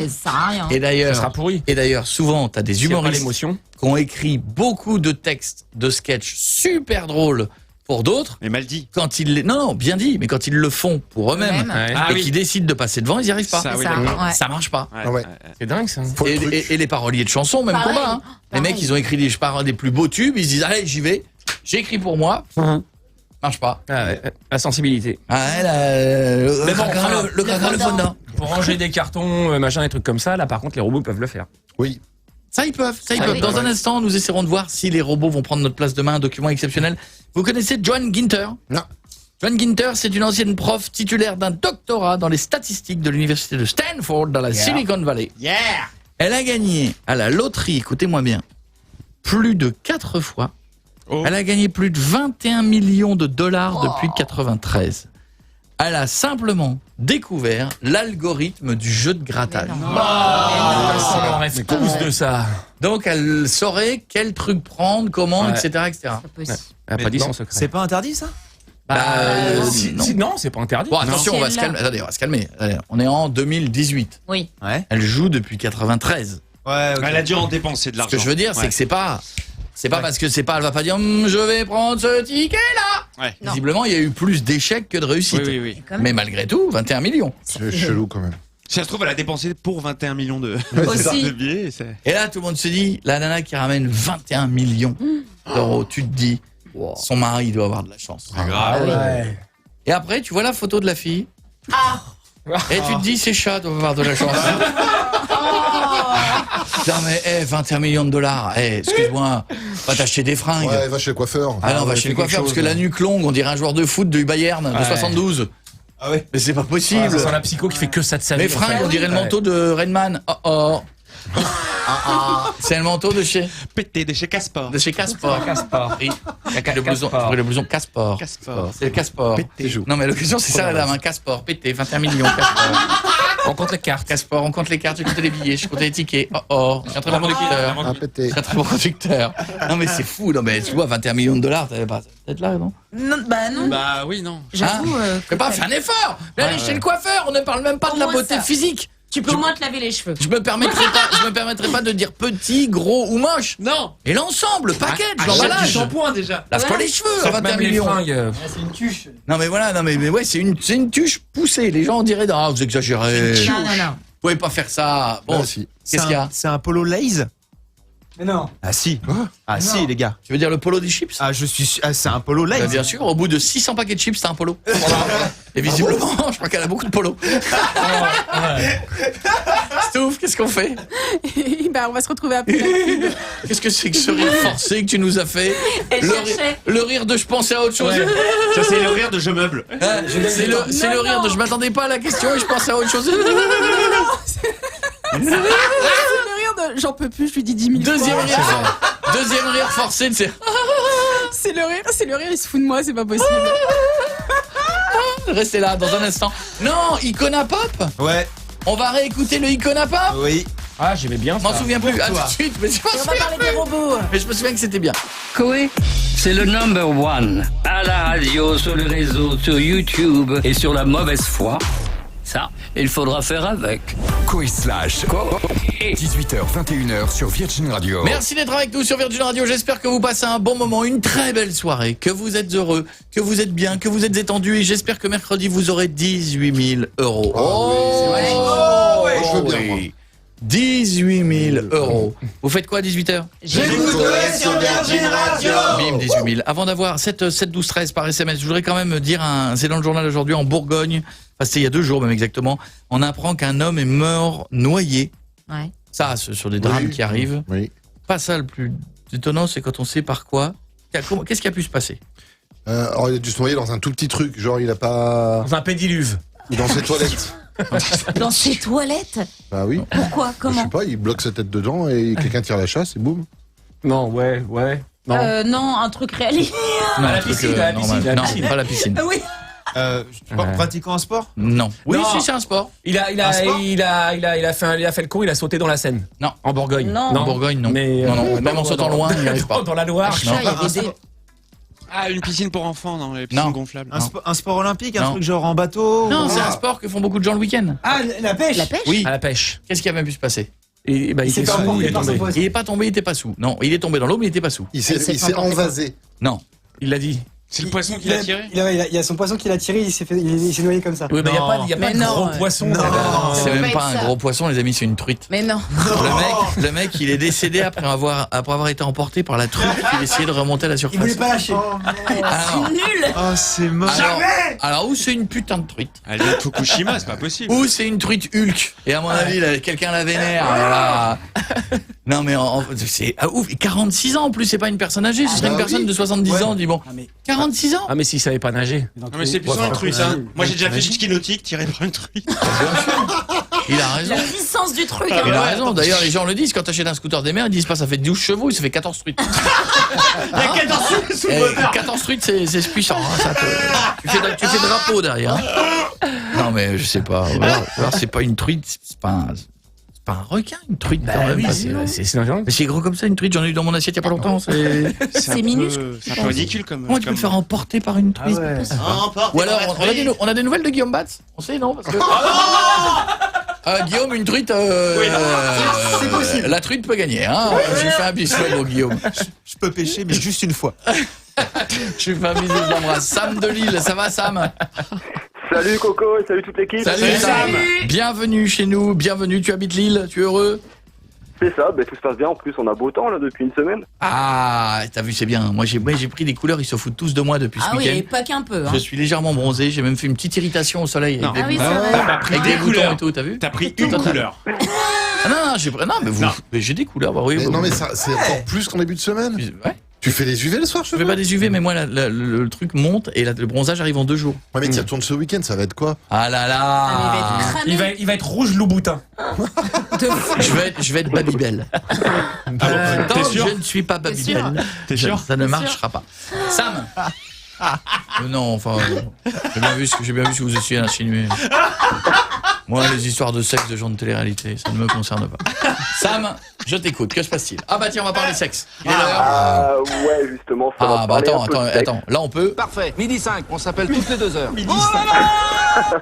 Et d'ailleurs, ça sera pourri. Et d'ailleurs, souvent, t'as des humoristes qui ont écrit beaucoup de textes, de sketchs super drôles. Pour d'autres, mais mal dit. Quand ils bien dit, mais quand ils le font pour eux-mêmes et qu'ils décident de passer devant, ils n'y arrivent pas. Ça marche pas. C'est dingue ça. Et les paroliers de chansons, même combat. Hein. Les mecs, ils ont écrit des plus beaux tubes, ils se disent allez, j'y vais, j'ai écrit pour moi. Marche pas. La sensibilité. Le fondant. Pour ranger des cartons, machin, des trucs comme ça, là par contre les robots peuvent le faire. Oui. Ça ils peuvent. Dans un instant, nous essaierons de voir si les robots vont prendre notre place demain. Un document exceptionnel. Vous connaissez Joan Ginter? Non. Joan Ginter, c'est une ancienne prof titulaire d'un doctorat dans les statistiques de l'université de Stanford dans la Silicon Valley. Elle a gagné à la loterie, écoutez-moi bien, plus de 4 fois. Elle a gagné plus de 21 millions de dollars depuis 1993. Elle a simplement découvert l'algorithme du jeu de grattage. On rêve tous de ça. Donc elle saurait quel truc prendre, comment, etc. Elle n'a pas dit son secret. C'est pas interdit ça? Non, c'est pas interdit. Bon, attention, on va se calmer. Attendez, on va se calmer. Allez, on est en 2018. Oui. Elle joue depuis 93. Elle a dû en dépenser de l'argent. Ce que je veux dire, c'est que c'est pas parce que elle va pas dire je vais prendre ce ticket là. Visiblement, il y a eu plus d'échecs que de réussites. Oui. Mais malgré tout, 21 millions. C'est chelou quand même. Si ça se trouve, elle a dépensé pour 21 millions de billets. Et là, tout le monde se dit, la nana qui ramène 21 millions d'euros, tu te dis, son mari doit avoir de la chance. C'est grave. Et après, tu vois la photo de la fille. Et tu te dis, ces chats doivent avoir de la chance. Non mais 21 millions de dollars, excuse-moi, va t'acheter des fringues. Ouais, va chez le coiffeur. Ah non, va chez le coiffeur parce que la nuque longue, on dirait un joueur de foot du Bayern de 72. Ah ouais. Mais c'est pas possible. Ça sent la psycho qui fait que ça de sa vie. Les fringues, on dirait le manteau de Redman. C'est le manteau de chez Pété de chez Caspar. De chez Caspar. Oui. Le blouson Caspar. C'est le Caspar. Pété. Non mais l'occasion c'est ça la dame, un Caspar, pété, 21 millions Caspar. On compte les cartes. Caspar, on compte les cartes, j'ai compté les billets, j'ai compté les tickets. Oh, je suis un très bon conducteur. Je suis un très bon conducteur. Non mais c'est fou, non mais tu vois, 21 millions de dollars, t'avais pas peut-être là, non? Non. Bah oui, non. J'avoue. Fais pas, fais un effort. Allez chez le coiffeur, on ne parle même pas de la beauté physique. Tu peux au moins te laver les cheveux. Je me permettrai pas de dire petit, gros ou moche. Non. Et l'ensemble, le package, Achète l'emballage. du shampoing déjà. Lave-toi les cheveux, à 21 millions. C'est une tuche. Non mais voilà, non mais ouais, c'est une tuche poussée. Les gens diraient, ah, vous exagérez. Non. Vous pouvez pas faire ça. Bon, si. qu'est-ce qu'il y a? C'est un polo Lay's? Mais non. Ah si. Ah si, les gars. Tu veux dire le polo des chips? Ah, c'est un polo Lay's. Bah, bien sûr, au bout de 600 paquets de chips, t'as un polo. Et visiblement, je crois qu'elle a beaucoup de polos. Stouff, qu'est-ce qu'on fait? Bah, on va se retrouver après la pub. Qu'est-ce que c'est que ce rire forcé que tu nous as fait? Le rire de je pensais à autre chose. Ouais. Ça, c'est le rire de je meuble. C'est le rire de je m'attendais pas à la question et je pensais à autre chose. C'est le rire de j'en peux plus, je lui dis 10 000 Deuxième fois. rire. Deuxième rire forcé de C'est le rire, il se fout de moi, c'est pas possible. Restez là dans un instant. Non, Icona Pop. Ouais. On va réécouter le Icona Pop. Oui. Ah, j'aimais bien Je m'en ça. souviens plus. À tout de suite. Mais On va parler des robots. Mais je me souviens que c'était bien. Koé, c'est le number one. À la radio, sur le réseau, sur YouTube et sur la mauvaise foi. Ça, il faudra faire avec. Koé slash 18h, 21h sur Virgin Radio. Merci d'être avec nous sur Virgin Radio. J'espère que vous passez un bon moment, une très belle soirée, que vous êtes heureux, que vous êtes bien, que vous êtes étendu. Et j'espère que mercredi, vous aurez 18 000 euros. Je veux bien, moi. 18 000 euros. Vous faites quoi à 18h? J'écoute sur Virgin Radio. Bim, 18 000. Avant d'avoir 7 12 13 par SMS, je voudrais quand même dire, c'est dans le journal aujourd'hui, en Bourgogne, enfin c'était il y a 2 jours même exactement, on apprend qu'un homme est mort noyé. Ouais. Ça, sur des drames qui arrivent. Oui. Pas ça le plus étonnant, c'est quand on sait par quoi. Qu'est-ce qui a pu se passer? Alors, il a dû se noyer dans un tout petit truc, genre il a pas... Dans un pédiluve. Ou dans ses toilettes. Dans ses toilettes? Bah oui. Pourquoi? Je Comment? sais pas, il bloque sa tête dedans et quelqu'un tire la chasse et boum. Non, ouais. Non. Non, un truc réaliste. Non, la un truc, piscine, la piscine, normal. la Non, piscine. pas la piscine. Oui. Pratiquant un sport? Non. Oui, Non. si, c'est un sport. Il a fait le coup, il a sauté dans la Seine. Non. En Bourgogne. Non. En Bourgogne, non. Mais non, même en sautant loin, il n'y arrive pas. Dans la Loire. Non. Ah, une piscine pour enfants, non, les piscines Non. gonflables. Un sport olympique, un Non. truc genre en bateau? Non, c'est un sport que font beaucoup de gens le week-end. Ah, la pêche. La pêche? Oui. À la pêche. Qu'est-ce qui a même pu se passer? Et bah, il s'est était fait sous, emporter il est par son tombé. poisson. Il est pas tombé, il était pas sous. Non, il est tombé dans l'eau, mais il était pas sous. Il s'est envasé. Non. Il l'a dit. C'est le poisson qui l'a tiré? Il y a son poisson qui l'a tiré, il s'est noyé comme ça. Oui, mais il n'y a pas de gros poisson. Non. C'est peut même pas pas être un ça. gros poisson, les amis, c'est une truite. Mais non. Le mec, il est décédé après avoir été emporté par la truite qu'il essayait de remonter à la Il voulait surface. pas lâcher. Alors, Nul. Oh, c'est moche. alors, où c'est une putain de truite? Elle est à Fukushima, c'est pas possible. Ou c'est une truite Hulk. Et à mon avis, là, quelqu'un la vénère. Voilà. Non, mais c'est ouf. Et 46 ans en plus, c'est pas une personne âgée, ce serait une personne de 70 ans. Dis bon. 46 ans? Ah, mais s'il savait pas nager. Non, mais c'est plus une truite, hein. Moi, j'ai déjà fait du ski nautique tiré par une truite. Il a raison. La puissance du truc. Il a raison. D'ailleurs, les gens le disent. Quand t'achètes un scooter des mers, ils disent pas ça fait 12 chevaux, ça fait 14 truites. Il y a 14 truites sous le moteur. 14 truites, c'est puissant. Hein, ça tu fais drapeau derrière. Hein. Non, mais je sais pas. Alors, c'est pas une truite, c'est pas un requin, une truite. Bah quand même. oui, Enfin, c'est normal. mais c'est gros comme ça, une truite. J'en ai eu dans mon assiette il y a pas longtemps. C'est C'est minuscule. C'est un peu ridicule comme. Comment tu peux te faire emporter par une truite? Ou alors, on a des nouvelles de Guillaume Batz? On sait, non? Parce que... Guillaume, une truite, c'est possible. la truite peut gagner. Hein. Je lui fais un bisou, au Guillaume. Je peux pêcher, mais juste une fois. Je lui fais un bisou, je l'embrasse. Sam de Lille, ça va, Sam? Salut Coco et salut toute l'équipe. Salut Sam. Bienvenue chez nous, bienvenue. Tu habites Lille, tu es heureux? C'est ça, tout se passe bien. En plus, on a beau temps là depuis une semaine. Ah, t'as vu, c'est bien. Moi, j'ai pris des couleurs, ils se foutent tous de moi depuis Ah ce oui, week-end. et pas qu'un peu. Hein. Je suis légèrement bronzé, j'ai même fait une petite irritation au soleil. Non. Avec Ah des, oui, c'est vrai. T'as pas pris avec des des boutons couleurs. et tout, t'as vu? T'as pris une couleur. Ah non, mais vous, Non. mais j'ai des couleurs, bah oui. Mais bah non, oui. mais ça, c'est encore plus qu'en début de semaine. Ouais. Tu fais des UV le soir, Je fais pas des UV, mais moi, le truc monte et le bronzage arrive en 2 jours. Ouais, mais tu retournes ce week-end, ça va être quoi? Ah là là. Ah, mais il va être cramé. Il va être rouge louboutin. Je vais être Babybel. Tant T'es que sûr? je ne suis pas T'es sûr? Babybel, T'es sûr? ça ne marchera pas. Sam. Non, enfin, j'ai bien vu ce que vous essayez d'insinuer. Moi, les histoires de sexe de gens de télé-réalité, ça ne me concerne pas. Sam, je t'écoute, que se passe-t-il? Ah bah tiens, on va parler sexe. Il est l'heure. Ouais, justement, ça va bah parler un peu de sexe. attends, là on peut. Parfait. 12h05, on s'appelle toutes les 2 heures.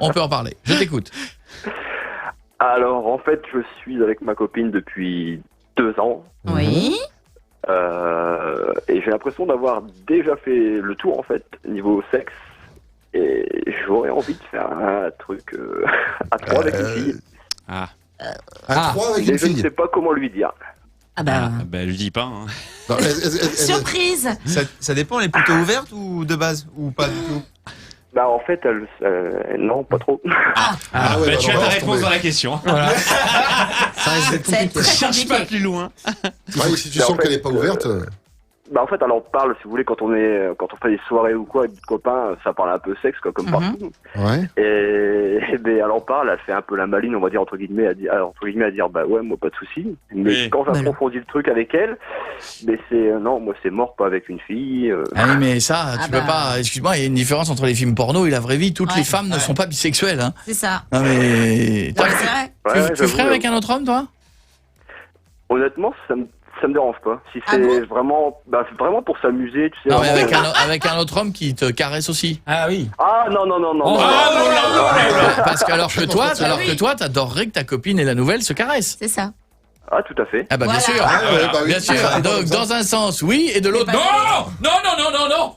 On peut en parler, je t'écoute. Alors, en fait, je suis avec ma copine depuis 2 ans. Oui. Et j'ai l'impression d'avoir déjà fait le tour, en fait, niveau sexe. Et j'aurais envie de faire un truc à 3 avec une fille. À 3 avec une Je ne fille. sais pas comment lui dire. Ah bah. Bah, je dis pas. Hein. Non, Surprise. Ça dépend, elle est plutôt ouverte ou de base ou pas du tout? Bah en fait, non, pas trop. Ouais, tu as ta réponse dans la question. Voilà. Ça risque d'être compliqué. Cherche pas plus loin. Ouais, si tu sens qu'elle est pas ouverte. Bah en fait, elle en parle, si vous voulez, quand on fait des soirées ou quoi avec des copains, ça parle un peu sexe, quoi, comme partout. Ouais. Et ben, elle en parle, elle fait un peu la maline, on va dire, entre guillemets, à dire, bah ouais, moi, pas de souci. Mais quand j'approfondis le truc avec elle, mais non, moi, c'est mort, pas avec une fille. Ah oui, mais ça, tu peux pas. Excuse-moi, il y a une différence entre les films porno et la vraie vie. Toutes les femmes ne sont pas bisexuelles. Hein. C'est ça. Non mais. Ouais, c'est vrai. Tu ferais avec un autre homme, toi? Honnêtement, ça me dérange pas. Si c'est vraiment pour s'amuser, tu sais. Non, mais avec un autre homme qui te caresse aussi. Ah oui. Ah non. Parce que alors que toi, t'adorerais que ta copine et la nouvelle se caressent. C'est ça. Ah, tout à fait. Ah bah bien sûr. Bien sûr. Donc dans un sens, oui, et de l'autre, non.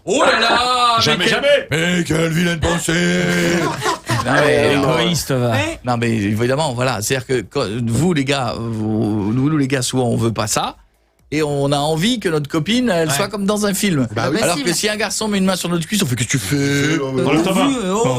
Oh là là. Jamais. Mais quelle vilaine pensée. Non mais égoïste, va. Non mais évidemment, voilà. C'est-à-dire que vous les gars, nous les gars, souvent on veut pas ça. Et on a envie que notre copine, elle soit comme dans un film. Bah oui. Alors que si un garçon met une main sur notre cuisse, on fait que tu fais.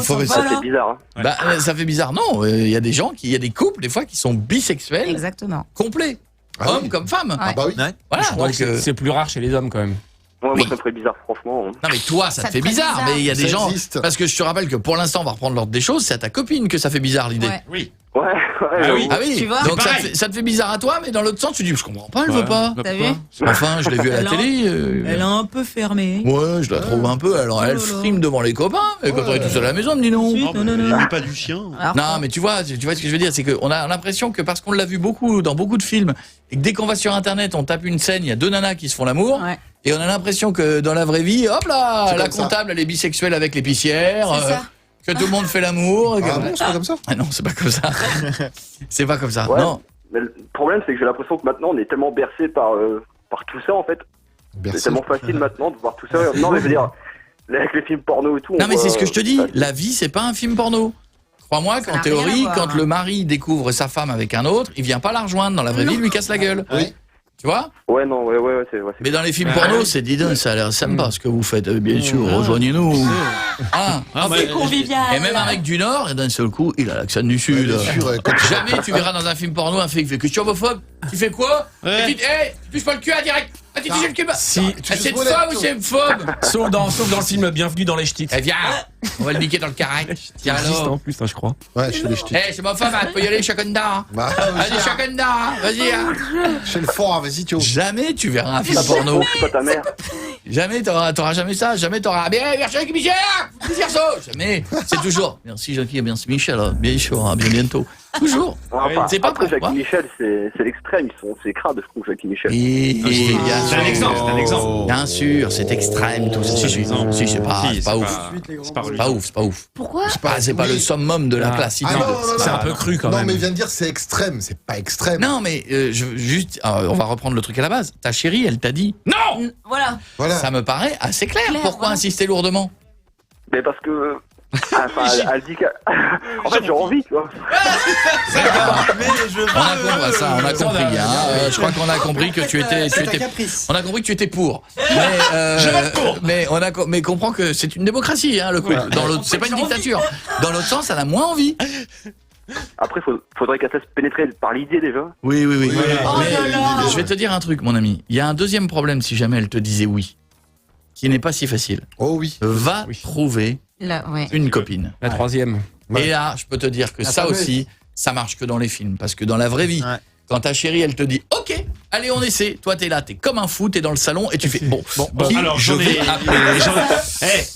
Ça fait bizarre. Hein. Bah, ça fait bizarre. Non, il y a des gens, il y a des couples des fois qui sont bisexuels. Exactement. Complets. Hommes comme femmes. Ah bah oui. Voilà. Je crois Donc, que c'est plus rare chez les hommes quand même. Ouais, moi, ça me ferait bizarre, franchement. Non mais toi, ça te fait bizarre. Mais il y a des gens. Parce que je te rappelle que pour l'instant, on va reprendre l'ordre des choses. C'est à ta copine que ça fait bizarre l'idée. Oui. Ah oui. Tu vois. Donc ça te fait bizarre à toi, mais dans l'autre sens, tu dis, je comprends pas, elle veut pas. T'as vu? Enfin, je l'ai vu à la télé. Elle a un peu fermé. Ouais, je la trouve un peu. Alors elle frime devant les copains, et quand on est tout seul à la maison, elle me dit non. Non, pas du chien. Non, mais tu vois ce que je veux dire, c'est qu'on a l'impression que parce qu'on l'a vu beaucoup dans beaucoup de films, et que dès qu'on va sur Internet, on tape une scène, il y a 2 nanas qui se font l'amour. Ouais. Et on a l'impression que dans la vraie vie, hop là, la comptable, elle est bisexuelle avec l'épicière. C'est ça. Que tout le monde fait l'amour. Ah bon, c'est pas comme ça? Ah non, c'est pas comme ça. C'est pas comme ça. Ouais, non. Mais le problème, c'est que j'ai l'impression que maintenant, on est tellement bercé par tout ça, en fait. C'est tellement facile maintenant de voir tout ça. Non, mais je veux dire, avec les films porno et tout. Non, mais c'est ce que je te dis. La vie, c'est pas un film porno. Crois-moi qu'en théorie, quand le mari découvre sa femme avec un autre, il vient pas la rejoindre. Dans la vraie vie, il lui casse la gueule. Oui. Tu vois? Ouais, non, ouais, c'est vrai. Mais dans les films porno, c'est dis donc, ça a l'air sympa ce que vous faites. Bien sûr, rejoignez-nous. C'est convivial. Et même un mec du Nord, et d'un seul coup, il a l'accent du Sud. Bien sûr, Jamais tu verras dans un film porno un fait que tu es homophobe. Tu fais quoi? Tu touches pas le cul à direct. Tu touches le cul. Si, c'est une femme ou c'est une phobe? Sauf dans le film Bienvenue dans les ch'tis. Eh viens, on va le niquer dans le carré. Tiens alors. En plus, je crois. Ouais, chez les ch'tis. Eh, c'est ma femme, elle peut y aller chacun d'art. Vas-y, chacun d'art. Vas-y. Chez le fort, vas-y, Thio. Jamais tu verras un film porno. C'est pas ta mère. Jamais t'auras jamais ça. Jamais t'auras. Bien, merci avec Michel. Petit garçon. Jamais. C'est toujours. Merci Jackie, merci Michel. Bien sûr, à bien bientôt. Toujours. C'est pas après, pourquoi. Jackie Michel, c'est l'extrême. C'est crade, je trouve, Jackie Michel. C'est un exemple. Bien sûr, c'est extrême tout ça. Si, c'est pas ouf. C'est pas ouf. Pourquoi? C'est pas le summum de la classe. C'est un peu cru quand même. Non, mais il vient de dire c'est extrême, c'est pas extrême. Non, mais juste, on va reprendre le truc à la base. Ta chérie, elle t'a dit non. Voilà. Ça me paraît assez clair. Pourquoi insister lourdement? Mais parce que. Enfin, elle dit que. En fait, j'ai envie, tu vois. On a compris. Je crois qu'on a compris que tu étais. On a compris que tu étais pour. Mais mais comprends que c'est une démocratie, le coup. Dans l'autre, c'est pas une dictature. Dans l'autre sens, elle a moins envie. Après, faudrait qu'elle se laisse pénétrer par l'idée déjà. Oui. Mais je vais te dire un truc, mon ami. Il y a un deuxième problème si jamais elle te disait oui, qui n'est pas si facile. Oh oui. Va trouver une copine. La troisième. Et là, je peux te dire que ça aussi, ça marche que dans les films. Parce que dans la vraie vie, Quand ta chérie, elle te dit « Ok, allez, on essaie ». Toi, t'es là, t'es comme un fou, t'es dans le salon et tu fais « Bon, qui alors, je vais appeler ?»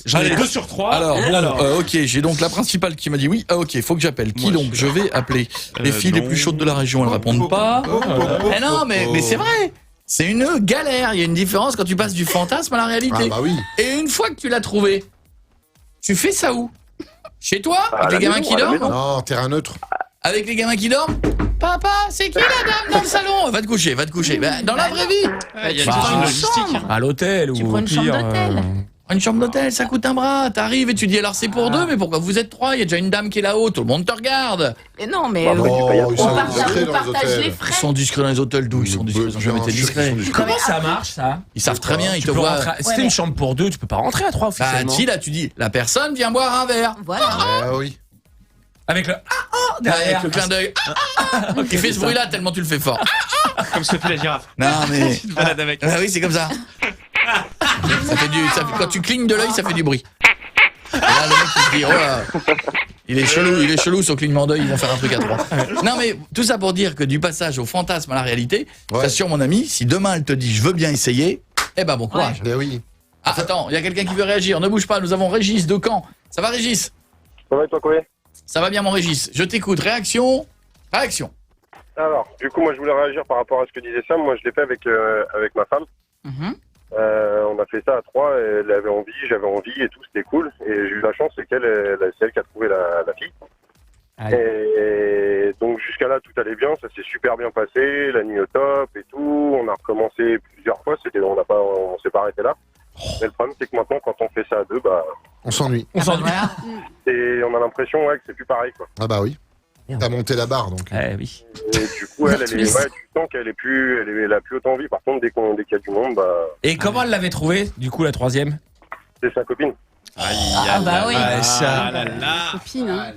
J'en ai 2 sur 3. Alors, ok, j'ai donc la principale qui m'a dit oui. Ah, ok, faut que j'appelle. Qui donc je vais appeler. Les filles les plus chaudes de la région, elles répondent pas. Mais non, mais c'est vrai. C'est une galère. Il y a une différence quand tu passes du fantasme à la réalité. Ah bah oui. Et une fois que tu l'as trouvé, tu fais ça où? Chez toi, avec les gamins qui dorment? Non, terrain neutre. Avec les gamins qui dorment? Papa, c'est qui la dame dans le salon? Va te coucher, va te coucher. Bah, dans la vraie vie. Il y a toute une logistique. À l'hôtel Tu ou prends au une chambre pire, d'hôtel. Une chambre d'hôtel, ça coûte un bras. T'arrives et tu dis alors c'est pour 2, mais pourquoi vous êtes 3? Il y a déjà une dame qui est là-haut, tout le monde te regarde. Mais non, mais Oh, ils sont on discrets dans les partage les hôtels. Ils frais. sont discrets dans les hôtels d'où? Ils sont discrets, ils ont jamais été discrets. Comment ça marche ça? Ils savent très bien, ils Tu te peux voient. rentrer à- Si t'es une chambre pour 2, tu peux pas rentrer à 3 Bah, officiellement. si, là, tu dis, la personne vient boire un verre. Voilà. Ah oui. Avec le derrière. Avec le clin d'œil. Il fait ce bruit-là tellement tu le fais fort. Comme ce que fait la girafe. Non, mais. Tu te balades avec. Ah oui, c'est comme ça. Quand tu clignes de l'œil, ça fait du bruit. Et là, le mec, il se dit, oh là, il est chelou, son clignement d'œil, ils vont faire un truc à 3. Non, mais tout ça pour dire que du passage au fantasme à la réalité, t'assure mon ami, si demain elle te dit, je veux bien essayer, eh ben bon courage. Ben oui. Ah, attends, il y a quelqu'un qui veut réagir, ne bouge pas, nous avons Régis de Caen. Ça va, Régis? Ça va et toi, Koé? Ça va bien, mon Régis. Je t'écoute. Réaction. Alors, du coup, moi, je voulais réagir par rapport à ce que disait Sam. Moi, je l'ai fait avec ma femme. On a fait ça à 3, elle avait envie, j'avais envie et tout, c'était cool. Et j'ai eu la chance, c'est c'est elle qui a trouvé la fille. Et donc jusqu'à là, tout allait bien, ça s'est super bien passé, la nuit au top et tout. On a recommencé plusieurs fois, on s'est pas arrêté là. Mais le problème, c'est que maintenant, quand on fait ça à 2, bah... On s'ennuie. On s'ennuie. Et on a l'impression que c'est plus pareil, quoi. Ah bah oui. T'as monté la barre, donc. Eh oui. Et du coup, tu sens qu'elle a plus autant envie. Par contre, dès qu'il y a du monde, bah... Et comment elle l'avait trouvé, du coup, la troisième? C'est sa copine. Ah bah oui. Copine, hein.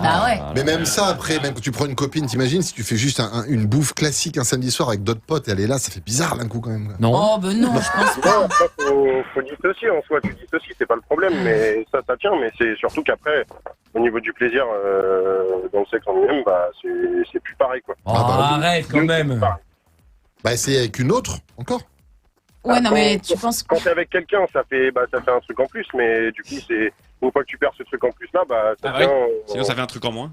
Bah ouais. Mais même ça, après, même quand tu prends une copine, t'imagines si tu fais juste une bouffe classique un samedi soir avec d'autres potes et elle est là, ça fait bizarre d'un coup quand même. Non. Oh bah non, je pense pas. Faut dissocier en soi, tu dissocies, c'est pas le problème, mais ça tient, mais c'est surtout qu'après, au niveau du plaisir dans le sexe en lui-même, bah c'est plus pareil, quoi. Oh, arrête quand même. Bah c'est avec une autre, encore. Ouais, non mais tu penses... Quand t'es avec quelqu'un, ça fait un truc en plus, mais du coup, c'est... Une fois que tu perds ce truc en plus là, bah ça vient... Sinon ça fait un truc en moins.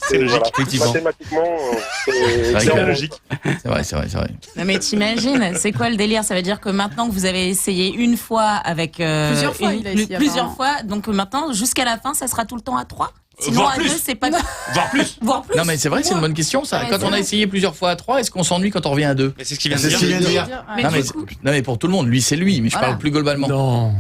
C'est logique, effectivement. Mathématiquement, C'est la logique. C'est vrai. Non mais t'imagines, c'est quoi le délire? Ça veut dire que maintenant que vous avez essayé une fois avec... Plusieurs fois, il a essayé, plusieurs fois, donc maintenant, jusqu'à la fin, ça sera tout le temps à 3? Sinon Voire à plus. 2, c'est pas... Voire plus. Voire plus. Non, mais c'est vrai, c'est une bonne question, ça. Ouais, Quand c'est on a vrai. essayé plusieurs fois à 3, est-ce qu'on s'ennuie quand on revient à 2? Mais c'est ce qu'il vient de C'est ce qu'il vient de dire. dire. Mais non, du mais, coup- pour tout le monde, lui c'est lui, mais je Voilà. parle plus globalement. Non.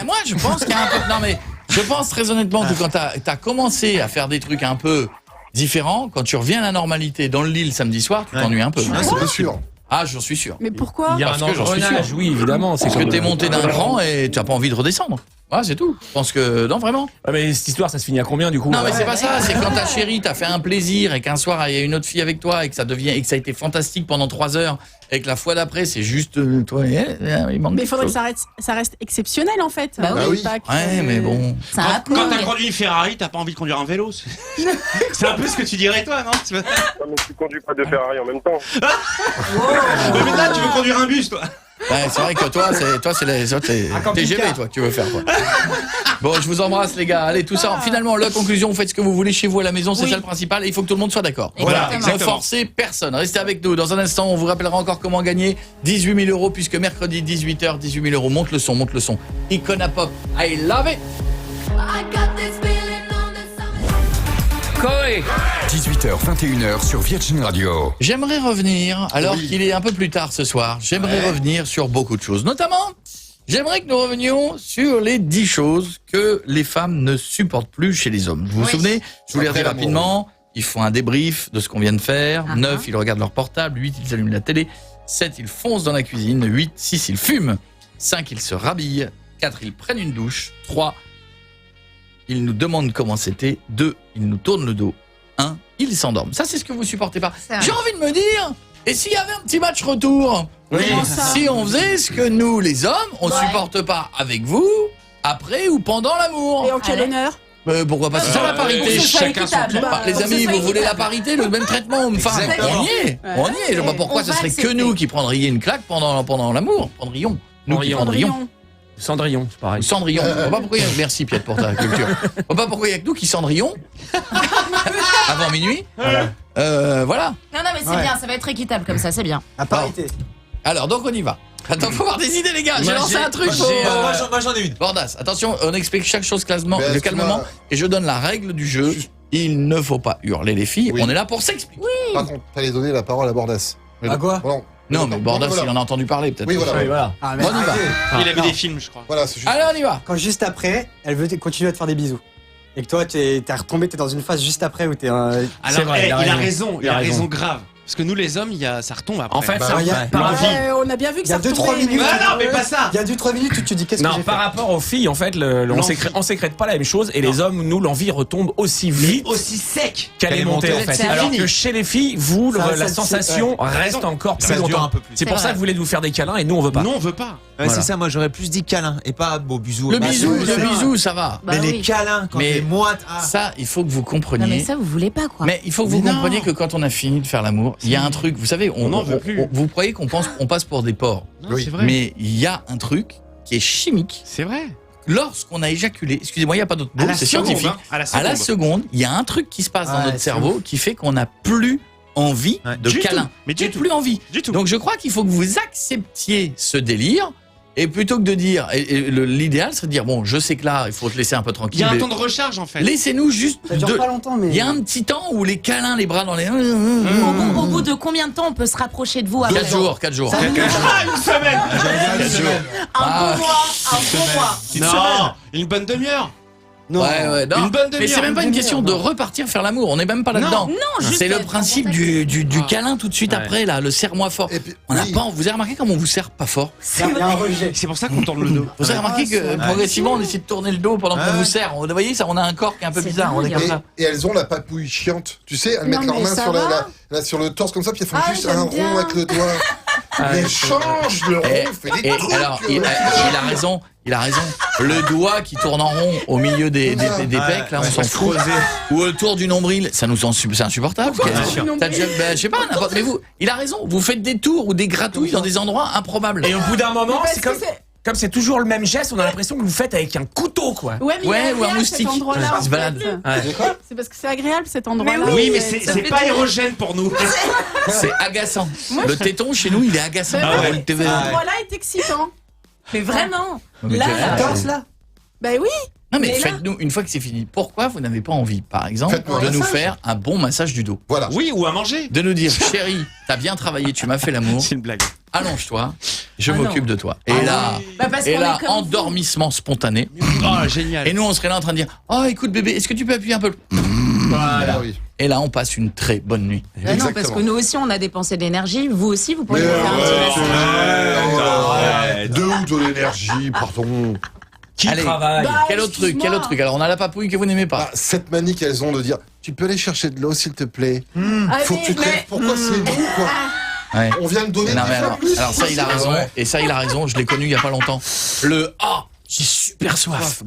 Moi, je pense qu'il y a un peu... Non, mais je pense très honnêtement que quand t'as commencé à faire des trucs un peu différents, quand tu reviens à la normalité dans le lit le samedi soir, tu t'ennuies un peu. Ah, c'est pas sûr. Ah, j'en suis sûr. Mais pourquoi? Il y a Parce un que j'en suis engrenage, sûr. oui, évidemment. Parce que t'es monté d'un cran et tu n'as pas envie de redescendre. Ouais, c'est tout. Je pense que... Non, vraiment. Ah, mais cette histoire, ça se finit à combien, du coup? Non, mais c'est pas ça. C'est quand ta chérie t'a fait un plaisir et qu'un soir, il y a une autre fille avec toi et que ça a été fantastique pendant 3 heures et que la fois d'après, c'est juste toi et elle. Il manque Mais il quelque faudrait que chose. ça reste exceptionnel en fait. Bah oui. Pas que- Ouais, mais bon. C'est un Quand t'as conduit une Ferrari, t'as pas envie de conduire un vélo. C'est un peu ce que tu dirais toi, non? Non, mais tu conduis pas de Ferrari en même temps. Mais maintenant tu veux conduire un bus, toi. Ouais, c'est vrai que toi, c'est TGV, toi, que tu veux faire, quoi. Bon, je vous embrasse, les gars. Allez, tout ça. Finalement, la conclusion, vous faites ce que vous voulez chez vous à la maison, c'est Oui. ça le principal. Et il faut que tout le monde soit d'accord. Voilà, Ne exactement. forcez personne. Restez avec nous. Dans un instant, on vous rappellera encore comment gagner 18 000 euros, puisque mercredi, 18h, 18 000 euros. Monte le son. Icona Pop, I love it. Coé. 18h, 21h sur Virgin Radio. J'aimerais revenir, alors Oui. qu'il est un peu plus tard ce soir, revenir sur beaucoup de choses. Notamment, j'aimerais que nous revenions sur les 10 choses que les femmes ne supportent plus chez les hommes. Vous vous souvenez? Je vous les redis Après l'amour. rapidement. Ils font un débrief de ce qu'on vient de faire. Ah. 9, ils regardent leur portable. 8, ils allument la télé. 7, ils foncent dans la cuisine. 8, 6, ils fument. 5, ils se rhabillent. 4, ils prennent une douche. 3, ils nous demandent comment c'était. 2, ils nous tournent le dos. 1, ils s'endorment. Ça, c'est ce que vous supportez pas. C'est vrai. J'ai envie de me dire, et s'il y avait un petit match retour? Comment ça? Si on faisait ce que nous, les hommes, on Ouais. supporte pas avec vous, après ou pendant l'amour? Et en quel Allez. honneur? Pourquoi pas? C'est ça la parité. Chacun son tour. Les amis, vous voulez la parité, le même traitement enfin, on y est. Je sais pas pourquoi ce serait que nous qui prendrions une claque pendant l'amour. Prendrions. Nous qui prendrions. Cendrillon, c'est pareil. Cendrillon. Je vois pas pourquoi merci Pierre pour ta culture. Je vois pas pourquoi il y a que nous qui cendrillons avant minuit. Voilà. Non, mais c'est bien, ça va être équitable comme ça, c'est bien. À parité. Alors, donc on y va. Attends, faut avoir des idées, les gars. J'ai lancé un truc. Moi, j'en ai une. Bordas, attention, on explique chaque chose calmement et je donne la règle du jeu. Il ne faut pas hurler les filles. On est là pour s'expliquer. Par contre, fallait donner la parole à Bordas. À quoi? Non, mais Bordas, il en a entendu parler peut-être. Oui, voilà. Ah, on y va. Il a vu des films, je crois. Voilà, c'est juste. Allez, on y va. Quand juste après, elle veut continuer à te faire des bisous. Et que toi, t'es retombé, t'es dans une phase juste après où t'es un. Alors, vrai, il a raison grave. Parce que nous, les hommes, ça retombe après. En fait, on a bien vu que Il y a ça 2-3 minutes. Non, mais pas ça. Il y a 2-3 minutes où tu te dis qu'est-ce que j'ai fait. Non, par rapport aux filles, en fait, on sécrète pas la même chose et les hommes, nous, l'envie retombe aussi vite, aussi sec qu'elle est montée en fait. Alors que chez les filles, vous, la sensation reste encore plus longtemps. un peu plus. C'est pour ça que vous voulez nous faire des câlins et nous, on veut pas. Non, on veut pas. Ouais, c'est ça, moi j'aurais plus dit câlin et pas beau bisou. Le bisou, ça va. Mais les câlins, quand les moites. Ça, il faut que vous compreniez. Non, mais ça, vous voulez pas, quoi. Mais il faut que vous compreniez que quand on a fini de faire l'amour, il y a un truc, vous savez, vous croyez qu'on passe pour des porcs. C'est vrai. Mais il y a un truc qui est chimique. C'est vrai. Lorsqu'on a éjaculé, excusez-moi, il n'y a pas d'autre mot, c'est scientifique. À la seconde, il y a un truc qui se passe dans notre cerveau qui fait qu'on n'a plus envie de câlin. Mais du tout. Plus envie. Du tout. Donc je crois qu'il faut que vous acceptiez ce délire. Et plutôt que de dire, l'idéal serait de dire, bon, je sais que là, il faut te laisser un peu tranquille. Il y a un temps de recharge en fait. Laissez-nous juste. Ça dure pas longtemps, mais. Il y a un petit temps où les câlins, les bras dans les. Au bout de combien de temps on peut se rapprocher de vous après 4 jours. Une semaine. Un bon mois. Non, une bonne demi-heure. Non. Ouais, non. Une bonne demi-heure. Mais c'est même pas une question de repartir faire l'amour. On n'est même pas là-dedans. Non, juste c'est le principe du câlin tout de suite après, là, le serre-moi fort. Et puis, On n'a pas. Vous avez remarqué comment on vous serre pas fort? Il y a un rejet. C'est pour ça qu'on tourne le dos. Vous avez remarqué que progressivement on essaie de tourner le dos pendant qu'on vous serre. Vous voyez ça, on a un corps qui est un peu bizarre. On est comme ça. Et elles ont la papouille chiante. Tu sais, elles mettent leurs mains sur le torse comme ça, puis elles font juste un rond avec le doigt. Mais change le rond, fais des trucs. Alors, il a raison. Le doigt qui tourne en rond au milieu des pecs, là, on s'en fout. Ou autour du nombril, c'est insupportable. Je sais pas, n'importe. Mais vous, il a raison. Vous faites des tours ou des gratouilles dans des endroits improbables. Et au bout d'un moment, c'est comme c'est toujours le même geste, on a l'impression que vous faites avec un couteau, quoi. Ouais, mais ou un moustique. Il se balade. C'est parce que c'est agréable cet endroit-là. Oui, mais c'est pas érogène pour nous. C'est agaçant. Le téton chez nous, il est agaçant. Cet endroit-là est excitant. Mais vraiment. La torse là. Bah oui. Non mais faites-nous, une fois que c'est fini, pourquoi vous n'avez pas envie, par exemple, de nous faire un bon massage du dos? Voilà. Oui, ou à manger. De nous dire, chérie, t'as bien travaillé, tu m'as fait l'amour. C'est une blague. Allonge-toi, je m'occupe de toi. Et là, endormissement spontané. Oh, génial. Et nous, on serait là en train de dire, oh écoute bébé, est-ce que tu peux appuyer un peu? Voilà. Et là, on passe une très bonne nuit. Non, parce que nous aussi, on a dépensé de l'énergie. Vous aussi, vous pourriez faire un petit massage. De où de l'énergie, pardon. Qui travaille? Quel autre truc? Alors, on a la papouille que vous n'aimez pas. Cette manie qu'elles ont de dire, tu peux aller chercher de l'eau, s'il te plaît. Faut que tu te lèves. Pourquoi c'est nous, quoi? Ouais. On vient de donner alors ça, il a raison. Et ça, il a raison. Je l'ai connu il y a pas longtemps. J'ai super soif.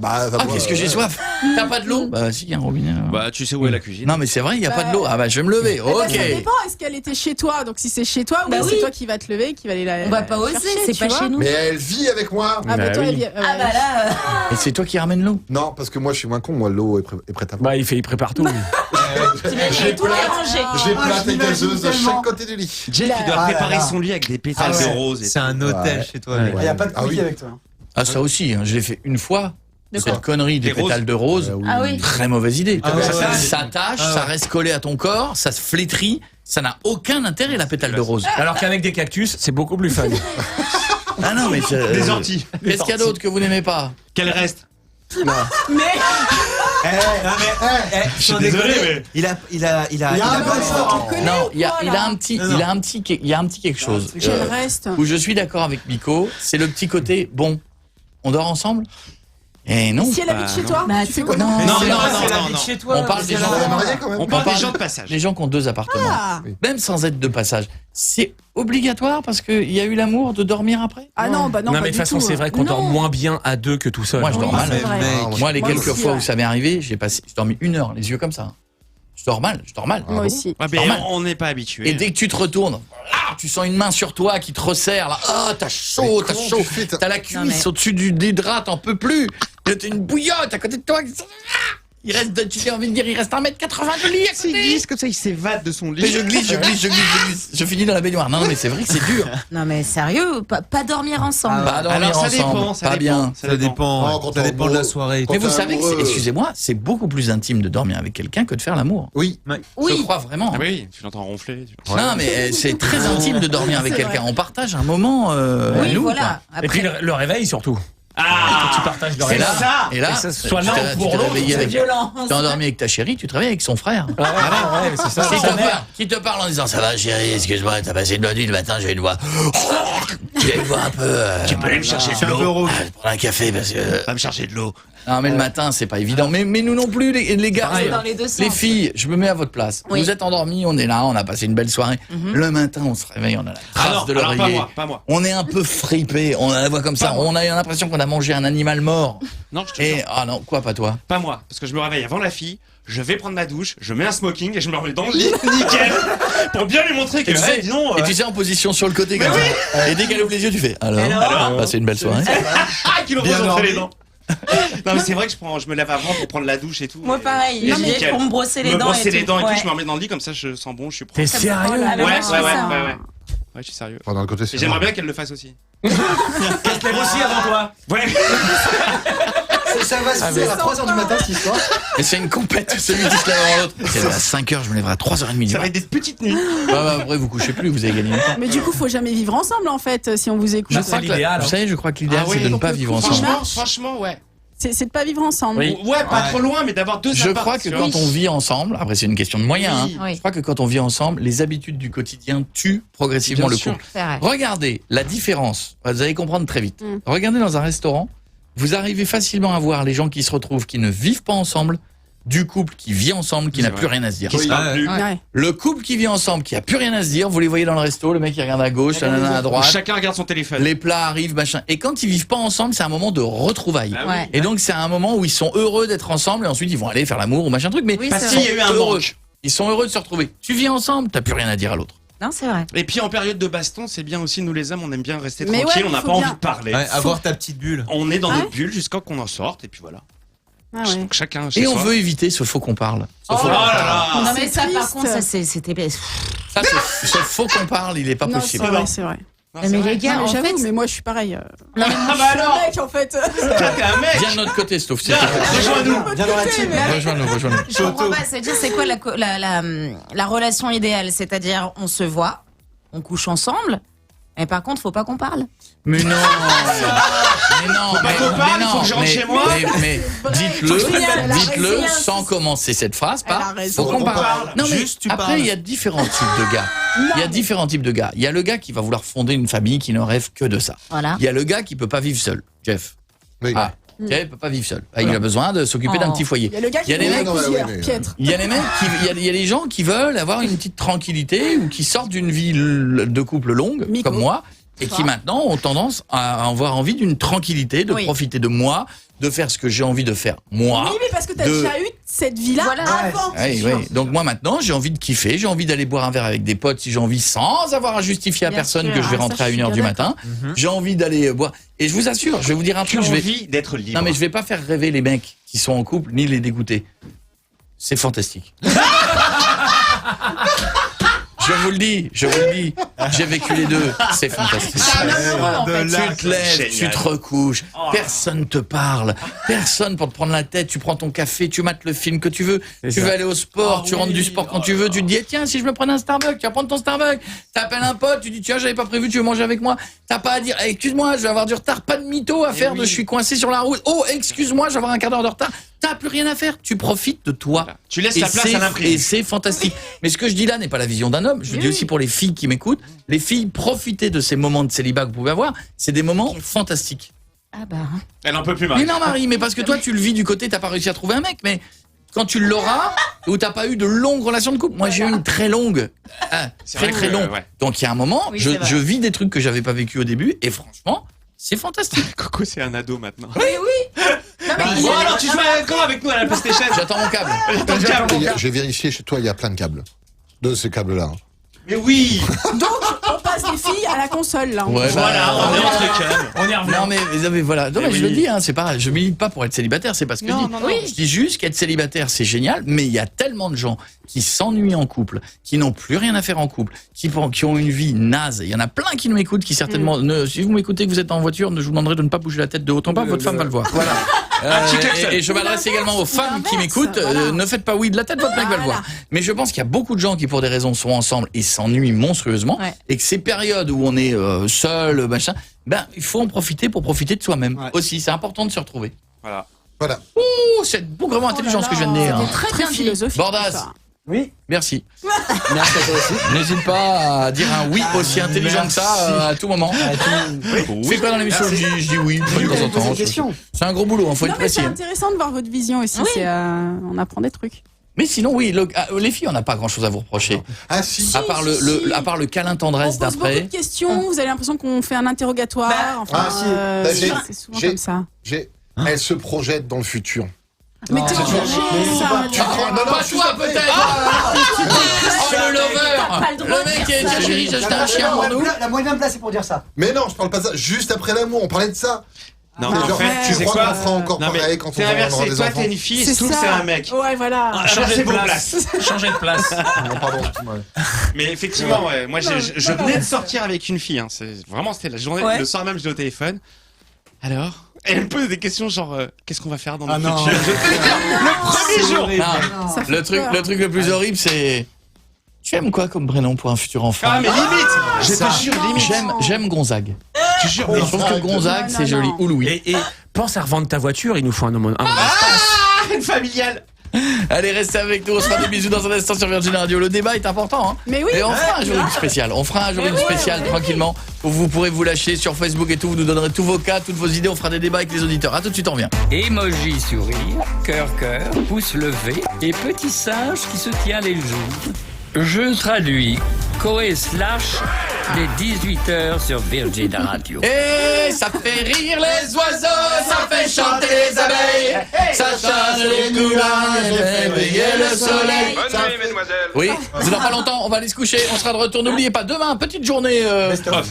Qu'est-ce que j'ai soif? T'as pas de l'eau? Bah si, il y a un robinet. Bah tu sais où est la cuisine. Non mais c'est vrai, il y a pas de l'eau. Ah bah je vais me lever. Ok. Ça dépend. Est-ce qu'elle était chez toi? Donc si c'est chez toi, c'est toi qui va te lever, qui va aller la. On va pas oser, c'est pas chez nous. Mais elle vit avec moi. Ah bah toi, elle vit. Ah bah là. Et c'est toi qui ramènes l'eau? Non, parce que moi je suis moins con. Moi l'eau est prête à moi. Bah il prépare tout. J'ai plein de gazeuses de chaque côté du lit. Jeff, il doit préparer son lit avec des pétales de rose. C'est un hôtel chez toi. Il y a pas de couilles avec toi. Ah ça aussi, je l'ai fait une fois. Cette connerie des pétales de rose, très mauvaise idée. Ça tâche, ça reste collé à ton corps, ça se flétrit, ça n'a aucun intérêt la pétale de rose. Alors qu'avec des cactus, c'est beaucoup plus fun. Ah non mais des orties. Qu'est-ce qu'il y a d'autre que vous n'aimez pas? Qu'elle reste. Non. Je suis désolé, mais il a un petit quelque chose. Où je suis d'accord avec Miko, c'est le petit côté bon. On dort ensemble? Eh non. Si elle habite chez toi, tu fais quoi? Non, chez toi. On parle des gens On parle des gens de passage. Les gens qui ont 2 appartements. Ah. Même sans être de passage. C'est obligatoire parce qu'il y a eu l'amour de dormir après? Ah non, bah non, Non, pas mais de du toute façon, tout. c'est vrai qu'on dort moins bien à 2 que tout seul. Moi, je dors mal. c'est vrai. Moi, les Moi quelques aussi, fois ouais. où ça m'est arrivé, j'ai dormi 1 heure, les yeux comme ça. Je dors mal. Moi aussi. Ouais, mais on n'est pas habitué. Et dès que tu te retournes, tu sens une main sur toi qui te resserre. Là. Ah, t'as chaud. T'as la cuisse au-dessus des draps, t'en peux plus. T'as une bouillotte à côté de toi. Il reste, tu as envie de dire, il reste 1m80 de lit à côté. Il glisse comme ça, il s'évade de son lit. Mais je glisse. Je finis dans la baignoire. Non, mais c'est vrai que c'est dur. Non mais sérieux, pas dormir ensemble. Pas dormir Alors ça ensemble, dépend, ça pas dépend. bien. Ça dépend. quand Ça t'es dépend de la amoureux. soirée. Mais vous t'es savez que, amoureux. excusez-moi, c'est beaucoup plus intime de dormir avec quelqu'un que de faire l'amour. Oui. Je crois vraiment. Ah oui, tu l'entends ronfler. Non, mais c'est très intime de dormir avec quelqu'un. On partage un moment. Oui, nous, voilà. Et puis Après, le réveil surtout. Ah, Tu partages le Et réveil. là, et là, Et ça soit tu l'un t'es- ou pour tu t'es l'autre, réveillé c'est avec- violent. T'es endormi avec ta chérie, tu te réveilles avec son frère. Ah ouais, c'est ça. Qui te parle en disant ça va chérie, excuse-moi, t'as passé une bonne nuit le matin, j'ai une voix. J'ai une voix un peu. tu peux aller me chercher C'est de un peu l'eau. rouge. Je vais prendre un café parce que. Va me chercher de l'eau. Non, mais le matin, c'est pas évident. Mais nous non plus, les gars. c'est dans les deux sens. Les filles, je me mets à votre place. Oui. Vous êtes endormis, on est là, on a passé une belle soirée. Le matin, on se réveille, on a la trace de alors l'oreiller. pas moi. On est un peu fripé, on a la voix comme ça. On a l'impression qu'on a mangé un animal mort. Non, je te Et jure. ah non, quoi, pas toi? Pas moi, parce que je me réveille avant la fille, je vais prendre ma douche, je mets un smoking et je me remets dans le lit, nickel, pour bien lui montrer que, Et tu sais, disons, et tu sais, en position sur le côté comme ça. Et dès qu'elle ouvre les yeux, tu fais alors, bah, c'est une belle soirée. qu'il Bien ouvre dormi. les dents. Non mais c'est vrai que je me lève avant pour prendre la douche et tout. Moi pareil, Et j'y vais nickel. pour me brosser les Me dents brosser et les tout. dents et Ouais. tout, je me remets dans le lit comme ça je sens bon, je suis propre. T'es sérieux? Oh là là, Ouais, je fais ça. ouais, je suis sérieux. Enfin, dans le côté, Et c'est j'aimerais vrai. bien qu'elle le fasse aussi. Qu'elle te lève aussi avant toi. Ouais. Ça va se faire à 3h du matin cette histoire. Et c'est une compète, celui qui se lève avant l'autre. C'est à 5h, je me lèverai à 3h30 du Ça matin. va être des petites nuits. Après, vous couchez plus, vous avez gagné longtemps. Mais du coup, faut jamais vivre ensemble en fait, si on vous écoute. Je crois que l'idéal, vous savez, je crois que l'idéal, Ah oui, c'est de ne pour pas le vivre coup, ensemble. Franchement, ouais. C'est de pas vivre ensemble. Oui. Ouais, pas trop loin, mais d'avoir deux Je apparts, crois que tu quand vois. on vit ensemble, après c'est une question de moyens, hein, Oui. je crois que quand on vit ensemble, les habitudes du quotidien tuent progressivement Bien le sûr. couple. C'est vrai. Regardez la différence, vous allez comprendre très vite. Mm. Regardez dans un restaurant, vous arrivez facilement à voir les gens qui se retrouvent, qui ne vivent pas ensemble, du couple qui vit ensemble, qui C'est n'a vrai. plus rien à se dire. Qui se parle plus. Ouais. Le couple qui vit ensemble, qui a plus rien à se dire, vous les voyez dans le resto, le mec il regarde à gauche, la nana à droite, Chacun regarde son téléphone. les plats arrivent, machin. Et quand ils vivent pas ensemble, c'est un moment de retrouvailles. Ah Ouais. Et donc c'est un moment où ils sont heureux d'être ensemble et ensuite ils vont aller faire l'amour ou machin truc. Mais Oui, Parce c'est qu'il vrai. y a eu un heureux. manque. Ils sont heureux de se retrouver. Tu vis ensemble, t'as plus rien à dire à l'autre. Non, c'est vrai. Et puis en période de baston, c'est bien aussi, nous les hommes, on aime bien rester Mais tranquille, ouais, on n'a faut pas bien- envie de parler. Ouais, avoir ta petite bulle. On est dans Ah notre bulle jusqu'à qu'on en sorte, et puis voilà. Ah ouais. Donc chacun chez Et on soi. veut éviter ce faux qu'on parle. Ce Oh faux là qu'on parle. là. Non, mais c'est ça, par triste. contre, ça, c'était. Ça, ce faux qu'on parle, il est pas Non, possible. c'est vrai, c'est vrai. Non, Mais c'est vrai. les gars, Non, mais en j'avoue, fait. mais moi je suis pareil. Non, mais Ah bah Je suis alors un mec en fait. T'es un mec. Viens de notre côté, Stouff. Viens, rejoins-nous. Viens dans la team. Rejoins-nous, rejoins-nous. Je comprends pas, c'est-à-dire c'est quoi la relation idéale? C'est-à-dire on se voit, on couche ensemble, mais par contre faut pas qu'on parle. Mais non. Mais non. pas qu'on parle, faut que je rentre chez moi. Mais Elle a dites-le raison. sans commencer cette phrase Elle a par raison. faut qu'on parle. Non mais Juste, tu après parles. il y a différents types de gars. Il y a différents types de gars. Il y a le gars qui va vouloir fonder une famille qui ne rêve que de ça. Voilà. Il y a le gars qui peut pas vivre seul. Jeff. Oui. Ah, Jeff peut pas vivre seul. Ah, il a besoin de s'occuper d'un Oh. petit foyer. Il y a le gars Il y qui a les veut mecs- la cuillère, Ouais, mais, piètre. Il y a les mecs qui, il y a les gens qui veulent avoir une petite tranquillité ou qui sortent d'une vie de couple longue, Mico. comme moi, et qui maintenant ont tendance à avoir envie d'une tranquillité, de Oui. profiter de moi, de faire ce que j'ai envie de faire moi. Oui, mais parce que t'as de- déjà eu cette vie-là Voilà. avant. Oui, oui. Donc moi maintenant j'ai envie de kiffer, j'ai envie d'aller boire un verre avec des potes si j'ai envie sans avoir à justifier à Bien personne sûr. que je vais Ah, ça, rentrer à je suis 1h du bien matin. J'ai envie d'aller boire. Et je vous assure, je vais vous dire un J'ai truc, je vais... envie d'être libre. Non mais je vais pas faire rêver les mecs qui sont en couple ni les dégoûter. C'est fantastique. Je vous le dis, j'ai vécu les deux, c'est fantastique. C'est un amoureux en fait. Tu te lèves, tu Génial. te recouches, personne te parle, personne pour te prendre la tête, tu prends ton café, tu mates le film que tu veux, tu veux aller au sport, tu rentres du sport quand tu veux, tu te dis, eh, tiens, si je me prenais un Starbucks, tu vas prendre ton Starbucks, t'appelles un pote, tu dis, tiens, j'avais pas prévu, tu veux manger avec moi, t'as pas à dire, eh, excuse-moi, je vais avoir du retard, pas de mytho à faire de je suis coincé sur la route, oh, excuse-moi, je vais avoir un quart d'heure de retard, t'as plus rien à faire, tu profites de toi. Tu laisses Et la place c'est- à l'imprévu. Et c'est fantastique. Mais ce que je dis là n'est pas la vision d'un homme. Je le dis aussi pour les filles qui m'écoutent. Les filles, profitez de ces moments de célibat que vous pouvez avoir. C'est des moments fantastiques. Ah bah. Elle en peut plus, Marie. Mais non, Marie, mais parce que toi, tu le vis du côté, t'as pas réussi à trouver un mec, mais quand tu l'auras, ou t'as pas eu de longues relations de couple. Moi, j'ai eu une très longue. Très longue. Ouais. Donc, il y a un moment, Oui, je vis des trucs que j'avais pas vécu au début, et franchement, c'est fantastique. Coco, c'est un ado maintenant. Oui, oui. Non, mais Bon, alors, tu joues quand avec nous à la PlayStation? J'attends mon câble. J'attends le câble. J'ai vérifié chez toi, il y a plein de câbles. De ces câbles-là. Mais oui. Donc, on passe des filles à la console, là. Ouais, Voilà, on est entre câbles. On y revient. Non mais voilà, non, mais oui. je le dis, hein, c'est pas, je milite pas pour être célibataire, c'est pas ce que je dis. Non, non. Je dis juste qu'être célibataire c'est génial, mais il y a tellement de gens qui s'ennuient en couple, qui n'ont plus rien à faire en couple, qui ont une vie naze. Il y en a plein qui nous écoutent, qui certainement, si vous m'écoutez, que vous êtes en voiture, je vous demanderai de ne pas bouger la tête de haut en bas, votre femme va le voir. Voilà. Et je m'adresse également aux femmes qui m'écoutent, ne faites pas oui de la tête, votre mec va le voir. Mais je pense qu'il y a beaucoup de gens qui pour des raisons sont ensemble et s'ennuient monstrueusement, et que ces périodes où on est seul, machin, ben il faut en profiter pour profiter de soi-même aussi. C'est important de se retrouver. Voilà. Ouh, c'est vraiment intelligent ce que je viens de dire. C'était très philosophique. Bordas. Oui. Merci. Merci à toi aussi. N'hésite pas à dire un oui aussi intelligent que ça à tout moment. Fais quoi dans l'émission? Je dis oui, de temps en temps. C'est un gros boulot, il faut être Non, mais c'est précis. intéressant de voir votre vision aussi. Oui. On apprend des trucs. Mais sinon, oui, les filles, on n'a pas grand-chose à vous reprocher. Ah si. À part le câlin tendresse On pose beaucoup d'après. de questions, vous avez l'impression qu'on fait un interrogatoire. Enfin, Ah, si. Bah, c'est souvent comme ça. Elle se projette dans le futur. Mais t'es obligé, ça. Tu prends Pas toi peut-être. Oh le lover. Le mec qui est tiens chérie, j'ai acheté un chien pour nous. La moyenne place, c'est pour dire ça. Mais non, je parle pas de ça. Juste après l'amour, on parlait de ça. Non, Mais mais en genre, fait, tu sais quoi? On fera encore Non, mais pareil quand on c'est aura inversé. des Toi, enfants. t'es une fille, il se trouve que c'est un mec. Ouais, voilà. Changez vos places. Changer de place. Non, pardon. Mais effectivement, ouais, moi, je venais de sortir avec une fille. Hein. C'était la journée. Le soir même, je l'ai au téléphone. Alors? Et elle me pose des questions genre, qu'est-ce qu'on va faire dans le futur? Le premier jour. Non, le truc le plus horrible, c'est. Tu aimes quoi comme prénom pour un futur enfant? Ah, mais limite! Je te jure, limite! J'aime Gonzague. Je te jure, je trouve que Gonzague, c'est joli. Ou Louis. Et pense à revendre ta voiture, il nous faut un moment. Une familiale! Allez, restez avec nous, on se fera des bisous dans un instant sur Virgin Radio. Le débat est important, hein. Mais oui. Et on fera un jour spécial. On fera un jour spécial tranquillement où vous pourrez vous lâcher sur Facebook et tout. Vous nous donnerez tous vos cas, toutes vos idées. On fera des débats avec les auditeurs. À tout de suite, on revient. Emoji sourire, cœur, pouce levé et petit singe qui se tient les joues. Je traduis Coé / les 18h sur Virgin Radio. Et ça fait rire les oiseaux, ça fait chanter les abeilles, ça change les couleurs, ça fait briller le soleil. Bonne nuit, mesdemoiselles. Oui, c'est dans pas longtemps, on va aller se coucher, on sera de retour. N'oubliez pas, demain, petite journée,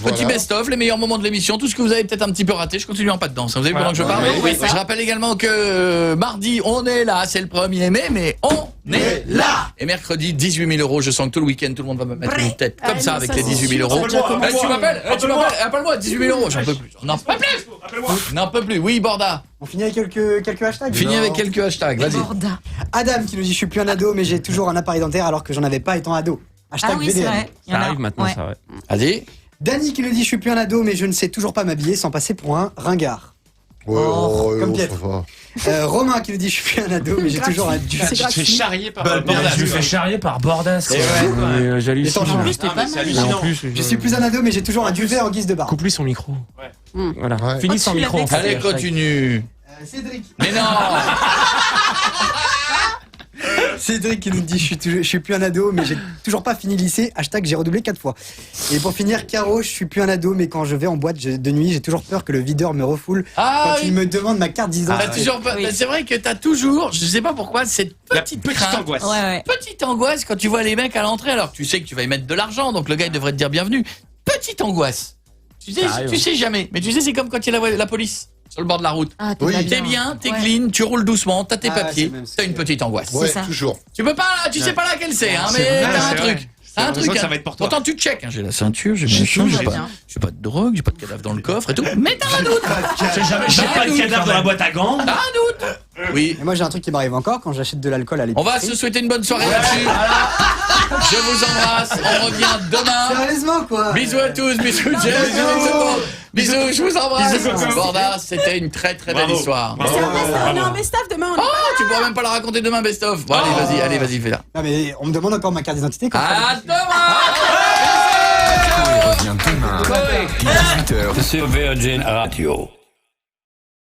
petit best-of, les meilleurs moments de l'émission, tout ce que vous avez peut-être un petit peu raté. Je continue en pas de danse, vous avez vu pendant que je parle. Je rappelle également que mardi, on est là, c'est le 1er mai, mais on est là. Et mercredi, 18 000 €, je sens que tout le week-end, tout le monde va me mettre une tête comme ça avec les 18 000 €. Tu m'appelles, appelle-moi, 18 000 €, j'en peux plus. N'en peux plus. N'en peux plus. Oui, Borda. On finit avec quelques hashtags. Fini avec quelques hashtags, vas-y. Adam qui nous dit je suis plus un ado mais j'ai toujours un appareil dentaire alors que j'en avais pas étant ado. Hashtag oui, c'est VDM. vrai. Ça arrive maintenant, ça, ouais. Vas-y. Danny qui nous dit je suis plus un ado mais je ne sais toujours pas m'habiller sans passer pour un ringard. Comme Pietre. Romain qui nous dit je suis plus un ado mais j'ai toujours un duvet. Tu te fais charrier par Bordas. Je me fais charrier par Bordas. J'hallucine. En plus, t'es pas mal. Je suis plus un ado mais j'ai toujours un duvet en guise de barbe. Coupe-lui son micro. Voilà. Finis son micro. Allez, continue. Cédric. Mais non. Cédric qui nous dit je suis plus un ado mais j'ai toujours pas fini le lycée, hashtag j'ai redoublé 4 fois. Et pour finir, Caro, je suis plus un ado mais quand je vais en boîte de nuit j'ai toujours peur que le videur me refoule quand il me demande ma carte d'identité. C'est vrai que t'as toujours, je sais pas pourquoi, cette petite angoisse. Petite angoisse quand tu vois les mecs à l'entrée alors que tu sais que tu vas y mettre de l'argent donc le gars il devrait te dire bienvenue. Petite angoisse. Tu sais jamais, mais tu sais c'est comme quand il y a la police sur le bord de la route. Ah, t'es bien, t'es clean, tu roules doucement, t'as tes papiers, t'as une petite angoisse. Ouais, toujours. Tu peux pas, tu sais pas laquelle c'est, hein, mais t'as un truc. T'as un truc. Ça va être pour toi. Pourtant tu check, hein, j'ai la ceinture, j'ai pas de drogue, j'ai pas de cadavre dans le coffre et tout. Mais t'as un doute. J'ai pas de cadavre dans la boîte à gants. T'as un doute. Oui. Et moi j'ai un truc qui m'arrive encore quand j'achète de l'alcool à l'épicerie. On va se souhaiter une bonne soirée là-dessus. Je vous embrasse, on revient demain. Sérieusement quoi. Bisous à tous, bisous Jeff, bisous tout le monde. Bisous, je vous embrasse. Bordas, c'était une très très belle histoire. On a un best-of demain. Oh, tu pourras même pas la raconter demain, best-of. Bon, allez, vas-y, fais-la. Non mais on me demande encore ma carte d'identité. À demain. Revient demain, 18h. Sur Virgin Radio.